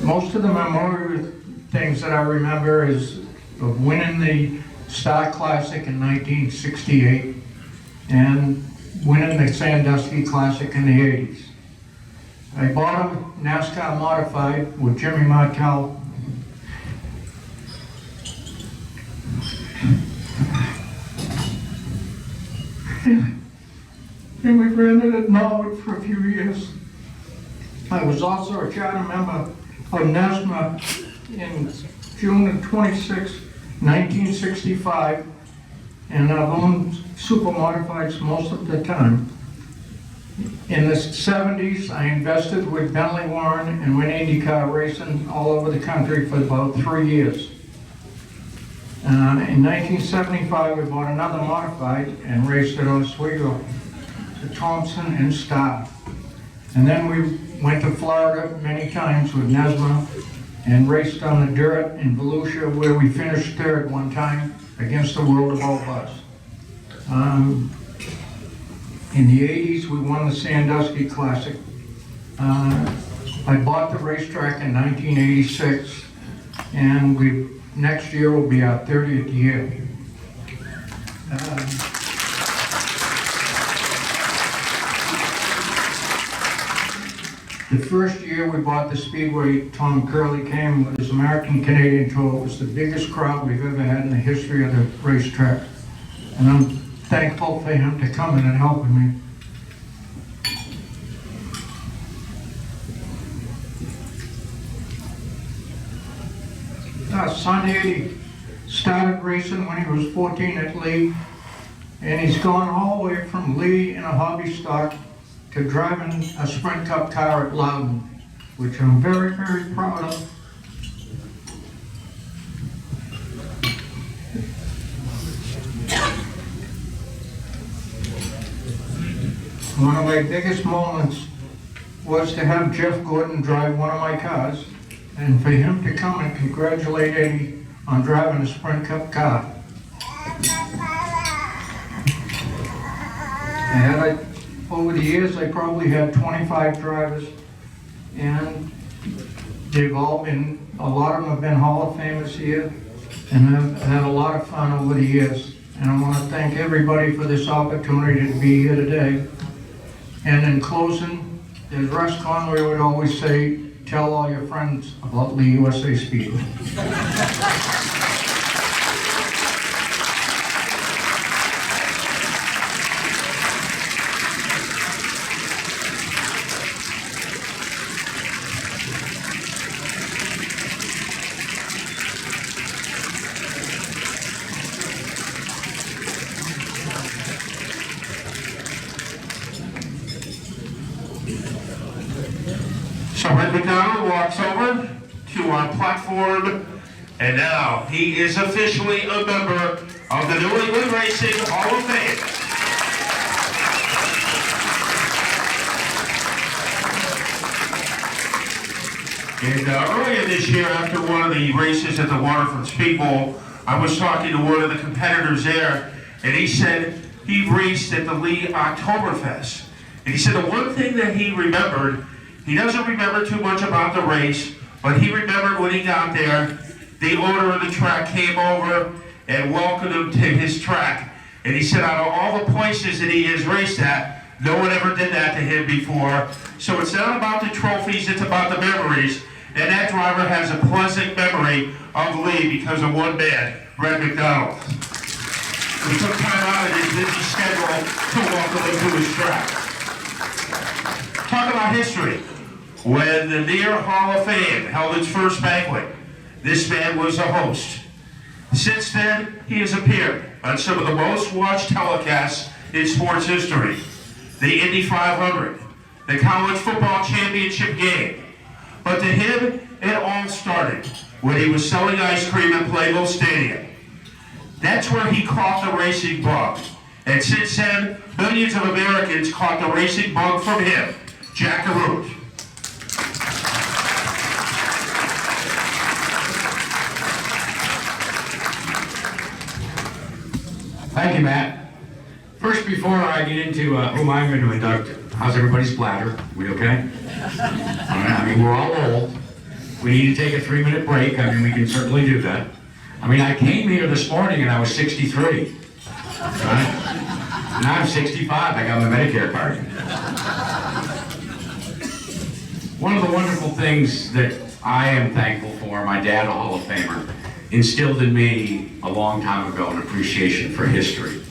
Most of the memorial things that I remember is of winning the Star Classic in 1968 and winning the Sandusky Classic in the 80s. I bought a NASCAR modified with Jimmy Martell. And we ran it at Norwood for a few years. I was also a charter member of NASMA in June of 26, 1965, and I've owned super modifieds most of the time. In the 70s, I invested with Bentley Warren and went IndyCar racing all over the country for about 3 years. In 1975, we bought another modified and raced at Oswego, to Thompson and Starr. And then we went to Florida many times with NASMA and raced on the dirt in Volusia, where we finished third one time against the World of All Bus. In the 80s, we won the Sandusky Classic. I bought the racetrack in 1986, and next year will be our 30th year. The first year we bought the Speedway, Tom Curley came with his American-Canadian tour. It was the biggest crowd we've ever had in the history of the racetrack. And I'm thankful for him to come in and helping me. Son here, he started racing when he was 14 at Lee, and he's gone all the way from Lee in a hobby stock to driving a Sprint Cup car at Loudon, which I'm very, very proud of. One of my biggest moments was to have Jeff Gordon drive one of my cars, and for him to come and congratulate Eddie on driving a Sprint Cup car. Over the years, I probably had 25 drivers, and they've all been, a lot of them have been Hall of Famers here, and I've had a lot of fun over the years. And I want to thank everybody for this opportunity to be here today. And in closing, as Russ Conway would always say, tell all your friends about Lee USA Speedway. So Red McDonald walks over to our platform, and now he is officially a member of the New England Racing Hall of Fame. And earlier this year, after one of the races at the Waterford Speed Bowl, I was talking to one of the competitors there, and he said he raced at the Lee Oktoberfest. And he said the one thing that he remembered, he doesn't remember too much about the race, but he remembered when he got there, the owner of the track came over and welcomed him to his track. And he said out of all the places that he has raced at, no one ever did that to him before. So it's not about the trophies, it's about the memories. And that driver has a pleasant memory of Lee because of one man, Red McDonald. He took time out of his busy schedule to welcome him to his track. Talk about history. When the Near Hall of Fame held its first banquet, this man was the host. Since then, he has appeared on some of the most watched telecasts in sports history. The Indy 500, the College Football Championship game. But to him, it all started when he was selling ice cream at Playville Stadium. That's where he caught the racing bug. And since then, millions of Americans caught the racing bug from him, Jack DeRoot. Thank you, Matt. First, before I get into whom I'm going to induct, how's everybody's bladder? We okay? I mean, we're all old. We need to take a 3-minute break. I mean, we can certainly do that. I mean, I came here this morning and I was 63. Right? Now I'm 65. I got my Medicare card. One of the wonderful things that I am thankful for, my dad, a Hall of Famer, instilled in me a long time ago an appreciation for history.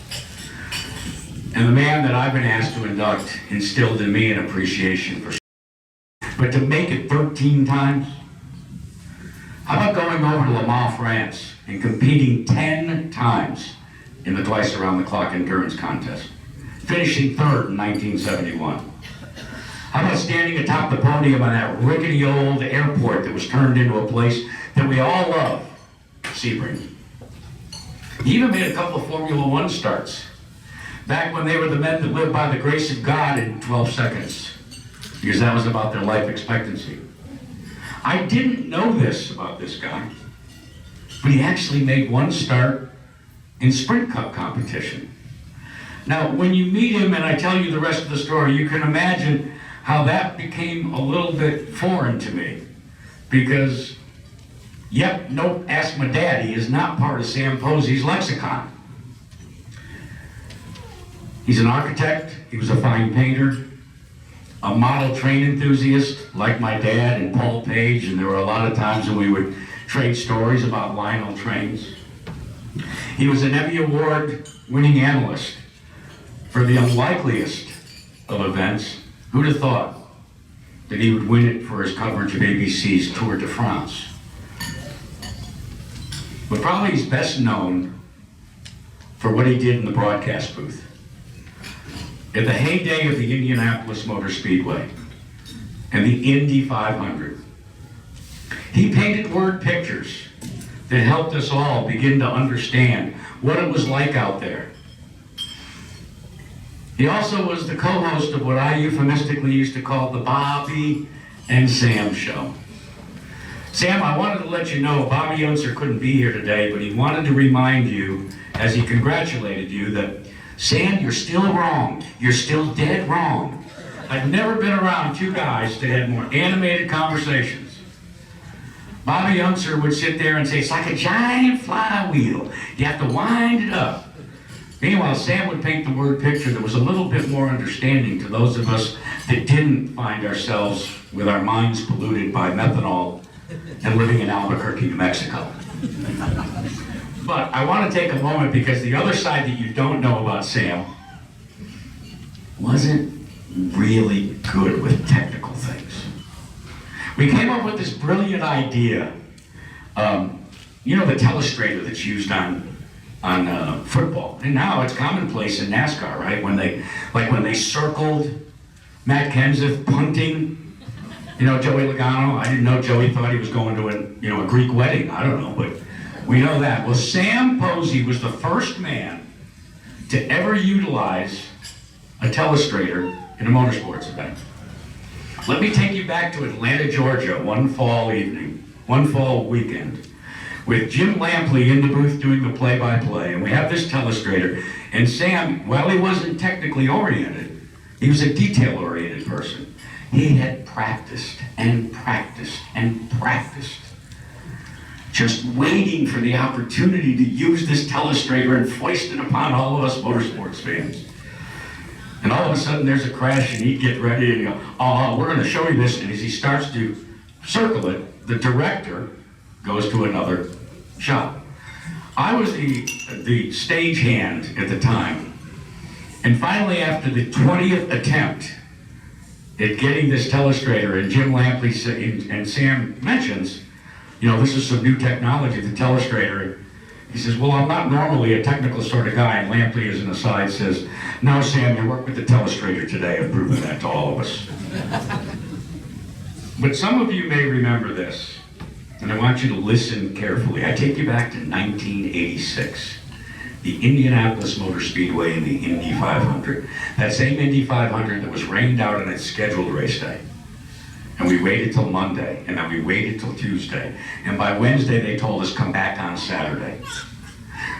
And the man that I've been asked to induct instilled in me an appreciation for. But to make it 13 times? How about going over to Le Mans, France, and competing 10 times in the twice around the clock endurance contest, finishing third in 1971? How about standing atop the podium on that rickety old airport that was turned into a place that we all love, Sebring? He even made a couple of Formula One starts, back when they were the men that lived by the grace of God in 12 seconds, because that was about their life expectancy. I didn't know this about this guy, but he actually made one start in Sprint Cup competition. Now, when you meet him and I tell you the rest of the story, you can imagine how that became a little bit foreign to me. Because, yep, nope, ask my daddy is not part of Sam Posey's lexicon. He's an architect, he was a fine painter, a model train enthusiast like my dad and Paul Page, and there were a lot of times when we would trade stories about Lionel trains. He was an Emmy Award winning analyst for the unlikeliest of events. Who'd have thought that he would win it for his coverage of ABC's Tour de France? But probably he's best known for what he did in the broadcast booth. At the heyday of the Indianapolis Motor Speedway and the Indy 500, he painted word pictures that helped us all begin to understand what it was like out there. He also was the co-host of what I euphemistically used to call the Bobby and Sam Show. Sam, I wanted to let you know Bobby Unser couldn't be here today, but he wanted to remind you, as he congratulated you, that Sam, you're still wrong. You're still dead wrong. I've never been around two guys that had more animated conversations. Bobby Unser would sit there and say, it's like a giant flywheel. You have to wind it up. Meanwhile, Sam would paint the word picture that was a little bit more understanding to those of us that didn't find ourselves with our minds polluted by methanol and living in Albuquerque, New Mexico. But I want to take a moment because the other side that you don't know about Sam wasn't really good with technical things. We came up with this brilliant idea. You know the telestrator that's used on football, and now it's commonplace in NASCAR, right? When they circled Matt Kenseth punting. You know, Joey Logano, I didn't know Joey thought he was going to a Greek wedding. I don't know, but we know that. Well, Sam Posey was the first man to ever utilize a telestrator in a motorsports event. Let me take you back to Atlanta, Georgia, one fall weekend, with Jim Lampley in the booth doing the play-by-play, and we have this telestrator, and Sam, while he wasn't technically oriented, he was a detail-oriented person. He had practiced and practiced and practiced, just waiting for the opportunity to use this telestrator and foist it upon all of us motorsports fans. And all of a sudden there's a crash and he'd get ready and go, oh, we're going to show you this. And as he starts to circle it, the director goes to another shot. I was the stagehand at the time. And finally, after the 20th attempt at getting this telestrator, and Jim Lampley and Sam mentions, you know, this is some new technology, the telestrator. He says, well, I'm not normally a technical sort of guy, and Lampley, as an aside, says, no, Sam, your work with the telestrator today have proven that to all of us. But some of you may remember this, and I want you to listen carefully. I take you back to 1986. The Indianapolis Motor Speedway and the Indy 500. That same Indy 500 that was rained out on its scheduled race day. And we waited till Monday, and then we waited till Tuesday. And by Wednesday, they told us, come back on Saturday.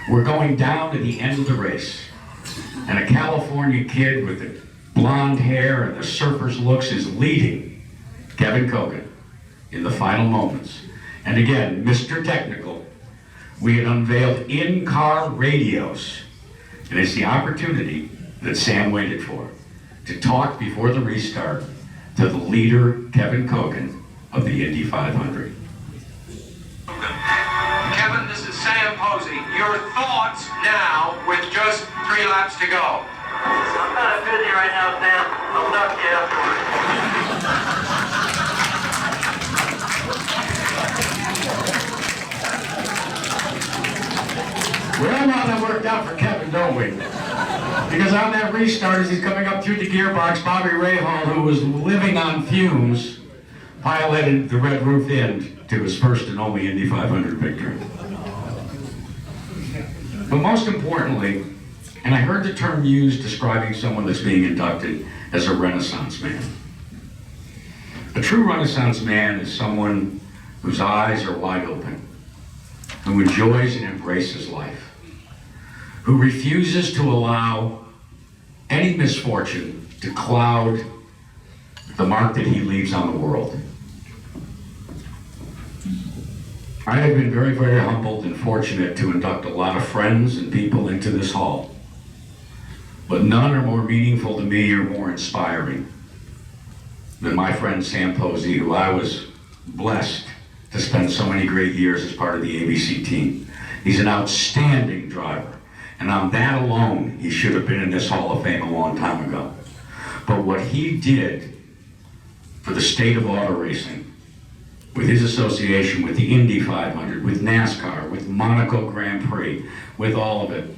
We're going down to the end of the race. And a California kid with the blonde hair and the surfer's looks is leading Kevin Kogan in the final moments. And again, Mr. Technical, we had unveiled in-car radios. And it's the opportunity that Sam waited for, to talk before the restart to the leader, Kevin Kogan, of the Indy 500. Kevin, this is Sam Posey. Your thoughts now with just 3 laps to go. I'm kind of busy right now, Sam. I'll talk to you afterwards. We all know how that worked out for Kevin, don't we? Because on that restart, as he's coming up through the gearbox, Bobby Rahal, who was living on fumes, piloted the Red Roof Inn to his first and only Indy 500 victory. But most importantly, and I heard the term used describing someone that's being inducted as a Renaissance man. A true Renaissance man is someone whose eyes are wide open, who enjoys and embraces life, who refuses to allow any misfortune to cloud the mark that he leaves on the world. I have been very, very humbled and fortunate to induct a lot of friends and people into this hall, but none are more meaningful to me or more inspiring than my friend Sam Posey, who I was blessed to spend so many great years as part of the ABC team. He's an outstanding driver, and on that alone, he should have been in this Hall of Fame a long time ago. But what he did for the state of auto racing, with his association with the Indy 500, with NASCAR, with Monaco Grand Prix, with all of it,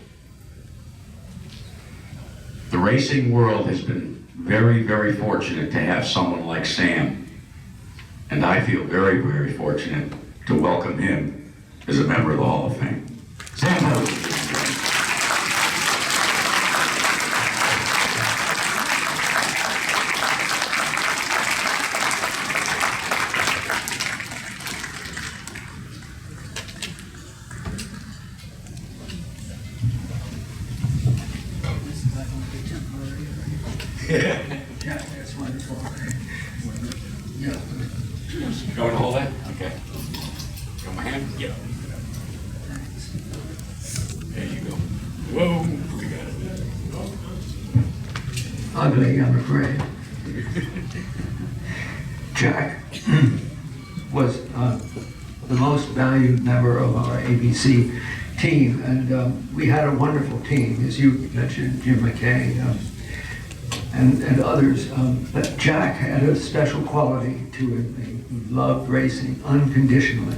the racing world has been very, very fortunate to have someone like Sam. And I feel very, very fortunate to welcome him as a member of the Hall of Fame. Sam Posey. Yeah, that's wonderful. Yeah. You going to hold that? Okay. Got my hand? Yeah. There you go. Whoa, we got it. Ugly, I'm afraid. Jack was the most valued member of our ABC team, and we had a wonderful team, as you mentioned, Jim McKay, and others. But Jack had a special quality to him. He loved racing unconditionally.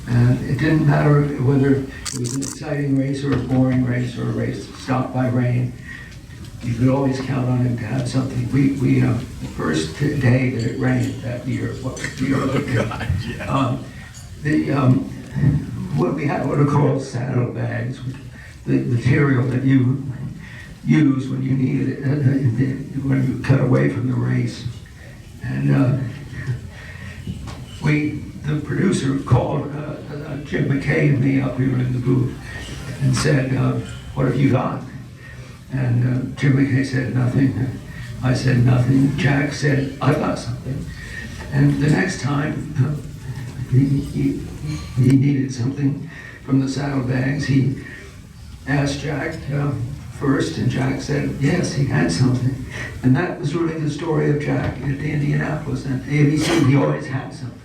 And it didn't matter whether it was an exciting race or a boring race or a race stopped by rain. You could always count on him to have something. We the first day that it rained that year, what we had what are called saddlebags, the material that you use when you needed it, when you cut away from the race. And the producer called Jim McKay and me up, we were in the booth, and said, what have you got? And Jim McKay said, nothing. I said, nothing. Jack said, I got something. And the next time he needed something from the saddlebags, he asked Jack first, and Jack said, yes, he had something. And that was really the story of Jack at Indianapolis. And ABC, he always had something.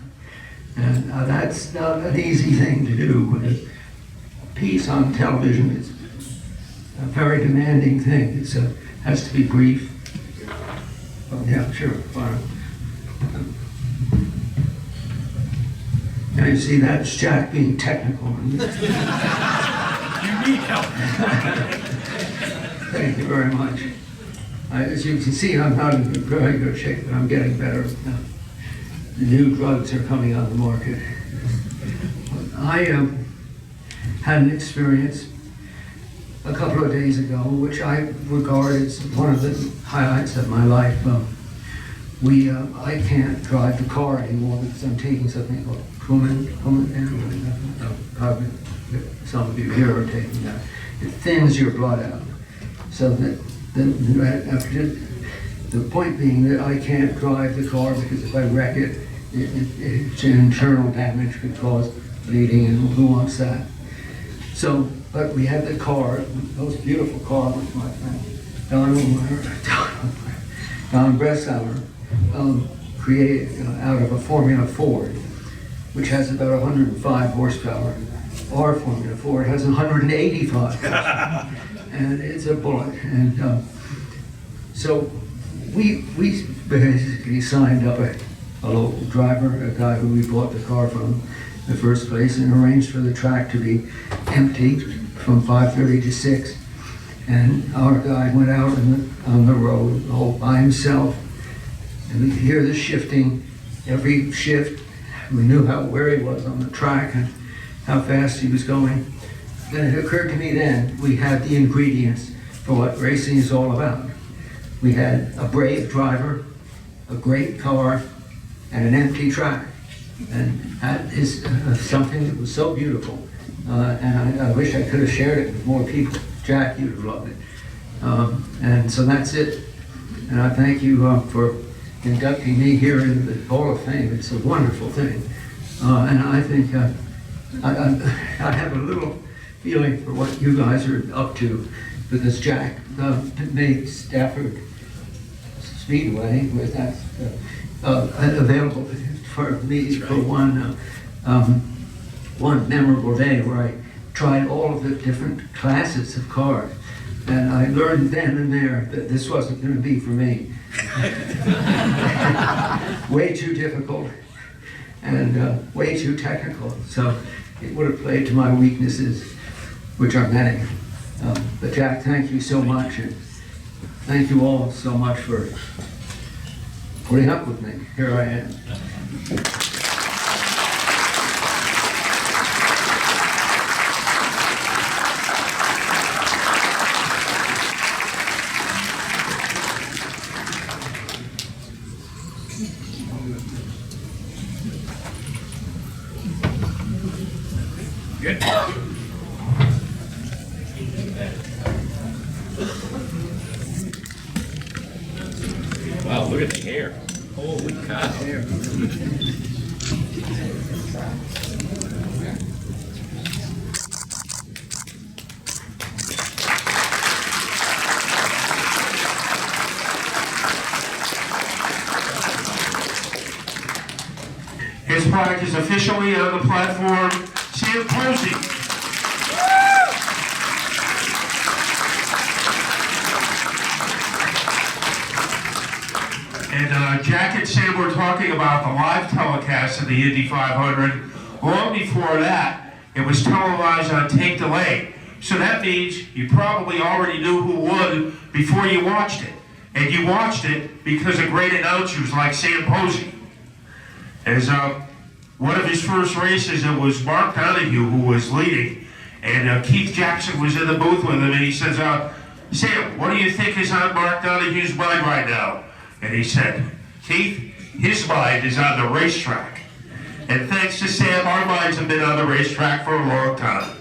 And that's not an easy thing to do. A piece on television is a very demanding thing. It has to be brief. Oh, yeah, sure, fine. Now you see, that's Jack being technical. You need help. Thank you very much. As you can see, I'm not in very good shape, but I'm getting better. The new drugs are coming on the market. I had an experience a couple of days ago, which I regard as one of the highlights of my life. I can't drive the car anymore because I'm taking something called some of you here are taking that. It thins your blood out. So that the point being that I can't drive the car because if I wreck it, it's an internal damage could cause bleeding, and who wants that? So, but we had the car, the most beautiful car with my friend Don Bressauer, created out of a Formula Ford, which has about 105 horsepower. Our Formula Ford has 185 horsepower, and it's a bullet. And so we basically signed up a local driver, a guy who we bought the car from in the first place, and arranged for the track to be empty from 5:30 to 6. And our guy went out on the road all by himself, and we could hear the shifting every shift. We knew where he was on the track and how fast he was going. Then it occurred to me then, we had the ingredients for what racing is all about. We had a brave driver, a great car, and an empty track. And that is something that was so beautiful. And I wish I could have shared it with more people. Jack, you'd have loved it. And so that's it. And I thank you for inducting me here in the Hall of Fame. It's a wonderful thing. And I think I have a little feeling for what you guys are up to, because Jack made Stafford Speedway with that available for me for one memorable day where I tried all of the different classes of cars. And I learned then and there that this wasn't going to be for me. Way too difficult and way too technical. So it would have played to my weaknesses, which are many. But Jack, thank you so much. And thank you all so much for putting up with me. Here I am. Good. Wow, look at the hair. Holy cow. His plaque is officially on the platform. Cemony. And Jack and Sam were talking about the live telecast of the Indy 500. Long before that, it was televised on tape delay. So that means you probably already knew who won before you watched it. And you watched it because of great announcers like Cemony. As one of his first races, it was Mark Donahue who was leading, and Keith Jackson was in the booth with him, and he says, Sam, what do you think is on Mark Donahue's mind right now? And he said, Keith, his mind is on the racetrack. And thanks to Sam, our minds have been on the racetrack for a long time.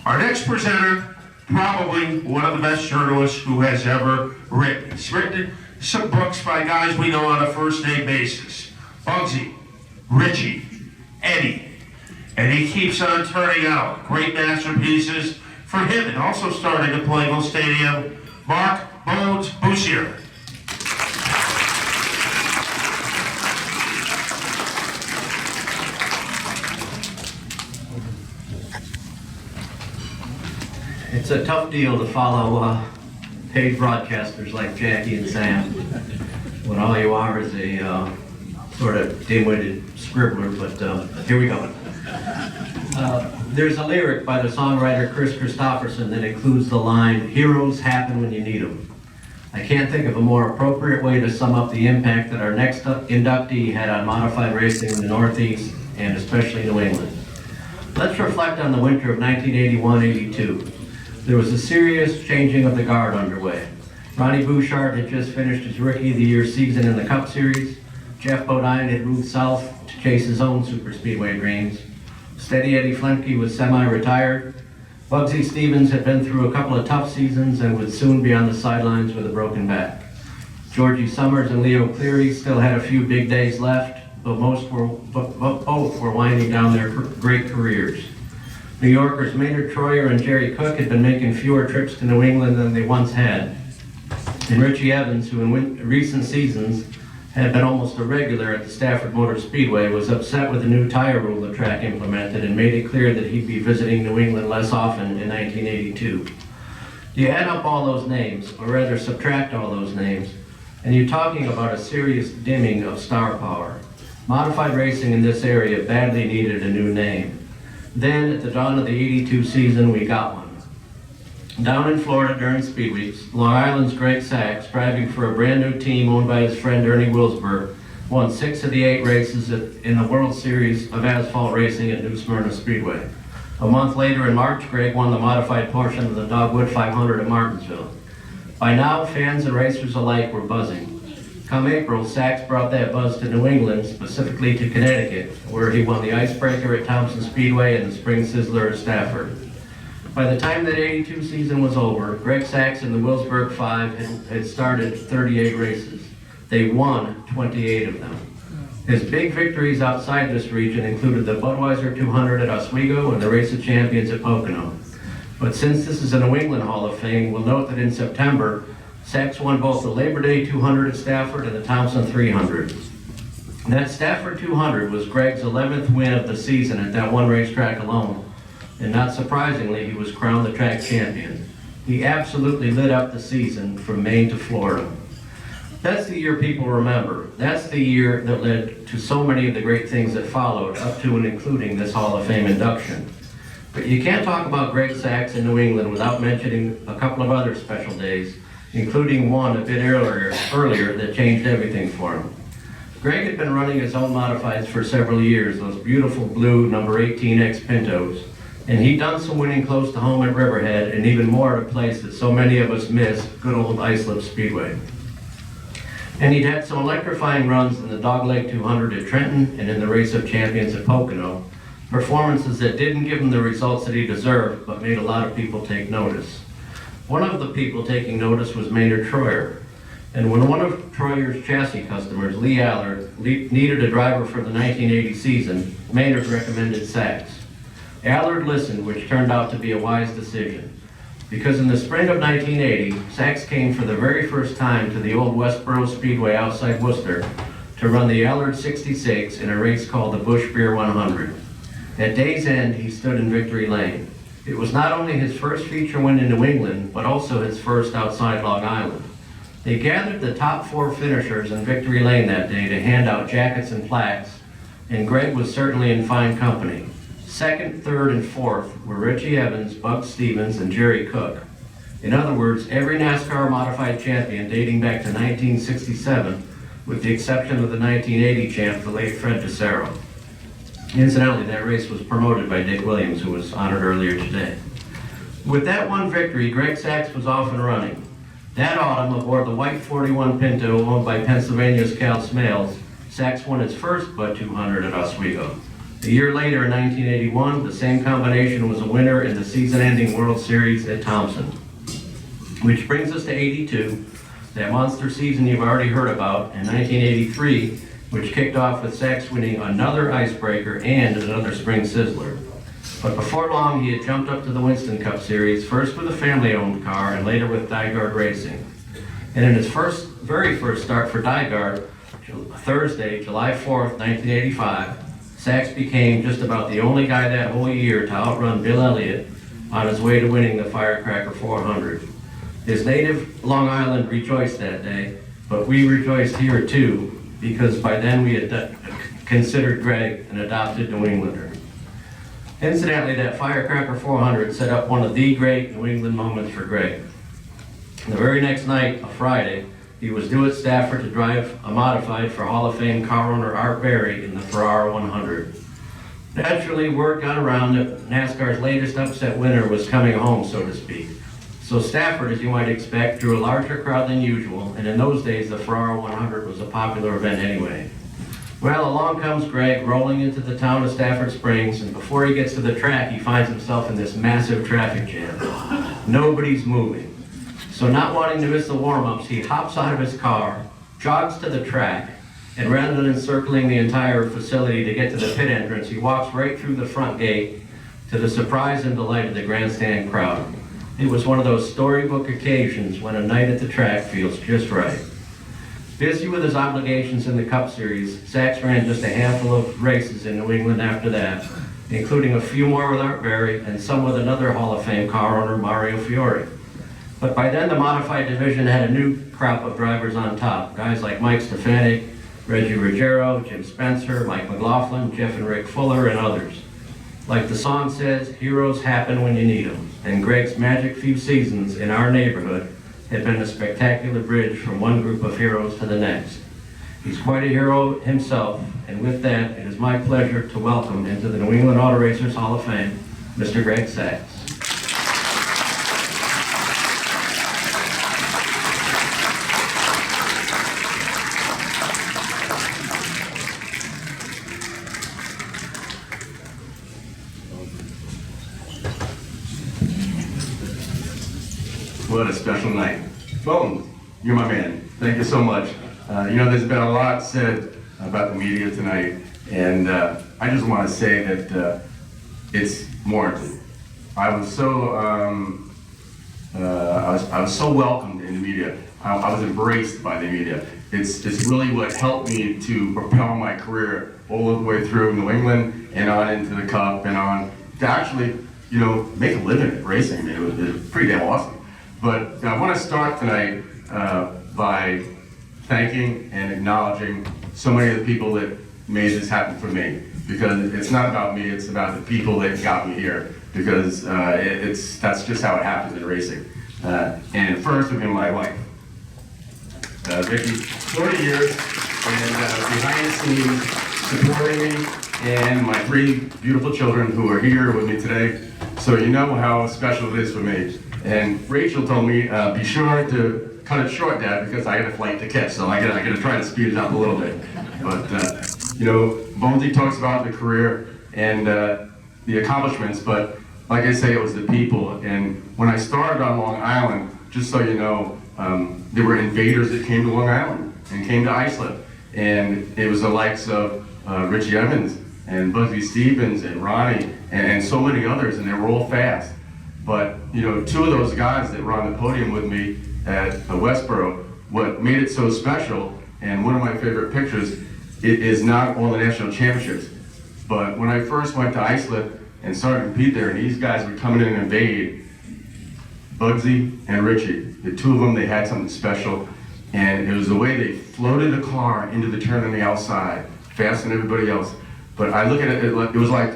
Our next presenter, probably one of the best journalists who has ever written. He's written some books by guys we know on a first-name basis. Bugsy, Richie, Eddie, and he keeps on turning out great masterpieces for him, and also starting at Plainville Stadium, Mark Bones Boussier. It's a tough deal to follow paid broadcasters like Jackie and Sam when all you are is a sort of dim-witted scribbler, but here we go. There's a lyric by the songwriter Chris Christopherson that includes the line, "Heroes happen when you need them." I can't think of a more appropriate way to sum up the impact that our next inductee had on modified racing in the Northeast, and especially New England. Let's reflect on the winter of 1981-82. There was a serious changing of the guard underway. Ronnie Bouchard had just finished his Rookie of the Year season in the Cup Series. Jeff Bodine had moved south to chase his own superspeedway dreams. Steady Eddie Flemke was semi-retired. Bugsy Stevens had been through a couple of tough seasons and would soon be on the sidelines with a broken back. Georgie Summers and Leo Cleary still had a few big days left, but both were winding down their great careers. New Yorkers Maynard Troyer and Jerry Cook had been making fewer trips to New England than they once had. And Richie Evans, who in recent seasons had been almost a regular at the Stafford Motor Speedway, was upset with the new tire rule the track implemented and made it clear that he'd be visiting New England less often in 1982. You add up all those names, or rather subtract all those names, and you're talking about a serious dimming of star power. Modified racing in this area badly needed a new name. Then, at the dawn of the 82 season, we got one. Down in Florida during Speed Weeks, Long Island's Greg Sachs, driving for a brand new team owned by his friend Ernie Wilsberg, won 6 of the 8 races in the World Series of Asphalt Racing at New Smyrna Speedway. A month later in March, Greg won the modified portion of the Dogwood 500 at Martinsville. By now, fans and racers alike were buzzing. Come April, Sachs brought that buzz to New England, specifically to Connecticut, where he won the Icebreaker at Thompson Speedway and the Spring Sizzler at Stafford. By the time that '82 season was over, Greg Sachs and the Wilsburg Five had started 38 races. They won 28 of them. His big victories outside this region included the Budweiser 200 at Oswego and the Race of Champions at Pocono. But since this is a New England Hall of Fame, we'll note that in September, Sachs won both the Labor Day 200 at Stafford and the Thompson 300. That Stafford 200 was Greg's 11th win of the season at that one racetrack alone. And not surprisingly, he was crowned the track champion. He absolutely lit up the season from Maine to Florida. That's the year people remember. That's the year that led to so many of the great things that followed, up to and including this Hall of Fame induction. But you can't talk about Greg Sachs in New England without mentioning a couple of other special days, including one a bit earlier that changed everything for him. Greg had been running his own modifieds for several years, those beautiful blue number 18X Pintos, and he'd done some winning close to home at Riverhead, and even more at a place that so many of us miss, good old Islip Speedway. And he'd had some electrifying runs in the Dogleg 200 at Trenton and in the Race of Champions at Pocono, performances that didn't give him the results that he deserved, but made a lot of people take notice. One of the people taking notice was Maynard Troyer. And when one of Troyer's chassis customers, Lee Allard, needed a driver for the 1980 season, Maynard recommended Sachs. Allard listened, which turned out to be a wise decision. Because in the spring of 1980, Sachs came for the very first time to the old Westboro Speedway outside Worcester to run the Allard 66 in a race called the Busch Beer 100. At day's end, he stood in victory lane. It was not only his first feature win in New England, but also his first outside Long Island. They gathered the top 4 finishers in victory lane that day to hand out jackets and plaques, and Greg was certainly in fine company. Second, third, and fourth were Richie Evans, Bug Stevens, and Jerry Cook. In other words, every NASCAR modified champion dating back to 1967, with the exception of the 1980 champ, the late Fred DeCero. Incidentally, that race was promoted by Dick Williams, who was honored earlier today. With that one victory, Greg Sachs was off and running. That autumn, aboard the white 41 Pinto owned by Pennsylvania's Cal Smales, Sachs won his first Bud 200 at Oswego. A year later, in 1981, the same combination was a winner in the season-ending World Series at Thompson. Which brings us to '82, that monster season you've already heard about, and 1983, which kicked off with Sachs winning another Icebreaker and another Spring Sizzler. But before long, he had jumped up to the Winston Cup Series, first with a family-owned car and later with Dygaard Racing. And in his very first start for Dygaard, Thursday, July 4th, 1985, Sachs became just about the only guy that whole year to outrun Bill Elliott on his way to winning the Firecracker 400. His native Long Island rejoiced that day, but we rejoiced here too, because by then we had considered Greg an adopted New Englander. Incidentally, that Firecracker 400 set up one of the great New England moments for Greg. The very next night, a Friday, he was due at Stafford to drive a modified for Hall of Fame car owner Art Berry in the Ferrara 100. Naturally, word got around that NASCAR's latest upset winner was coming home, so to speak. So Stafford, as you might expect, drew a larger crowd than usual, and in those days the Ferrara 100 was a popular event anyway. Well, along comes Greg, rolling into the town of Stafford Springs, and before he gets to the track, he finds himself in this massive traffic jam. Nobody's moving. So not wanting to miss the warm-ups, he hops out of his car, jogs to the track, and rather than encircling the entire facility to get to the pit entrance, he walks right through the front gate to the surprise and delight of the grandstand crowd. It was one of those storybook occasions when a night at the track feels just right. Busy with his obligations in the Cup Series, Sachs ran just a handful of races in New England after that, including a few more with Art Berry and some with another Hall of Fame car owner, Mario Fiore. But by then, the modified division had a new crop of drivers on top, guys like Mike Stefanik, Reggie Ruggiero, Jim Spencer, Mike McLaughlin, Jeff and Rick Fuller, and others. Like the song says, heroes happen when you need them, and Greg's magic few seasons in our neighborhood had been a spectacular bridge from one group of heroes to the next. He's quite a hero himself, and with that, it is my pleasure to welcome into the New England Auto Racers Hall of Fame, Mr. Greg Sachs. What a special night. Bones, you're my man. Thank you so much. There's been a lot said about the media tonight, and I just want to say that it's warranted. I was so I was so welcomed in the media. I was embraced by the media. It's really what helped me to propel my career all the way through New England and on into the Cup and on to actually, make a living at racing. I mean, it was pretty damn awesome. But I want to start tonight by thanking and acknowledging so many of the people that made this happen for me. Because it's not about me, it's about the people that got me here. Because that's just how it happens in racing. And first would be my wife. Vicky, 40 years, and behind the scenes, supporting me, and my 3 beautiful children who are here with me today. So you know how special it is for me. And Rachel told me, be sure to cut it short, Dad, because I got a flight to catch, so I gotta try to speed it up a little bit. But, Bonesy talks about the career and the accomplishments, but like I say, it was the people. And when I started on Long Island, just so you know, there were invaders that came to Long Island and came to Islip. And it was the likes of Richie Evans and Bugsy Stevens and Ronnie and so many others, and they were all fast. But, 2 of those guys that were on the podium with me at Westboro, what made it so special, and one of my favorite pictures, it is not all the national championships. But when I first went to Islip and started to compete there, and these guys would come in and invade, Bugsy and Richie, the 2 of them, they had something special. And it was the way they floated the car into the turn on the outside, faster than everybody else. But I look at it, it was like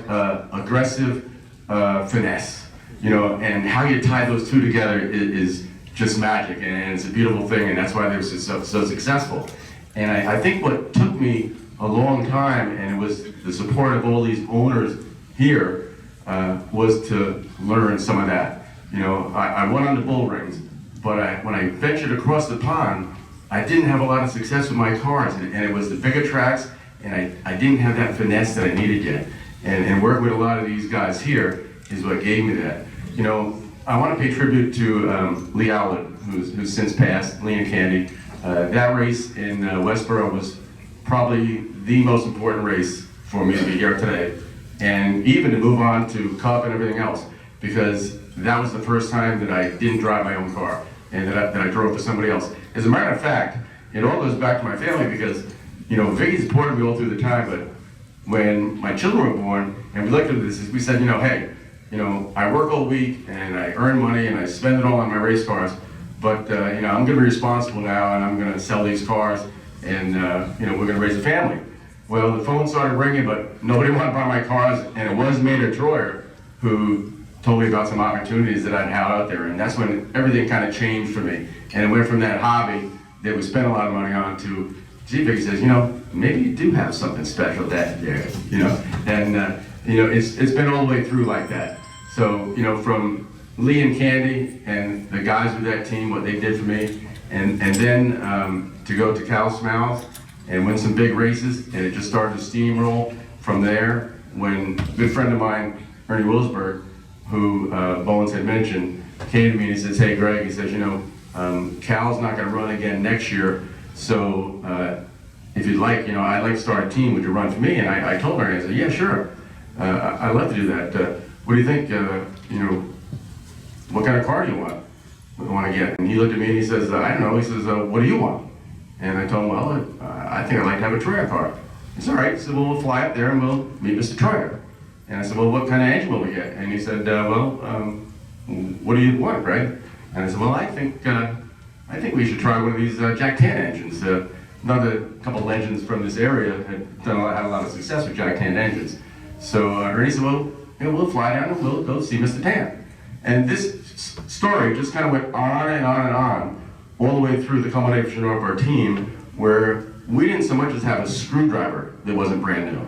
aggressive finesse, and how you tie those 2 together is just magic, and it's a beautiful thing, and that's why they were so successful. And I think what took me a long time, and it was the support of all these owners here, was to learn some of that. I went on the bull rings, but when I ventured across the pond, I didn't have a lot of success with my cars, and it was the bigger tracks, and I didn't have that finesse that I needed yet. And working with a lot of these guys here is what gave me that. I want to pay tribute to Lee Allard, who's since passed, Lee and Candy. That race in Westboro was probably the most important race for me to be here today. And even to move on to Cup and everything else, because that was the first time that I didn't drive my own car and that I drove for somebody else. As a matter of fact, it all goes back to my family because, Vicky supported me all through the time, but when my children were born and we looked at this, we said, hey, I work all week and I earn money and I spend it all on my race cars, but, I'm going to be responsible now and I'm going to sell these cars and, we're going to raise a family. Well, the phone started ringing, but nobody wanted to buy my cars, and it was Maynard Troyer who told me about some opportunities that I'd have out there, and that's when everything kind of changed for me. And it went from that hobby that we spent a lot of money on to, gee, Vicky says, maybe you do have something special that there, and it's been all the way through like that. So, from Lee and Candy and the guys with that team, what they did for me, and then to go to Cow's Mouth and win some big races, and it just started to steamroll from there when a good friend of mine, Ernie Wilsberg, who Bones had mentioned, came to me and he says, hey Greg, he says, Cal's not gonna run again next year, so if you'd like, I'd like to start a team, would you run for me? And I told her, and I said, yeah, sure, I'd love to do that. What do you think, what kind of car do you want to get? And he looked at me and he says, I don't know, he says, what do you want? And I told him, well, I think I'd like to have a Troyer car. He said, all right, he said, well, we'll fly up there and we'll meet Mr. Troyer. And I said, well, what kind of engine will we get? And he said, what do you want, Greg? And I said, well, I think we should try one of these Jack Tan engines. Another couple of legends from this area had had a lot of success with Jack Tan engines. So Ernie said, well, we'll fly down and we'll go see Mr. Tan. And this story just kind of went on and on and on, all the way through the culmination of our team, where we didn't so much as have a screwdriver that wasn't brand new.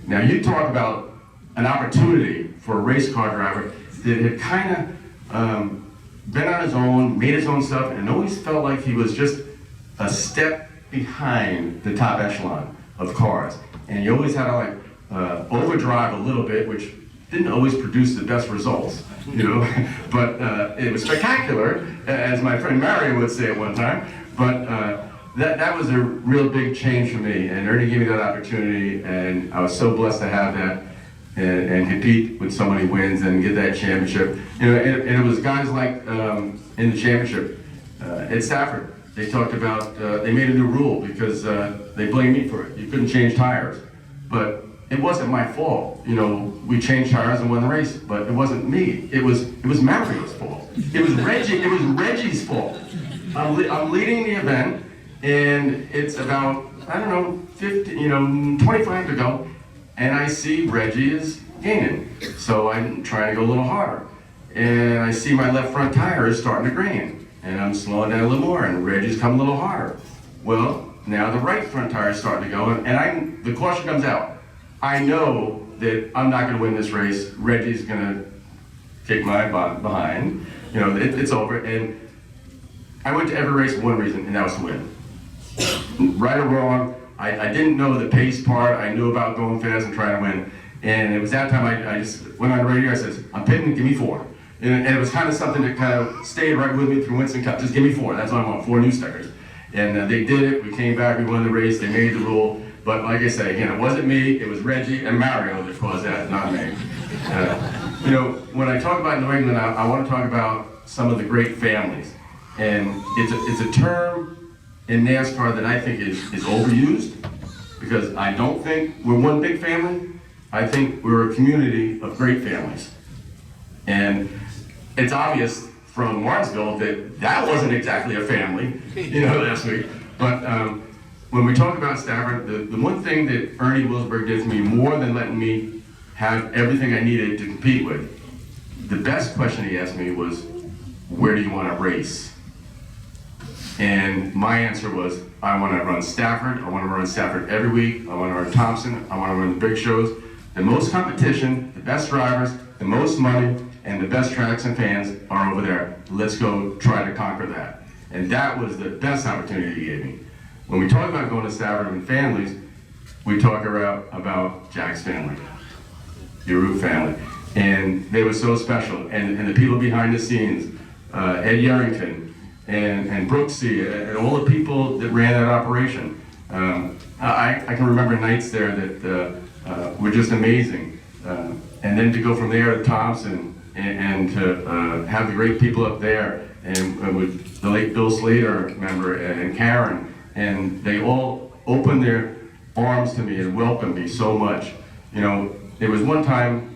Now you talk about an opportunity for a race car driver that had kind of been on his own, made his own stuff, and always felt like he was just a step behind the top echelon of cars. And you always had to overdrive a little bit, which didn't always produce the best results, you know, but it was spectacular, as my friend Mario would say at one time. But that was a real big change for me, and Ernie gave me that opportunity, and I was so blessed to have that and compete with so many wins and get that championship. You know, and it was guys like in the championship at Stafford. They talked about they made a new rule because they blamed me for it. You couldn't change tires, but it wasn't my fault. You know, we changed tires and won the race, but it wasn't me. It was Mario's fault. It was Reggie's fault. I'm leading the event, and it's about, I don't know, 25 to go, and I see Reggie is gaining. So I'm trying to go a little harder, and I see my left front tire is starting to grain, and I'm slowing down a little more, and Reggie's coming a little harder. Well, now the right front tire is starting to go, and the caution comes out. I know that I'm not going to win this race. Reggie's going to kick my behind. You know, it's over. And I went to every race for one reason, and that was to win. Right or wrong, I didn't know the pace part. I knew about going fast and trying to win. And it was that time I just went on the radio. I said, I'm pitting, give me 4. And it was kind of something that kind of stayed right with me through Winston Cup. Just give me 4. That's all I want, 4 new stickers. And they did it. We came back. We won the race. They made the rule. But like I say, again, it wasn't me, it was Reggie and Mario that caused that, not me. You know, when I talk about New England, I want to talk about some of the great families. And it's a term in NASCAR that I think is overused, because I don't think we're one big family. I think we're a community of great families. And it's obvious from Martinsville that wasn't exactly a family, you know, last week. But when we talk about Stafford, the one thing that Ernie Wilsberg did for me, more than letting me have everything I needed to compete with, the best question he asked me was, where do you want to race? And my answer was, I want to run Stafford. I want to run Stafford every week. I want to run Thompson. I want to run the big shows. The most competition, the best drivers, the most money, and the best tracks and fans are over there. Let's go try to conquer that. And that was the best opportunity he gave me. When we talk about going to Stafford and families, we talk about Jack's family, your Root family. And they were so special. And the people behind the scenes, Ed Yarrington and Brooksy, and all the people that ran that operation. I can remember nights there that were just amazing. And then to go from there to Thompson and to have the great people up there, and with the late Bill Slater, remember, and Karen, and they all opened their arms to me and welcomed me so much. You know, there was one time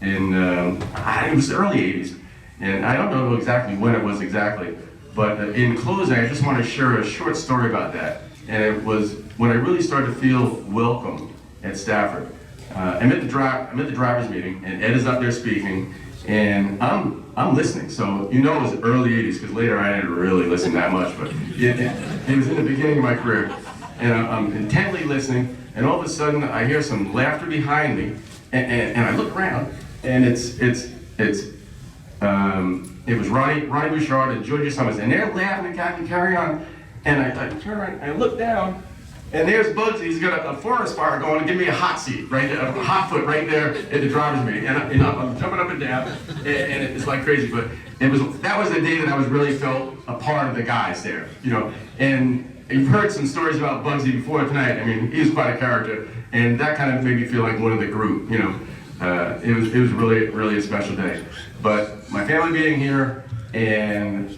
it was the early 80s, and I don't know exactly when it was exactly, but in closing, I just want to share a short story about that. And it was when I really started to feel welcome at Stafford. I'm at the drivers meeting, and Ed is up there speaking, and I'm listening. So you know it was the early 80s, because later I didn't really listen that much, but it was in the beginning of my career. And I'm intently listening, and all of a sudden I hear some laughter behind me, and I look around, and it was Ronnie Bouchard and Georgia Summers, and they're laughing and carry on. And I turn around, and I look down, and there's Bugsy. He's got a forest fire going to give me a hot seat, right there, a hot foot right there at the drivers' meeting. And I'm jumping up and down, and it's like crazy. But that was the day that I was really felt a part of the guys there, you know. And you've heard some stories about Bugsy before tonight. I mean, he was quite a character, and that kind of made me feel like one of the group, you know. It was really, really a special day. But my family being here, and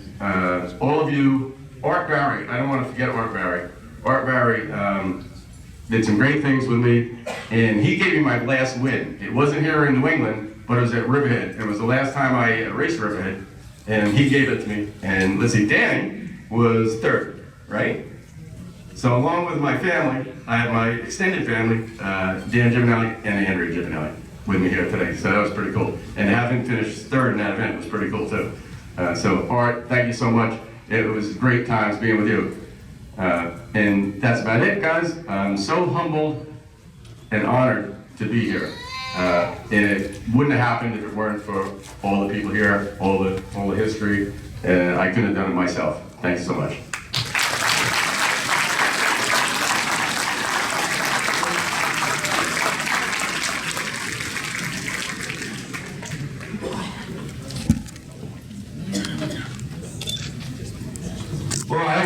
all of you, Art Barry, I don't want to forget Art Barry. Art Barry did some great things with me, and he gave me my last win. It wasn't here in New England, but it was at Riverhead. It was the last time I raced Riverhead, and he gave it to me. And let's see, Danny was third, right? So along with my family, I have my extended family, Dan Giovanelli and Andrea Giovanelli, with me here today. So that was pretty cool. And to have him finish third in that event was pretty cool too. So Art, thank you so much. It was great times being with you. And that's about it, guys. I'm so humbled and honored to be here. And it wouldn't have happened if it weren't for all the people here, all the history. I couldn't have done it myself. Thank you so much.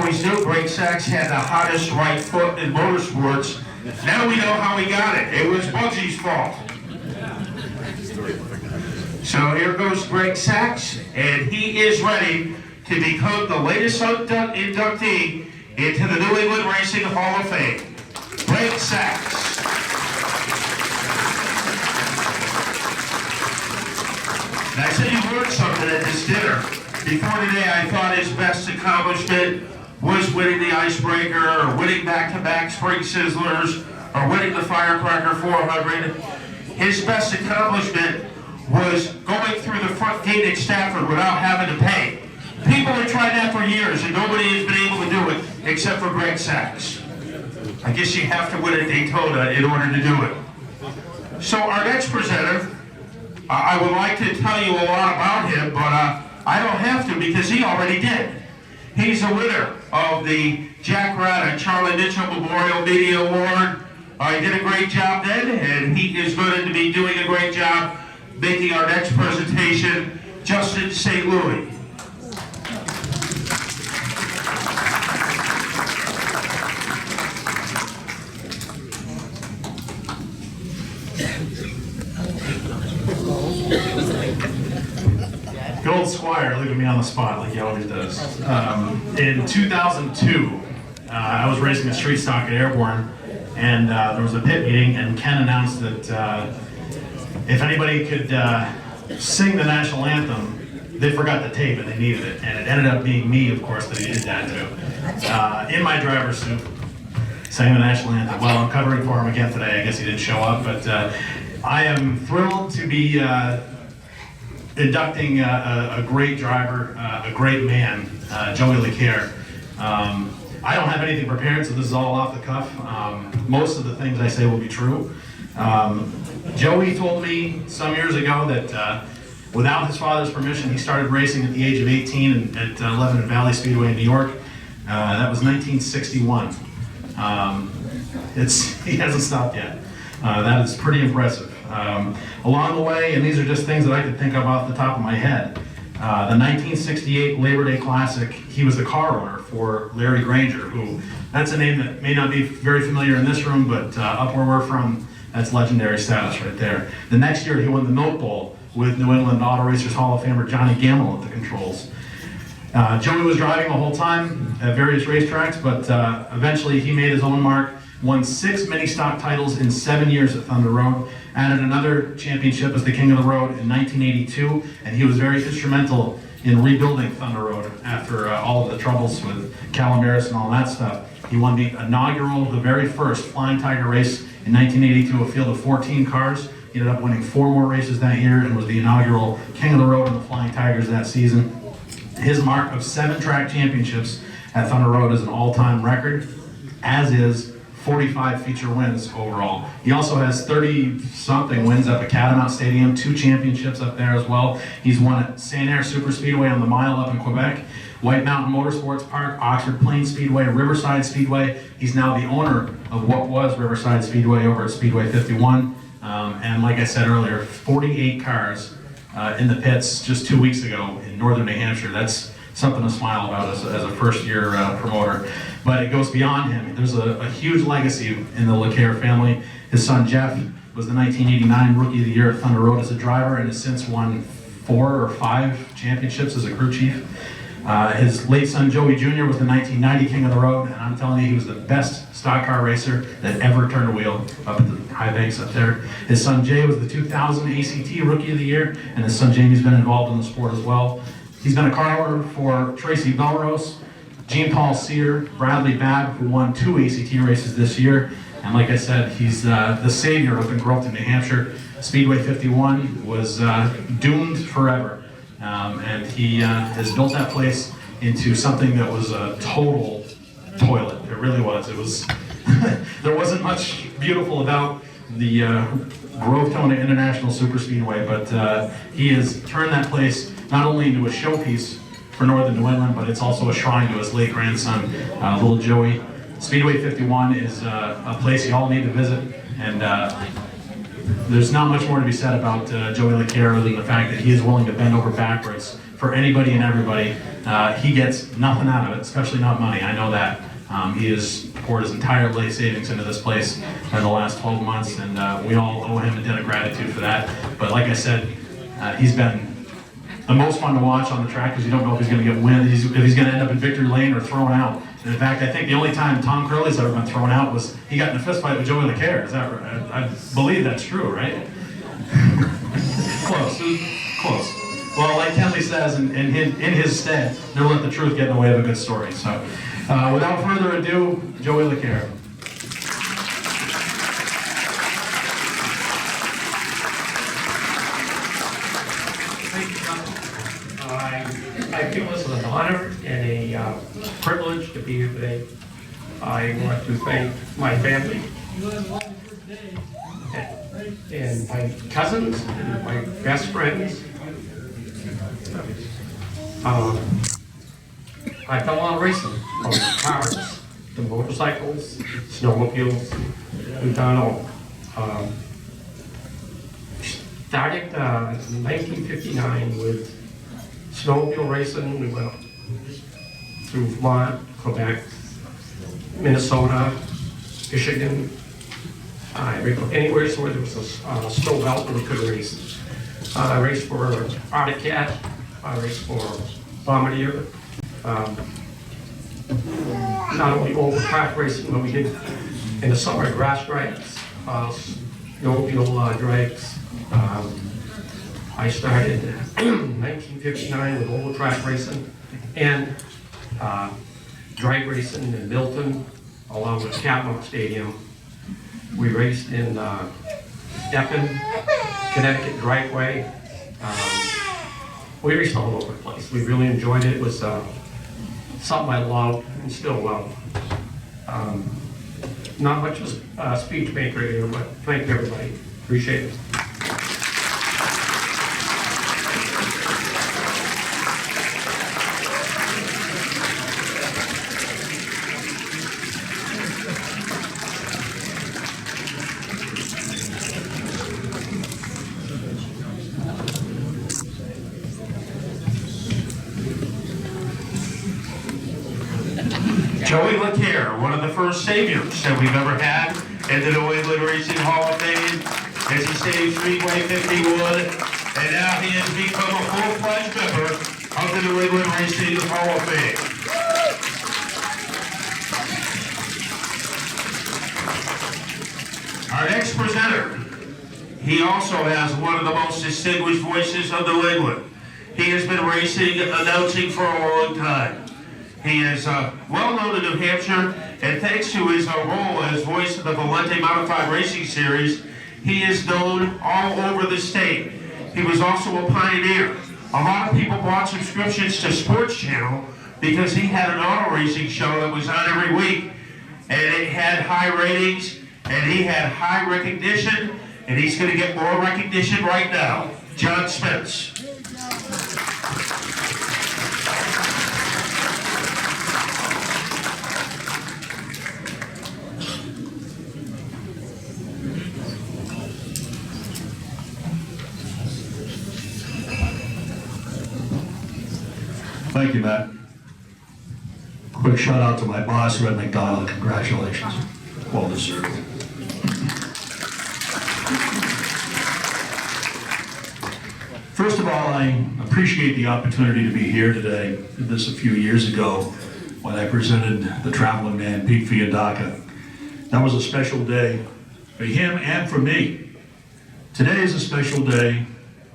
always knew Greg Sachs had the hottest right foot in motorsports. Now we know how he got it. It was Bugsy's fault. So here goes Greg Sachs, and he is ready to become the latest inductee into the New England Racing Hall of Fame. Greg Sachs. And I said you learned something at this dinner. Before today, I thought his best accomplishment was winning the Icebreaker, or winning back-to-back Spring Sizzlers, or winning the Firecracker 400. His best accomplishment was going through the front gate at Stafford without having to pay. People have tried that for years, and nobody has been able to do it, except for Greg Sachs. I guess you have to win at Daytona in order to do it. So our next presenter, I would like to tell you a lot about him, but I don't have to because he already did. He's a winner of the Jack Rada Charlie Mitchell Memorial Media Award. He did a great job then, and he is going to be doing a great job making our next presentation, Justin St. Louis. Good old Squire leaving me on the spot like he always does. In 2002, I was racing a street stock at Airborne, and there was a pit meeting, and Ken announced that if anybody could sing the national anthem, they forgot the tape and they needed it. And it ended up being me, of course, that he did that to. In my driver's suit, sang the national anthem. Well, I'm covering for him again today. I guess he didn't show up, but I am thrilled to be inducting a great driver, a great man, Joey LeCaire. I don't have anything prepared, so this is all off the cuff. Most of the things I say will be true. Joey told me some years ago that without his father's permission, he started racing at the age of 18 at Lebanon Valley Speedway in New York. That was 1961. He hasn't stopped yet. That is pretty impressive. Along the way, and these are just things that I could think of off the top of my head, the 1968 Labor Day Classic, he was the car owner for Larry Granger, who, that's a name that may not be very familiar in this room, but up where we're from, that's legendary status right there. The next year, he won the Note Bowl with New England Auto Racers Hall of Famer Johnny Gamble at the controls. Joey was driving the whole time at various racetracks, but eventually he made his own mark, won 6 mini stock titles in 7 years at Thunder Road, added another championship as the King of the Road in 1982, and he was very instrumental in rebuilding Thunder Road after all of the troubles with Calaveras and all that stuff. He won the very first Flying Tiger race in 1982, a field of 14 cars. He ended up winning 4 more races that year and was the inaugural King of the Road in the Flying Tigers that season. His mark of 7 track championships at Thunder Road is an all-time record, as is 45 feature wins overall. He also has 30-something wins up at Catamount Stadium, 2 championships up there as well. He's won at Saint Air Super Speedway on the Mile up in Quebec, White Mountain Motorsports Park, Oxford Plains Speedway, Riverside Speedway. He's now the owner of what was Riverside Speedway over at Speedway 51. And like I said earlier, 48 cars in the pits just 2 weeks ago in northern New Hampshire. That's something to smile about as a first-year promoter. But it goes beyond him. There's a huge legacy in the LeCaire family. His son Jeff was the 1989 Rookie of the Year at Thunder Road as a driver and has since won 4 or 5 championships as a crew chief. His late son Joey Jr. was the 1990 King of the Road, and I'm telling you, he was the best stock car racer that ever turned a wheel up at the high banks up there. His son Jay was the 2000 ACT Rookie of the Year, and his son Jamie's been involved in the sport as well. He's been a car owner for Tracy Belrose, Jean Paul Sear, Bradley Babb, who won 2 ACT races this year. And like I said, he's the savior up in Groveton, New Hampshire. Speedway 51 was doomed forever. And he has built that place into something that was a total toilet. It really was. It was. There wasn't much beautiful about the Groveton International Super Speedway, but he has turned that place not only into a showpiece for Northern New England, but it's also a shrine to his late grandson, little Joey. Speedway 51 is a place you all need to visit, and there's not much more to be said about Joey LaCare other than the fact that he is willing to bend over backwards for anybody and everybody. He gets nothing out of it, especially not money. I know that. He has poured his entire life savings into this place in the last 12 months, and we all owe him a debt of gratitude for that. But like I said, he's been the most fun to watch on the track because you don't know if he's going to get win, if he's going to end up in victory lane or thrown out. And in fact, I think the only time Tom Curley's ever been thrown out was he got in a fist fight with Joey LaCare. Is that right? I believe that's true, right? Close. Close. Well, like Kenley says, in his stead, never let the truth get in the way of a good story. So, without further ado, Joey LaCare. I feel this is an honor and a privilege to be here today. I want to thank my family and my cousins and my best friends. I've done a lot of racing, on the cars, the motorcycles, snowmobiles. We've done all. Started in 1959 with snowmobile racing. We went through Vermont, Quebec, Minnesota, Michigan, anywhere where there was a snow belt where we could race. I raced for Arctic Cat, I raced for Bombardier. Not only over track racing, but we did in the summer grass drags, snowmobile drags. I started in 1959 with oval track racing and drag racing in Milton, along with Catamount Stadium. We raced in Epping, Connecticut Dragway. We raced all over the place. We really enjoyed it. It was something I loved and still love. Not much of a speech maker here, but thank you everybody. Appreciate it. Joey LaCare, one of the first saviors that we've ever had in the New England Racing Hall of Fame, as he saved Speedway 51, and now he has become a full-fledged member of the New England Racing Hall of Fame. Our next presenter, he also has one of the most distinguished voices of New England. He has been racing, announcing for a long time. He is well known in New Hampshire, and thanks to his role as voice of the Valente Modified Racing Series, he is known all over the state. He was also a pioneer. A lot of people bought subscriptions to Sports Channel because he had an auto racing show that was on every week, and it had high ratings, and he had high recognition, and he's going to get more recognition right now. John Spence. Thank you, Matt. Quick shout out to my boss, Red McDonald. Congratulations. Well deserved. First of all, I appreciate the opportunity to be here today. I did this a few years ago when I presented the traveling man, Pete Fiandaca. That was a special day for him and for me. Today is a special day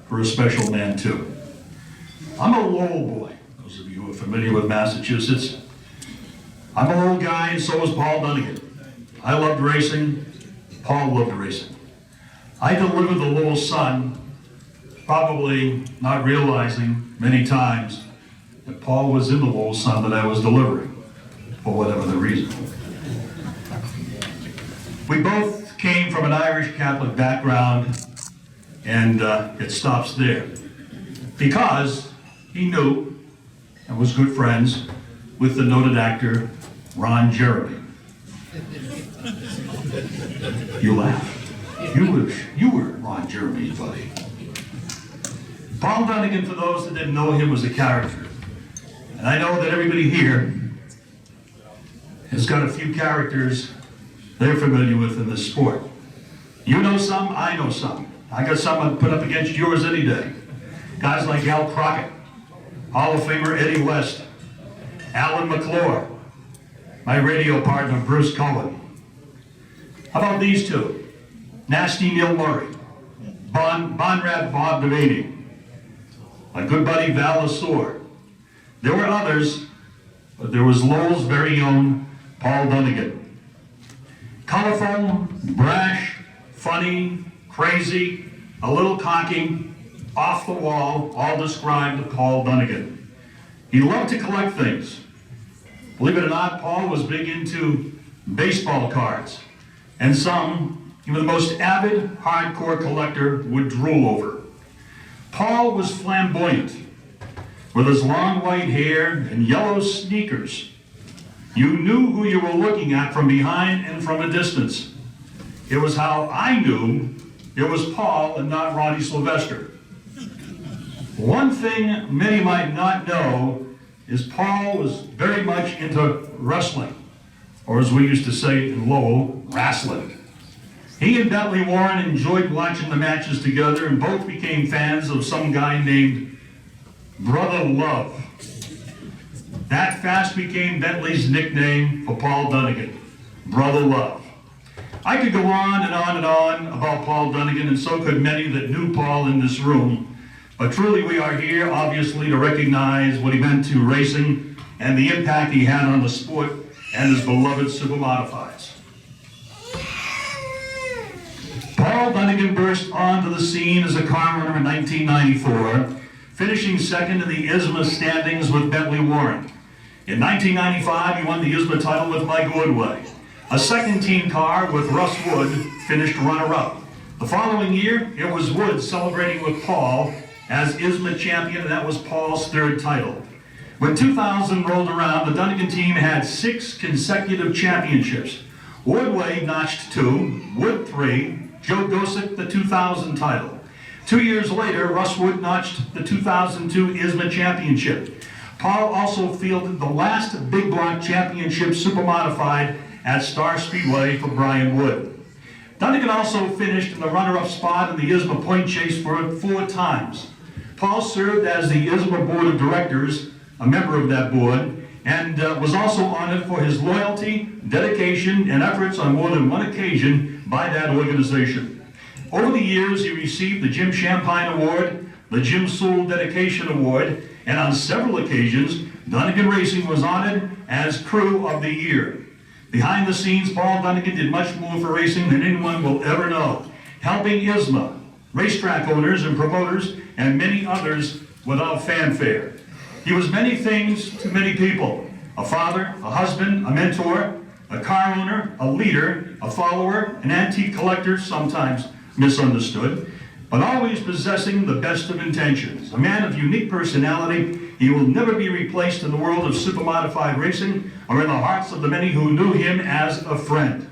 for a special man, too. I'm a Lowell boy. Those of you who are familiar with Massachusetts. I'm a Lowell guy, and so is Paul Dunnigan. I loved racing. Paul loved racing. I delivered the Lowell Sun, probably not realizing many times that Paul was in the Lowell Sun that I was delivering, for whatever the reason. We both came from an Irish Catholic background, and it stops there. Because he knew and was good friends with the noted actor Ron Jeremy. You laugh. You were Ron Jeremy's buddy. Paul Dunnigan, for those that didn't know him, was a character. And I know that everybody here has got a few characters they're familiar with in this sport. You know some, I know some. I got some I'd put up against yours any day. Guys like Al Crockett, Hall of Famer Eddie West, Alan McClure, my radio partner Bruce Cohen. How about these two? Nasty Neil Murray, Bonrad Bob Devaney, my good buddy Val Lasore. There were others, but there was Lowell's very own Paul Dunnigan. Colorful, brash, funny, crazy, a little cocky, off the wall, all described Paul Dunnigan. He loved to collect things. Believe it or not, Paul was big into baseball cards, and some, even the most avid, hardcore collector, would drool over. Paul was flamboyant, with his long white hair and yellow sneakers. You knew who you were looking at from behind and from a distance. It was how I knew it was Paul and not Ronnie Sylvester. One thing many might not know is Paul was very much into wrestling, or as we used to say in Lowell, wrestling. He and Bentley Warren enjoyed watching the matches together and both became fans of some guy named Brother Love. That fast became Bentley's nickname for Paul Dunnigan, Brother Love. I could go on and on and on about Paul Dunnigan, and so could many that knew Paul in this room. But truly we are here, obviously, to recognize what he meant to racing and the impact he had on the sport and his beloved supermodifieds. Paul Dunnigan burst onto the scene as a car runner in 1994, finishing second in the ISMA standings with Bentley Warren. In 1995, he won the ISMA title with Mike Woodway. A second-team car with Russ Wood finished runner-up. The following year, it was Wood celebrating with Paul as ISMA champion, and that was Paul's third title. When 2000 rolled around, the Dunnigan team had 6 consecutive championships. Woodway notched 2, Wood 3, Joe Gosick the 2000 title. 2 years later, Russ Wood notched the 2002 ISMA championship. Paul also fielded the last big block championship supermodified at Star Speedway for Brian Wood. Dunnigan also finished in the runner-up spot in the ISMA point chase for it 4 times. Paul served as the ISMA Board of Directors, a member of that board, and was also honored for his loyalty, dedication, and efforts on more than one occasion by that organization. Over the years, he received the Jim Champagne Award, the Jim Sewell Dedication Award, and on several occasions, Dunnigan Racing was honored as Crew of the Year. Behind the scenes, Paul Dunnigan did much more for racing than anyone will ever know, helping ISMA, racetrack owners and promoters, and many others without fanfare. He was many things to many people: a father, a husband, a mentor, a car owner, a leader, a follower, an antique collector, sometimes misunderstood, but always possessing the best of intentions. A man of unique personality, he will never be replaced in the world of supermodified racing or in the hearts of the many who knew him as a friend.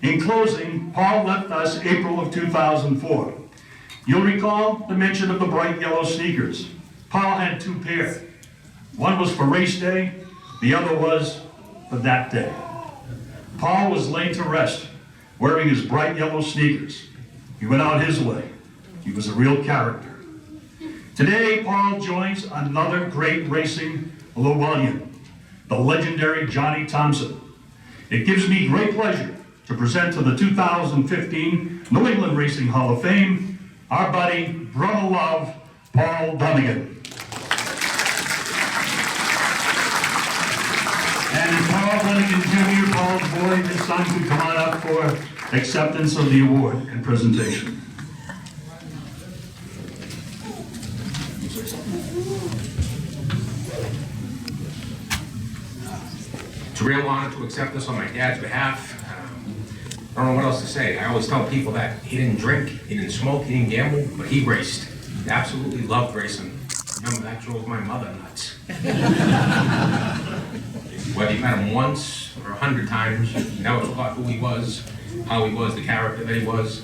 In closing, Paul left us April of 2004. You'll recall the mention of the bright yellow sneakers. Paul had 2 pairs. One was for race day, the other was for that day. Paul was laid to rest, wearing his bright yellow sneakers. He went out his way. He was a real character. Today, Paul joins another great racing Llewellyn, the legendary Johnny Thompson. It gives me great pleasure to present to the 2015 New England Racing Hall of Fame our buddy, Brother Love, Paul Dunnigan. And Paul Dunnigan Jr., Paul's boy, his son, could come on up for acceptance of the award and presentation. It's a real honor to accept this on my dad's behalf. I don't know what else to say. I always tell people that he didn't drink, he didn't smoke, he didn't gamble, but he raced. He absolutely loved racing. Remember, that drove my mother nuts. Whether you met him once or 100 times, you never forgot who he was, how he was, the character that he was.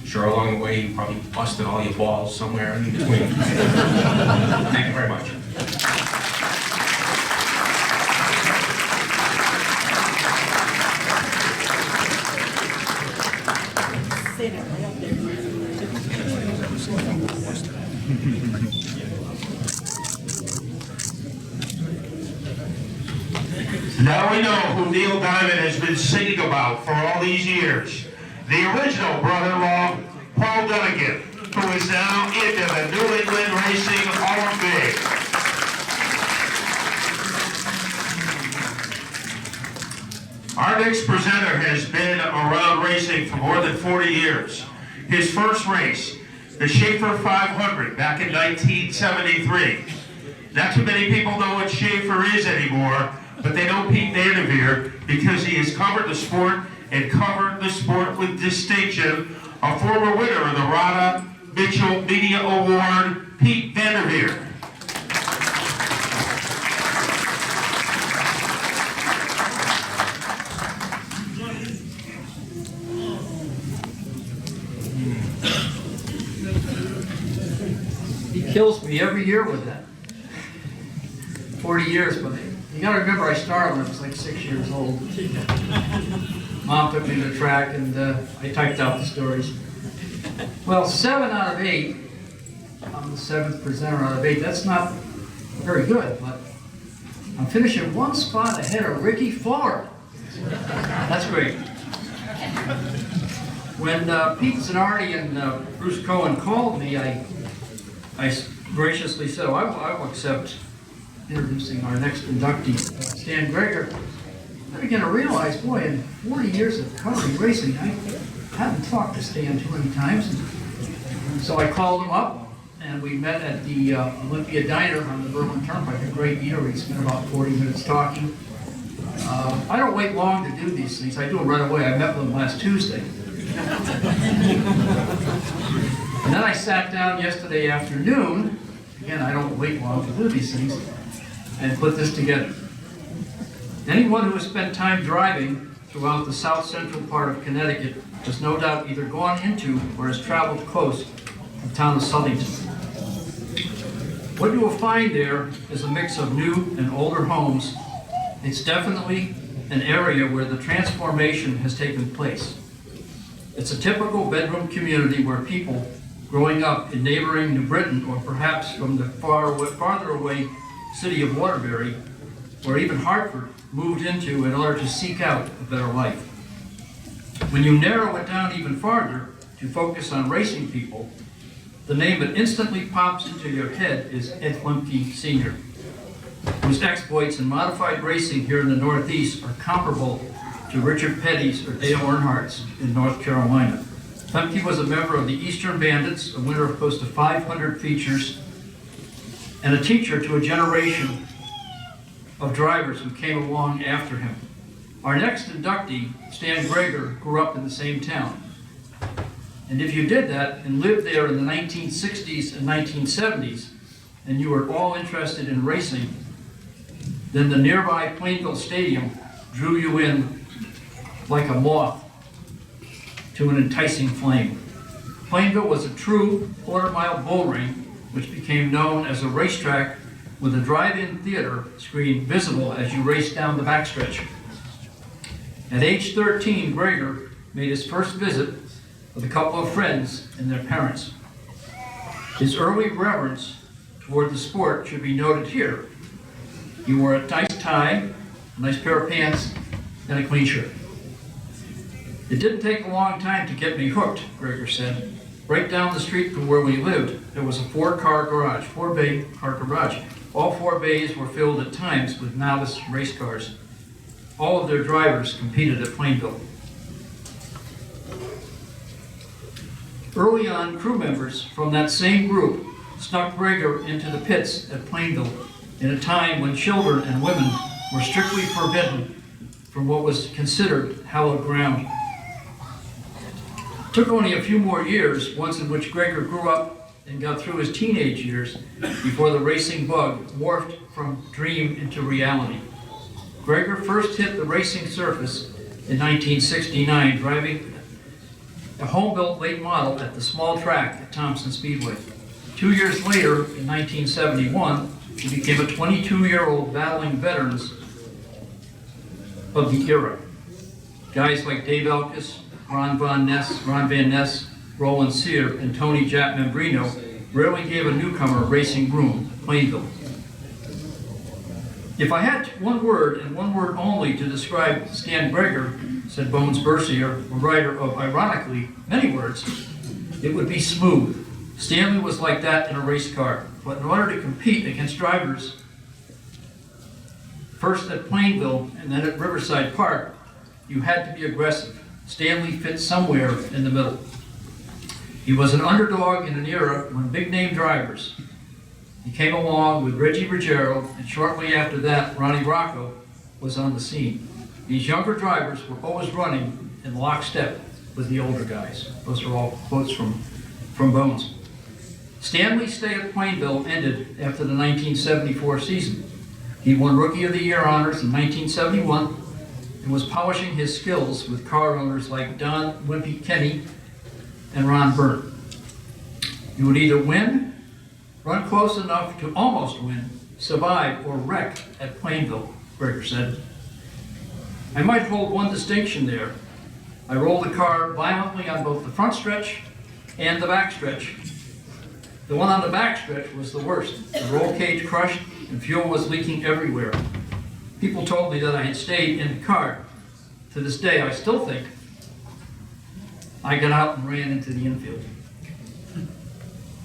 Sure, along the way, you probably busted all your balls somewhere in between. Thank you very much. Now we know who Neil Diamond has been singing about for all these years. The original brother-in-law, Paul Dunnigan, who is now into the New England Racing Hall of Fame. Our next presenter has been around racing for more than 40 years. His first race, the Schaefer 500, back in 1973. Not too many people know what Schaefer is anymore, but they know Pete Vanderveer because he has covered the sport and covered the sport with distinction. A former winner of the Rada Mitchell Media Award, Pete Vanderveer. He kills me every year with that. 40 years, but you gotta remember I started when I was like 6 years old. Mom took me to the track and I typed out the stories. Well, 7 out of 8, I'm the 7th presenter out of 8, that's not very good, but I'm finishing 1 spot ahead of Ricky Ford. That's great. When Pete Zanardi and Bruce Cohen called me, I graciously said, oh, I will accept introducing our next inductee, Stan Greger. I began to realize, boy, in 40 years of covering racing, I haven't talked to Stan too many times. So I called him up, and we met at the Olympia Diner on the Berlin Turnpike, a great eatery. Spent about 40 minutes talking. I don't wait long to do these things. I do them right away. I met with him last Tuesday. And then I sat down yesterday afternoon. Again, I don't wait long to do these things. And put this together. Anyone who has spent time driving throughout the south central part of Connecticut has no doubt either gone into or has traveled close to the town of Southington. What you will find there is a mix of new and older homes. It's definitely an area where the transformation has taken place. It's a typical bedroom community where people growing up in neighboring New Britain, or perhaps from the farther away city of Waterbury, or even Hartford, moved into in order to seek out a better life. When you narrow it down even farther to focus on racing people, the name that instantly pops into your head is Ed Lemke Sr., whose exploits in modified racing here in the Northeast are comparable to Richard Petty's or Dale Earnhardt's in North Carolina. Lemke was a member of the Eastern Bandits, a winner of close to 500 features, and a teacher to a generation of drivers who came along after him. Our next inductee, Stan Greger, grew up in the same town. And if you did that and lived there in the 1960s and 1970s, and you were all interested in racing, then the nearby Plainville Stadium drew you in like a moth to an enticing flame. Plainville was a true quarter-mile bull ring, which became known as a racetrack with a drive-in theater screen visible as you raced down the backstretch. At age 13, Greger made his first visit with a couple of friends and their parents. His early reverence toward the sport should be noted here. He wore a nice tie, a nice pair of pants, and a clean shirt. It didn't take a long time to get me hooked, Greger said. Right down the street from where we lived, there was a four-bay car garage. All 4 bays were filled at times with novice race cars. All of their drivers competed at Plainville. Early on, crew members from that same group snuck Greger into the pits at Plainville in a time when children and women were strictly forbidden from what was considered hallowed ground. It took only a few more years, once in which Greger grew up and got through his teenage years, before the racing bug morphed from dream into reality. Greger first hit the racing surface in 1969, driving a home-built late model at the small track at Thompson Speedway. 2 years later, in 1971, he became a 22-year-old battling veterans of the era. Guys like Dave Elkis, Ron Van Ness, Roland Sear, and Tony Jack Membrino rarely gave a newcomer racing room at Plainville. If I had one word, and one word only, to describe Stan Greger, said Bones Bercier, a writer of, ironically, many words, it would be smooth. Stanley was like that in a race car, but in order to compete against drivers, first at Plainville and then at Riverside Park, you had to be aggressive. Stanley fit somewhere in the middle. He was an underdog in an era when big-name drivers, he came along with Reggie Ruggiero, and shortly after that, Ronnie Rocco was on the scene. These younger drivers were always running in lockstep with the older guys. Those are all quotes from Bones. Stanley's stay at Plainville ended after the 1974 season. He won Rookie of the Year honors in 1971 and was polishing his skills with car owners like Don Wimpy Kenny and Ron Byrne. You would either win, run close enough to almost win, survive, or wreck at Plainville, Greger said. I might hold one distinction there. I rolled the car violently on both the front stretch and the back stretch. The one on the back stretch was the worst. The roll cage crushed and fuel was leaking everywhere. People told me that I had stayed in the car. To this day, I still think I got out and ran into the infield.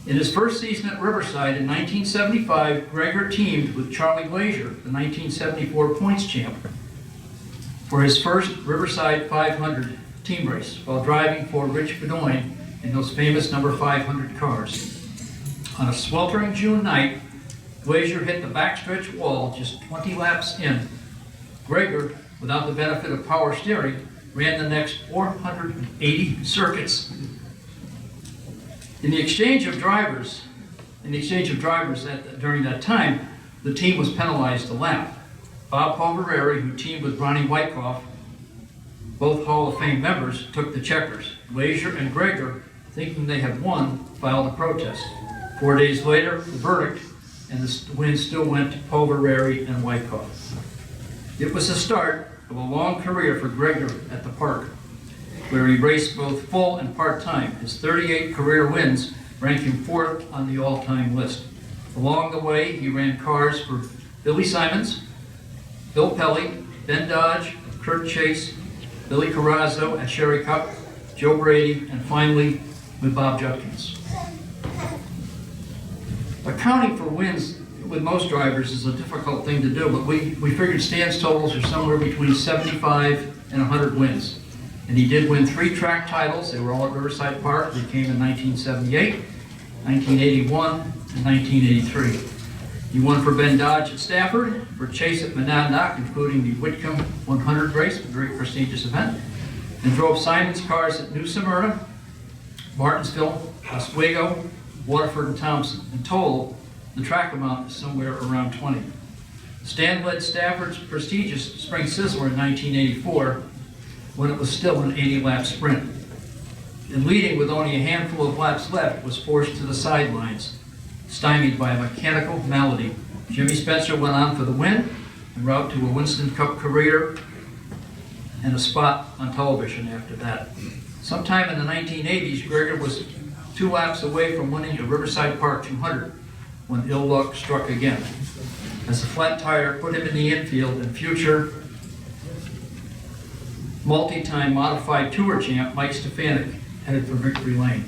In his first season at Riverside in 1975, Greger teamed with Charlie Glazier, the 1974 points champ, for his first Riverside 500 team race while driving for Rich Bedoin in those famous number 500 cars. On a sweltering June night, Glazier hit the backstretch wall just 20 laps in. Greger, without the benefit of power steering, ran the next 480 circuits. In the exchange of drivers during that time, the team was penalized a lap. Bob Polverari, who teamed with Ronnie Wyckoff, both Hall of Fame members, took the checkers. Glazier and Greger, thinking they had won, filed a protest. 4 days later, the verdict, and the win still went to Polverari and Wyckoff. It was the start of a long career for Greger at the park, where he raced both full and part-time. His 38 career wins rank him fourth on the all-time list. Along the way, he ran cars for Billy Simons, Bill Pelly, Ben Dodge, Kurt Chase, Billy Carrazzo at Sherry Cup, Joe Brady, and finally with Bob Judkins. Accounting for wins with most drivers is a difficult thing to do, but we figured Stan's totals are somewhere between 75 and 100 wins. And he did win 3 track titles. They were all at Riverside Park. They came in 1978, 1981, and 1983. He won for Ben Dodge at Stafford, for Chase at Monadnock, including the Whitcomb 100 race, a very prestigious event, and drove Simon's cars at New Smyrna, Martinsville, Oswego, Waterford, and Thompson. In total, the track amount is somewhere around 20. Stan led Stafford's prestigious Spring Sizzler in 1984, when it was still an 80-lap sprint. And leading with only a handful of laps left, was forced to the sidelines, stymied by a mechanical malady. Jimmy Spencer went on for the win, en route to a Winston Cup career and a spot on television after that. Sometime in the 1980s, Greger was 2 laps away from winning a Riverside Park 200 when ill luck struck again, as a flat tire put him in the infield, and future multi-time modified tour champ Mike Stefanik headed for victory lane.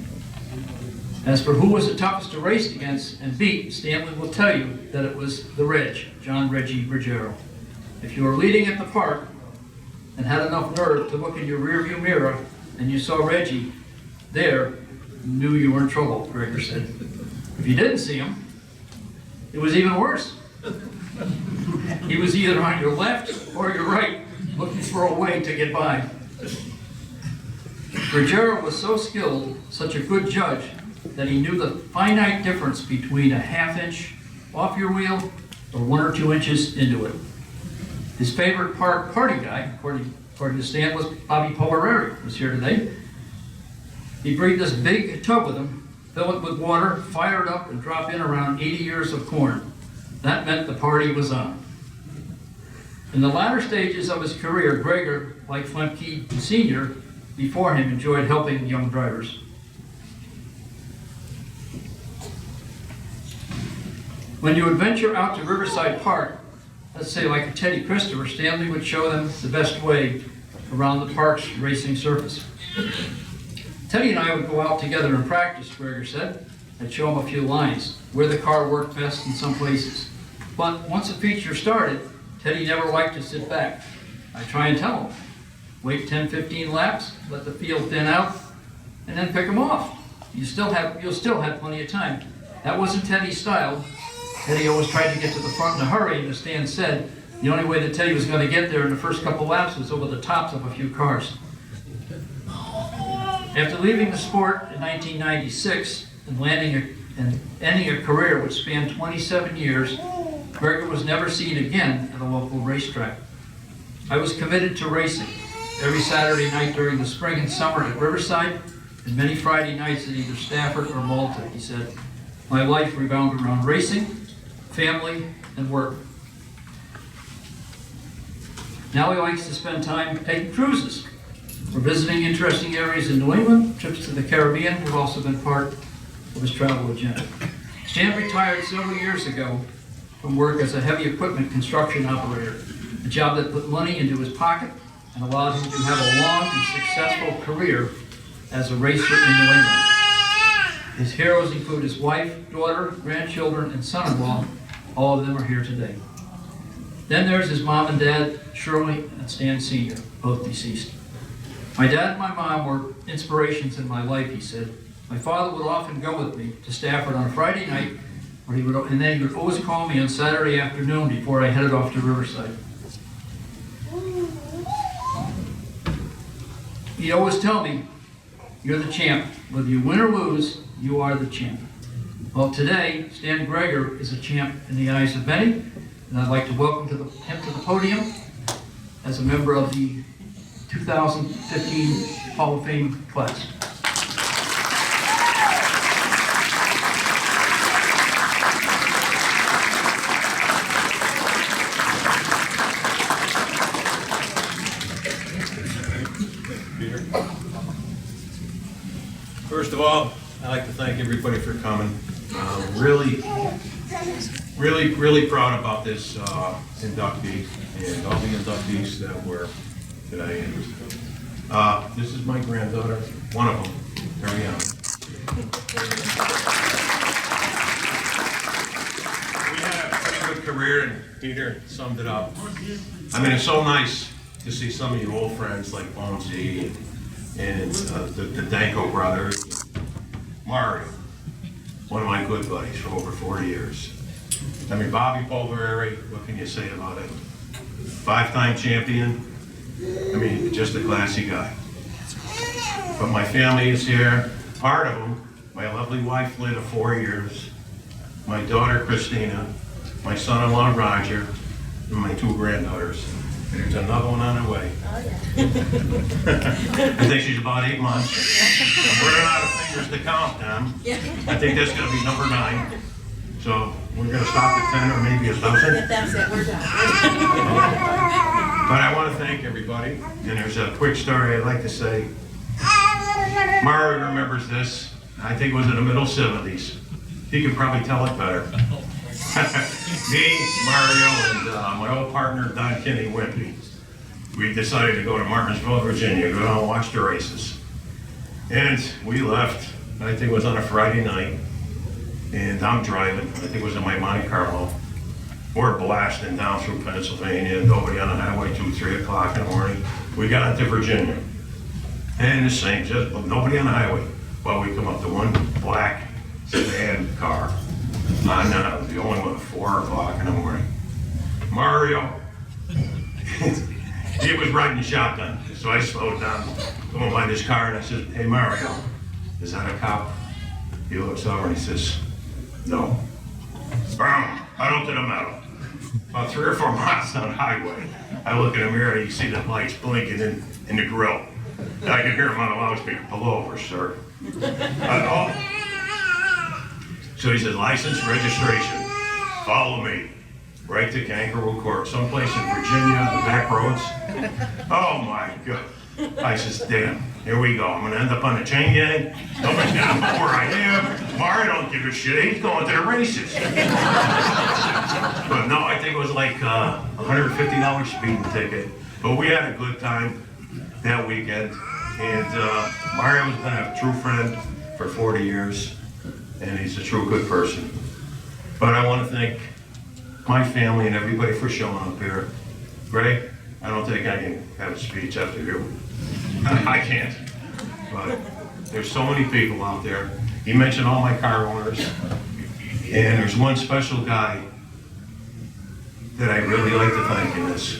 As for who was the toughest to race against and beat, Stanley will tell you that it was the Reg, John Reggie Ruggiero. If you were leading at the park and had enough nerve to look in your rearview mirror and you saw Reggie there, you knew you were in trouble, Greger said. If you didn't see him, it was even worse. He was either on your left or your right, looking for a way to get by. Ruggiero was so skilled, such a good judge, that he knew the finite difference between a half-inch off your wheel or 1 or 2 inches into it. His favorite party guy, according to Stan, was Bobby Polverari, who's here today. He'd bring this big tub with him, fill it with water, fire it up, and drop in around 80 ears of corn. That meant the party was on. In the latter stages of his career, Gregor, like Flemke Sr. before him, enjoyed helping young drivers. When you would venture out to Riverside Park, let's say like a Teddy Christopher, Stanley would show them the best way around the park's racing surface. Teddy and I would go out together and practice, Gregor said. I'd show him a few lines, where the car worked best in some places. But once a feature started, Teddy never liked to sit back. I'd try and tell him, wait 10, 15 laps, let the field thin out, and then pick him off. You'll still have plenty of time. That wasn't Teddy's style. Teddy always tried to get to the front in a hurry, and as Stan said, the only way that Teddy was going to get there in the first couple laps was over the tops of a few cars. After leaving the sport in 1996 and ending a career which spanned 27 years, Gregor was never seen again at a local racetrack. I was committed to racing every Saturday night during the spring and summer at Riverside, and many Friday nights at either Stafford or Malta, he said. My life revolved around racing, family, and work. Now he likes to spend time taking cruises. We're visiting interesting areas in New England. Trips to the Caribbean have also been part of his travel agenda. Stan retired several years ago from work as a heavy equipment construction operator, a job that put money into his pocket and allowed him to have a long and successful career as a racer in New England. His heroes include his wife, daughter, grandchildren, and son-in-law. All of them are here today. Then there's his mom and dad, Shirley and Stan Sr., both deceased. My dad and my mom were inspirations in my life, he said. My father would often go with me to Stafford on a Friday night, and then he would always call me on Saturday afternoon before I headed off to Riverside. He'd always tell me, you're the champ. Whether you win or lose, you are the champ. Well, today, Stan Gregor is a champ in the eyes of many, and I'd like to welcome him to the podium as a member of the 2015 Hall of Fame class. First of all, I'd like to thank everybody for coming. Really proud about this inductee and all the inductees that were today. This is my granddaughter, one of them, very young. We had a pretty good career, and Peter summed it up. I mean, it's so nice to see some of your old friends like Bonesy and the Danko brothers. Mario, one of my good buddies for over 40 years. I mean, Bobby Polverari, what can you say about it? 5-time champion. I mean, just a classy guy. But my family is here. Part of them, my lovely wife Lynn of 4 years, my daughter Christina, my son-in-law Roger, and my 2 granddaughters. And there's another one on the way. I think she's about 8 months. I'm running out of fingers to count them. I think that's going to be number 9. So we're going to stop at 10 or maybe 1,000. If that's it, we're done. But I want to thank everybody. And there's a quick story I'd like to say. Mario remembers this. I think it was in the middle 70s. He can probably tell it better. Me, Mario, and my old partner, Don Kinney Wimpy. We decided to go to Martinsville, Virginia, go down and watch the races. And we left, I think it was on a Friday night, and I'm driving, I think it was in my Monte Carlo. We're blasting down through Pennsylvania, nobody on the highway till 3 o'clock in the morning. We got into Virginia, and the same, just nobody on the highway. Well, we come up to one black sedan car. The only one at 4 o'clock in the morning. Mario, he was riding shotgun, so I slowed down, going by this car, and I said, hey Mario, is that a cop? He looks over and he says, no. Boom, pedal to the metal. About 3 or 4 miles down the highway, I look in the mirror, you see the lights blinking in the grill. I can hear him on the loudspeaker, pull over, sir. So he said, license, registration, follow me. Right to Kangaroo Court, someplace in Virginia, the back roads. Oh my God. I says, damn, here we go. I'm gonna end up on a chain gang. Nobody's gonna know where I am. Mario don't give a shit. He's going to the races. But no, I think it was like $150 speeding ticket. But we had a good time that weekend. And Mario's been a true friend for 40 years. And he's a true good person. But I want to thank my family and everybody for showing up here. Greg, I don't think I can have a speech after you. I can't. But there's so many people out there. He mentioned all my car owners. And there's one special guy that I really like to thank in this.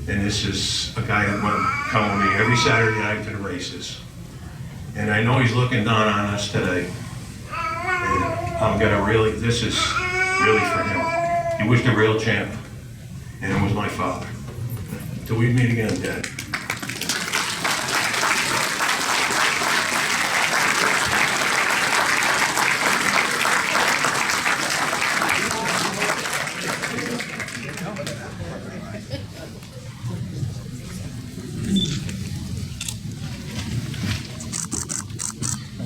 And this is a guy that would come with me every Saturday night to the races. And I know he's looking down on us today. And I'm gonna really, this is really for him. He was the real champ. And it was my father. Till we meet again, Dad.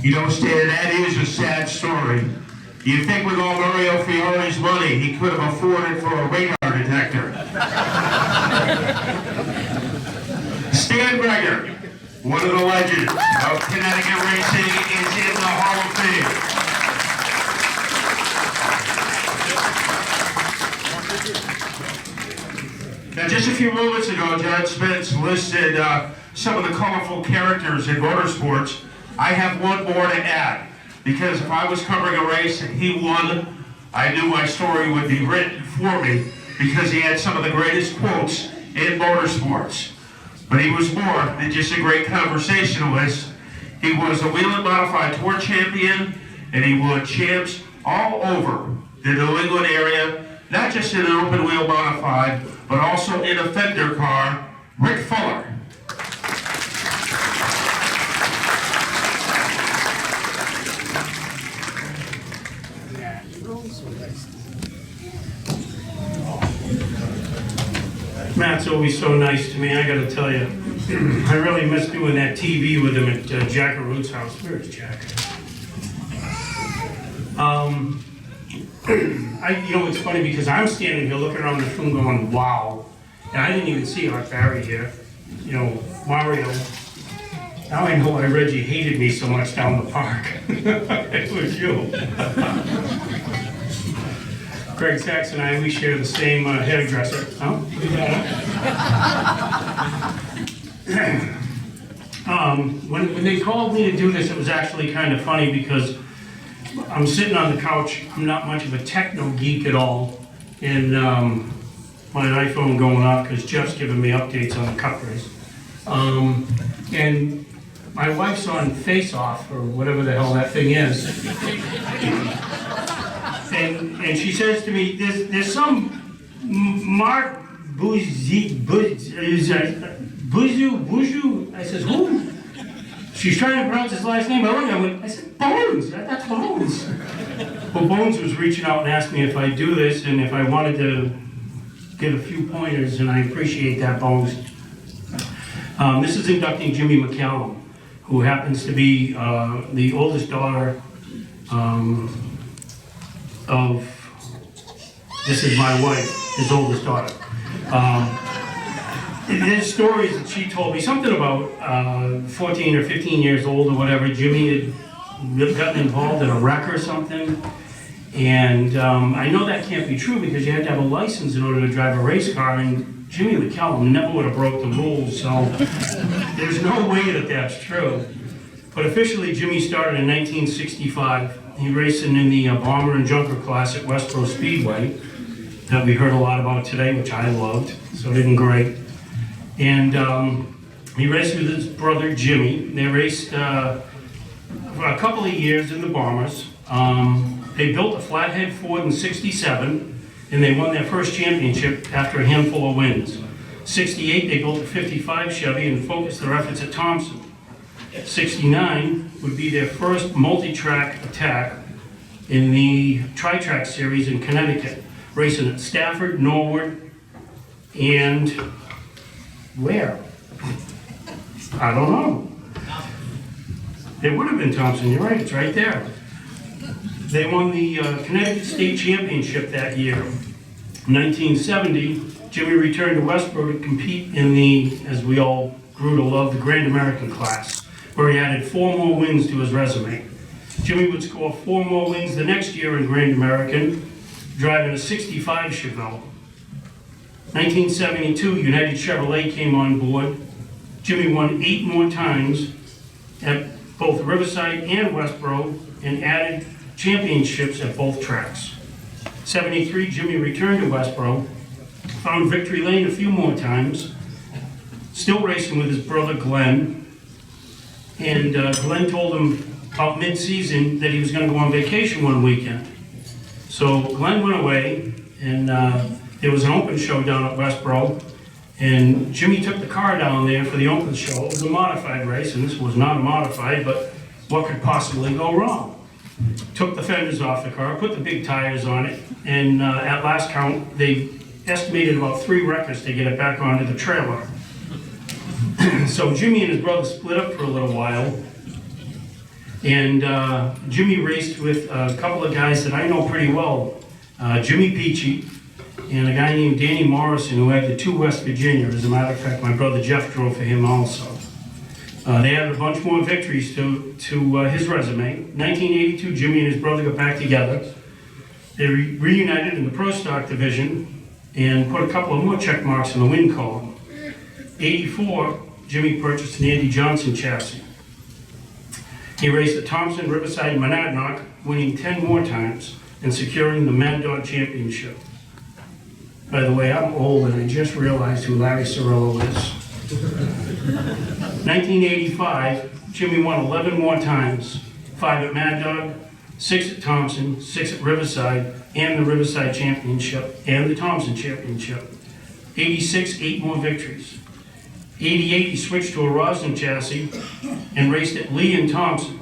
You don't stand, that is a sad story. You think with all Mario Fiore's money, he could have afforded for a radar detector. Stan Greger, one of the legends of Connecticut racing, is in the Hall of Fame. Now, just a few moments ago, John Spence listed some of the colorful characters in motorsports. I have one more to add, because if I was covering a race and he won, I knew my story would be written for me, because he had some of the greatest quotes in motorsports. But he was more than just a great conversationalist. He was a wheel and modified tour champion, and he won champs all over the New England area, not just in an open wheel modified, but also in a fender car, Rick Fuller. Matt's always so nice to me, I gotta tell you. I really miss doing that TV with him at Jack Root's house. Where is Jack? It's funny because I'm standing here looking around the room going, wow. And I didn't even see Art Barry here. Mario. Now I know why Reggie hated me so much down the park. It was you. Greg Sachs and I, we share the same hairdresser. Huh? When they called me to do this, it was actually kind of funny because I'm sitting on the couch. I'm not much of a techno geek at all. And my iPhone going off because Jeff's giving me updates on the cup race. And my wife's on Face Off, or whatever the hell that thing is. And she says to me, there's some Mark Buzu. I says, who? She's trying to pronounce his last name. I said, Bones. That's Bones. Well, Bones was reaching out and asked me if I do this and if I wanted to give a few pointers, and I appreciate that, Bones. This is inducting Jimmy McCallum, who happens to be the oldest daughter this is my wife, his oldest daughter. There's stories that she told me, something about 14 or 15 years old or whatever, Jimmy had gotten involved in a wreck or something. And I know that can't be true because you had to have a license in order to drive a race car, and Jimmy McCallum never would have broke the rules, so there's no way that that's true. But officially, Jimmy started in 1965. He racing in the Bomber and Junker class at Westboro Speedway that we heard a lot about today, which I loved, so did great. And he raced with his brother Jimmy. They raced for a couple of years in the Bombers. They built a flathead Ford in '67, and they won their first championship after a handful of wins. '68, they built a '55 Chevy and focused their efforts at Thompson. '69 would be their first multi-track attack in the Tri-Track Series in Connecticut, racing at Stafford, Norwood, and where? I don't know. It would have been Thompson, you're right, it's right there. They won the Connecticut State Championship that year. 1970, Jimmy returned to Westboro to compete in the, as we all grew to love, the Grand American class, where he added 4 more wins to his resume. Jimmy would score 4 more wins the next year in Grand American, driving a '65 Chevelle. 1972, United Chevrolet came on board. Jimmy won 8 more times at both Riverside and Westboro and added championships at both tracks. '73, Jimmy returned to Westboro, found victory lane a few more times, still racing with his brother Glenn, and Glenn told him about mid-season that he was going to go on vacation one weekend. So Glenn went away, and there was an open show down at Westboro, and Jimmy took the car down there for the open show. It was a modified race, and this was not a modified, but what could possibly go wrong? Took the fenders off the car, put the big tires on it, and at last count, they estimated about 3 wreckers to get it back onto the trailer. So Jimmy and his brother split up for a little while, and Jimmy raced with a couple of guys that I know pretty well, Jimmy Peachy, and a guy named Danny Morrison, who had the 2 West Virginia. As a matter of fact, my brother Jeff drove for him also. They added a bunch more victories to his resume. 1982, Jimmy and his brother got back together. They reunited in the Pro Stock division and put a couple of more check marks in the win column. 84, Jimmy purchased an Andy Johnson chassis. He raced at Thompson, Riverside, and Monadnock, winning 10 more times and securing the Mad Dog Championship. By the way, I'm old and I just realized who Larry Cirillo is. 1985, Jimmy won 11 more times, 5 at Mad Dog, 6 at Thompson, 6 at Riverside, and the Riverside Championship, and the Thompson Championship. 86, 8 more victories. 88, he switched to a Roslyn chassis and raced at Lee and Thompson,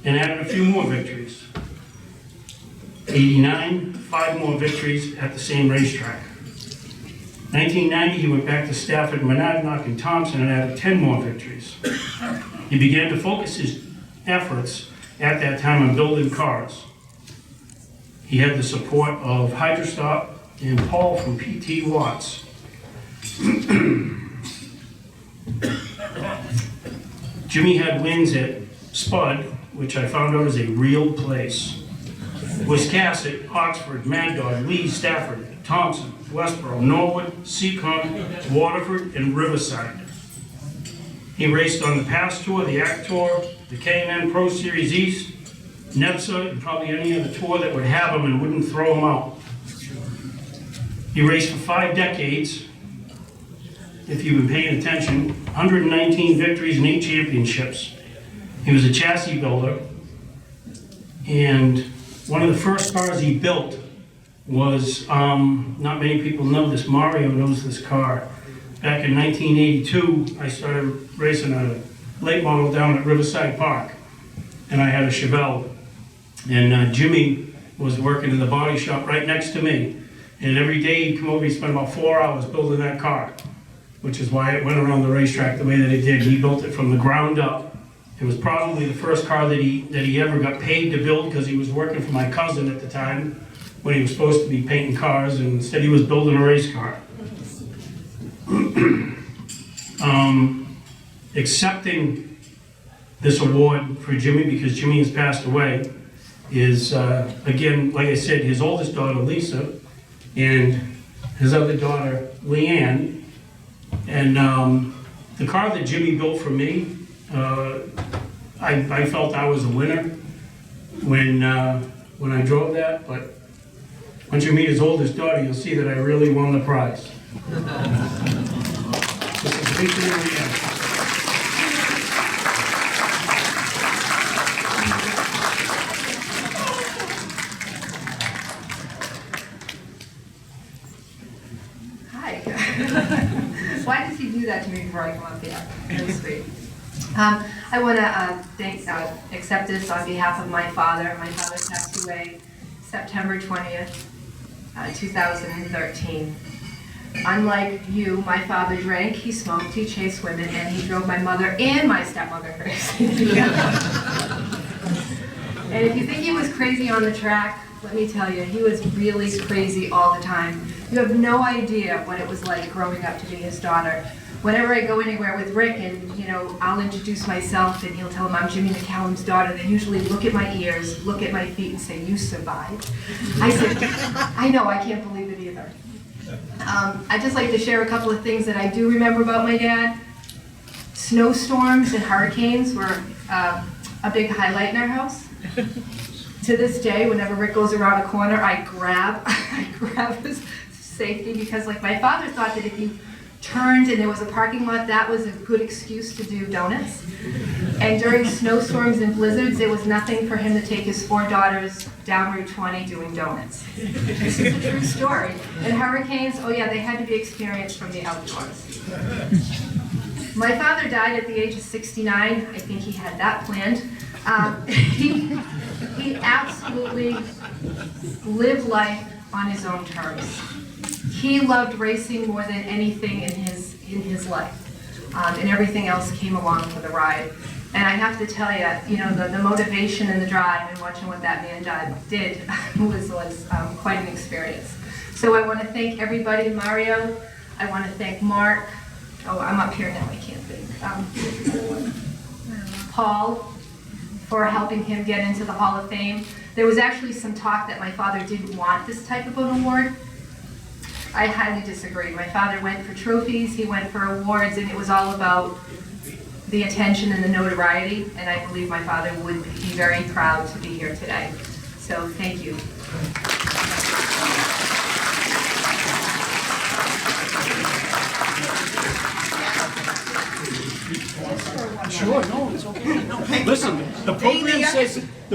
and added a few more victories. 89, 5 more victories at the same racetrack. 1990, he went back to Stafford, Monadnock, and Thompson and added 10 more victories. He began to focus his efforts at that time on building cars. He had the support of Hydrostop and Paul from PT Watts. Jimmy had wins at Spud, which I found out is a real place. Wiscasset, Oxford, Mad Dog, Lee, Stafford, Thompson, Westboro, Norwood, Seacon, Waterford, and Riverside. He raced on the Pass Tour, the Act Tour, the K&N Pro Series East, NEPSA, and probably any other tour that would have him and wouldn't throw him out. He raced for 5 decades, if you've been paying attention, 119 victories and 8 championships. He was a chassis builder, and one of the first cars he built was, not many people know this, Mario knows this car. Back in 1982, I started racing a late model down at Riverside Park, and I had a Chevelle. And Jimmy was working in the body shop right next to me. And every day he'd come over, he'd spend about 4 hours building that car, which is why it went around the racetrack the way that it did. He built it from the ground up. It was probably the first car that he ever got paid to build, because he was working for my cousin at the time when he was supposed to be painting cars, and instead he was building a race car. Accepting this award for Jimmy, because Jimmy has passed away, is, again, like I said, his oldest daughter, Lisa, and his other daughter, Leanne. And the car that Jimmy built for me, I felt I was a winner when I drove that, but once you meet his oldest daughter, you'll see that I really won the prize. This is Lisa and Leanne. Why does he do that to me before I come up here? Really sweet. I want to accept this on behalf of my father. My father passed away September 20th, 2013. Unlike you, my father drank, he smoked, he chased women, and he drove my mother and my stepmother crazy. And if you think he was crazy on the track, let me tell you, he was really crazy all the time. You have no idea what it was like growing up to be his daughter. Whenever I go anywhere with Rick and, I'll introduce myself and he'll tell him I'm Jimmy McCallum's daughter, they usually look at my ears, look at my feet and say, "You survived." I said, "I know, I can't believe it either." I'd just like to share a couple of things that I do remember about my dad. Snowstorms and hurricanes were a big highlight in our house. To this day, whenever Rick goes around a corner, I grab his safety because my father thought that if you turned and there was a parking lot, that was a good excuse to do donuts. And during snowstorms and blizzards, there was nothing for him to take his 4 daughters down Route 20 doing donuts. This is a true story. And hurricanes, oh yeah, they had to be experienced from the outdoors. My father died at the age of 69. I think he had that planned. He absolutely lived life on his own terms. He loved racing more than anything in his life, and everything else came along for the ride. And I have to tell you, the motivation and the drive and watching what that man did was quite an experience. So I want to thank everybody, Mario. I want to thank Mark. Oh, I'm up here now, I can't think. Paul, for helping him get into the Hall of Fame. There was actually some talk that my father didn't want this type of an award. I highly disagree. My father went for trophies, he went for awards, and it was all about the attention and the notoriety, and I believe my father would be very proud to be here today. So thank you. Sure, no, it's okay. Listen, the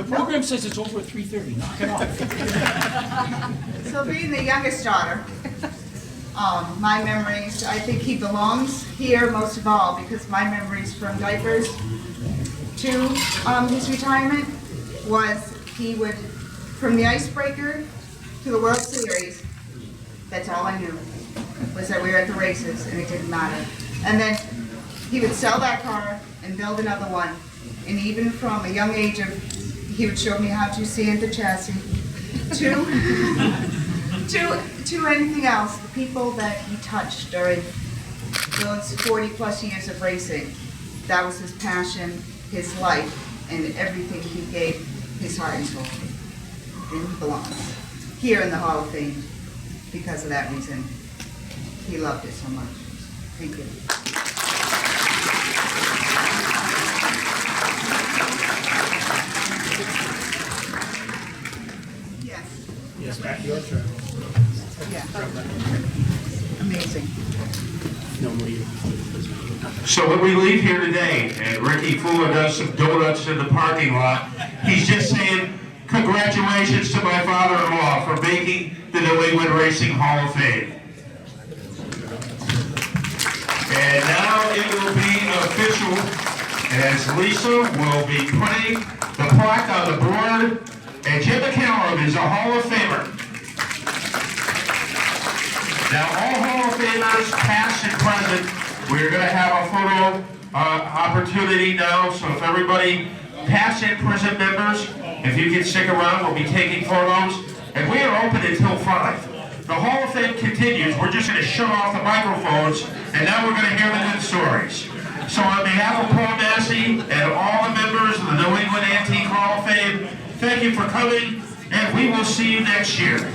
program says it's over at 3:30. Knock it off. So being the youngest daughter, my memories, I think he belongs here most of all because my memories from diapers to his retirement was he would, from the icebreaker to the World Series, that's all I knew, was that we were at the races and it didn't matter. And then he would sell that car and build another one. And even from a young age he would show me how to sand the chassis to anything else. The people that he touched during those 40 plus years of racing, that was his passion, his life, and everything he gave his heart and soul. And he belongs here in the Hall of Fame because of that reason. He loved it so much. Thank you. Yes, back your turn. Yeah. Amazing. So when we leave here today, and Ricky Fuller does some donuts in the parking lot, he's just saying, congratulations to my father-in-law for making the New England Racing Hall of Fame. And now it will be official, as Lisa will be putting the plaque on the board, and Jim McCallum is a Hall of Famer. Now, all Hall of Famers, past and present, we're going to have a photo opportunity now, so if everybody, past and present members, if you can stick around, we'll be taking photos, and we are open until 5. The Hall of Fame continues. We're just going to shut off the microphones, and now we're going to hear the good stories. So on behalf of Paul Massey and all the members of the New England Antique Hall of Fame, thank you for coming, and we will see you next year.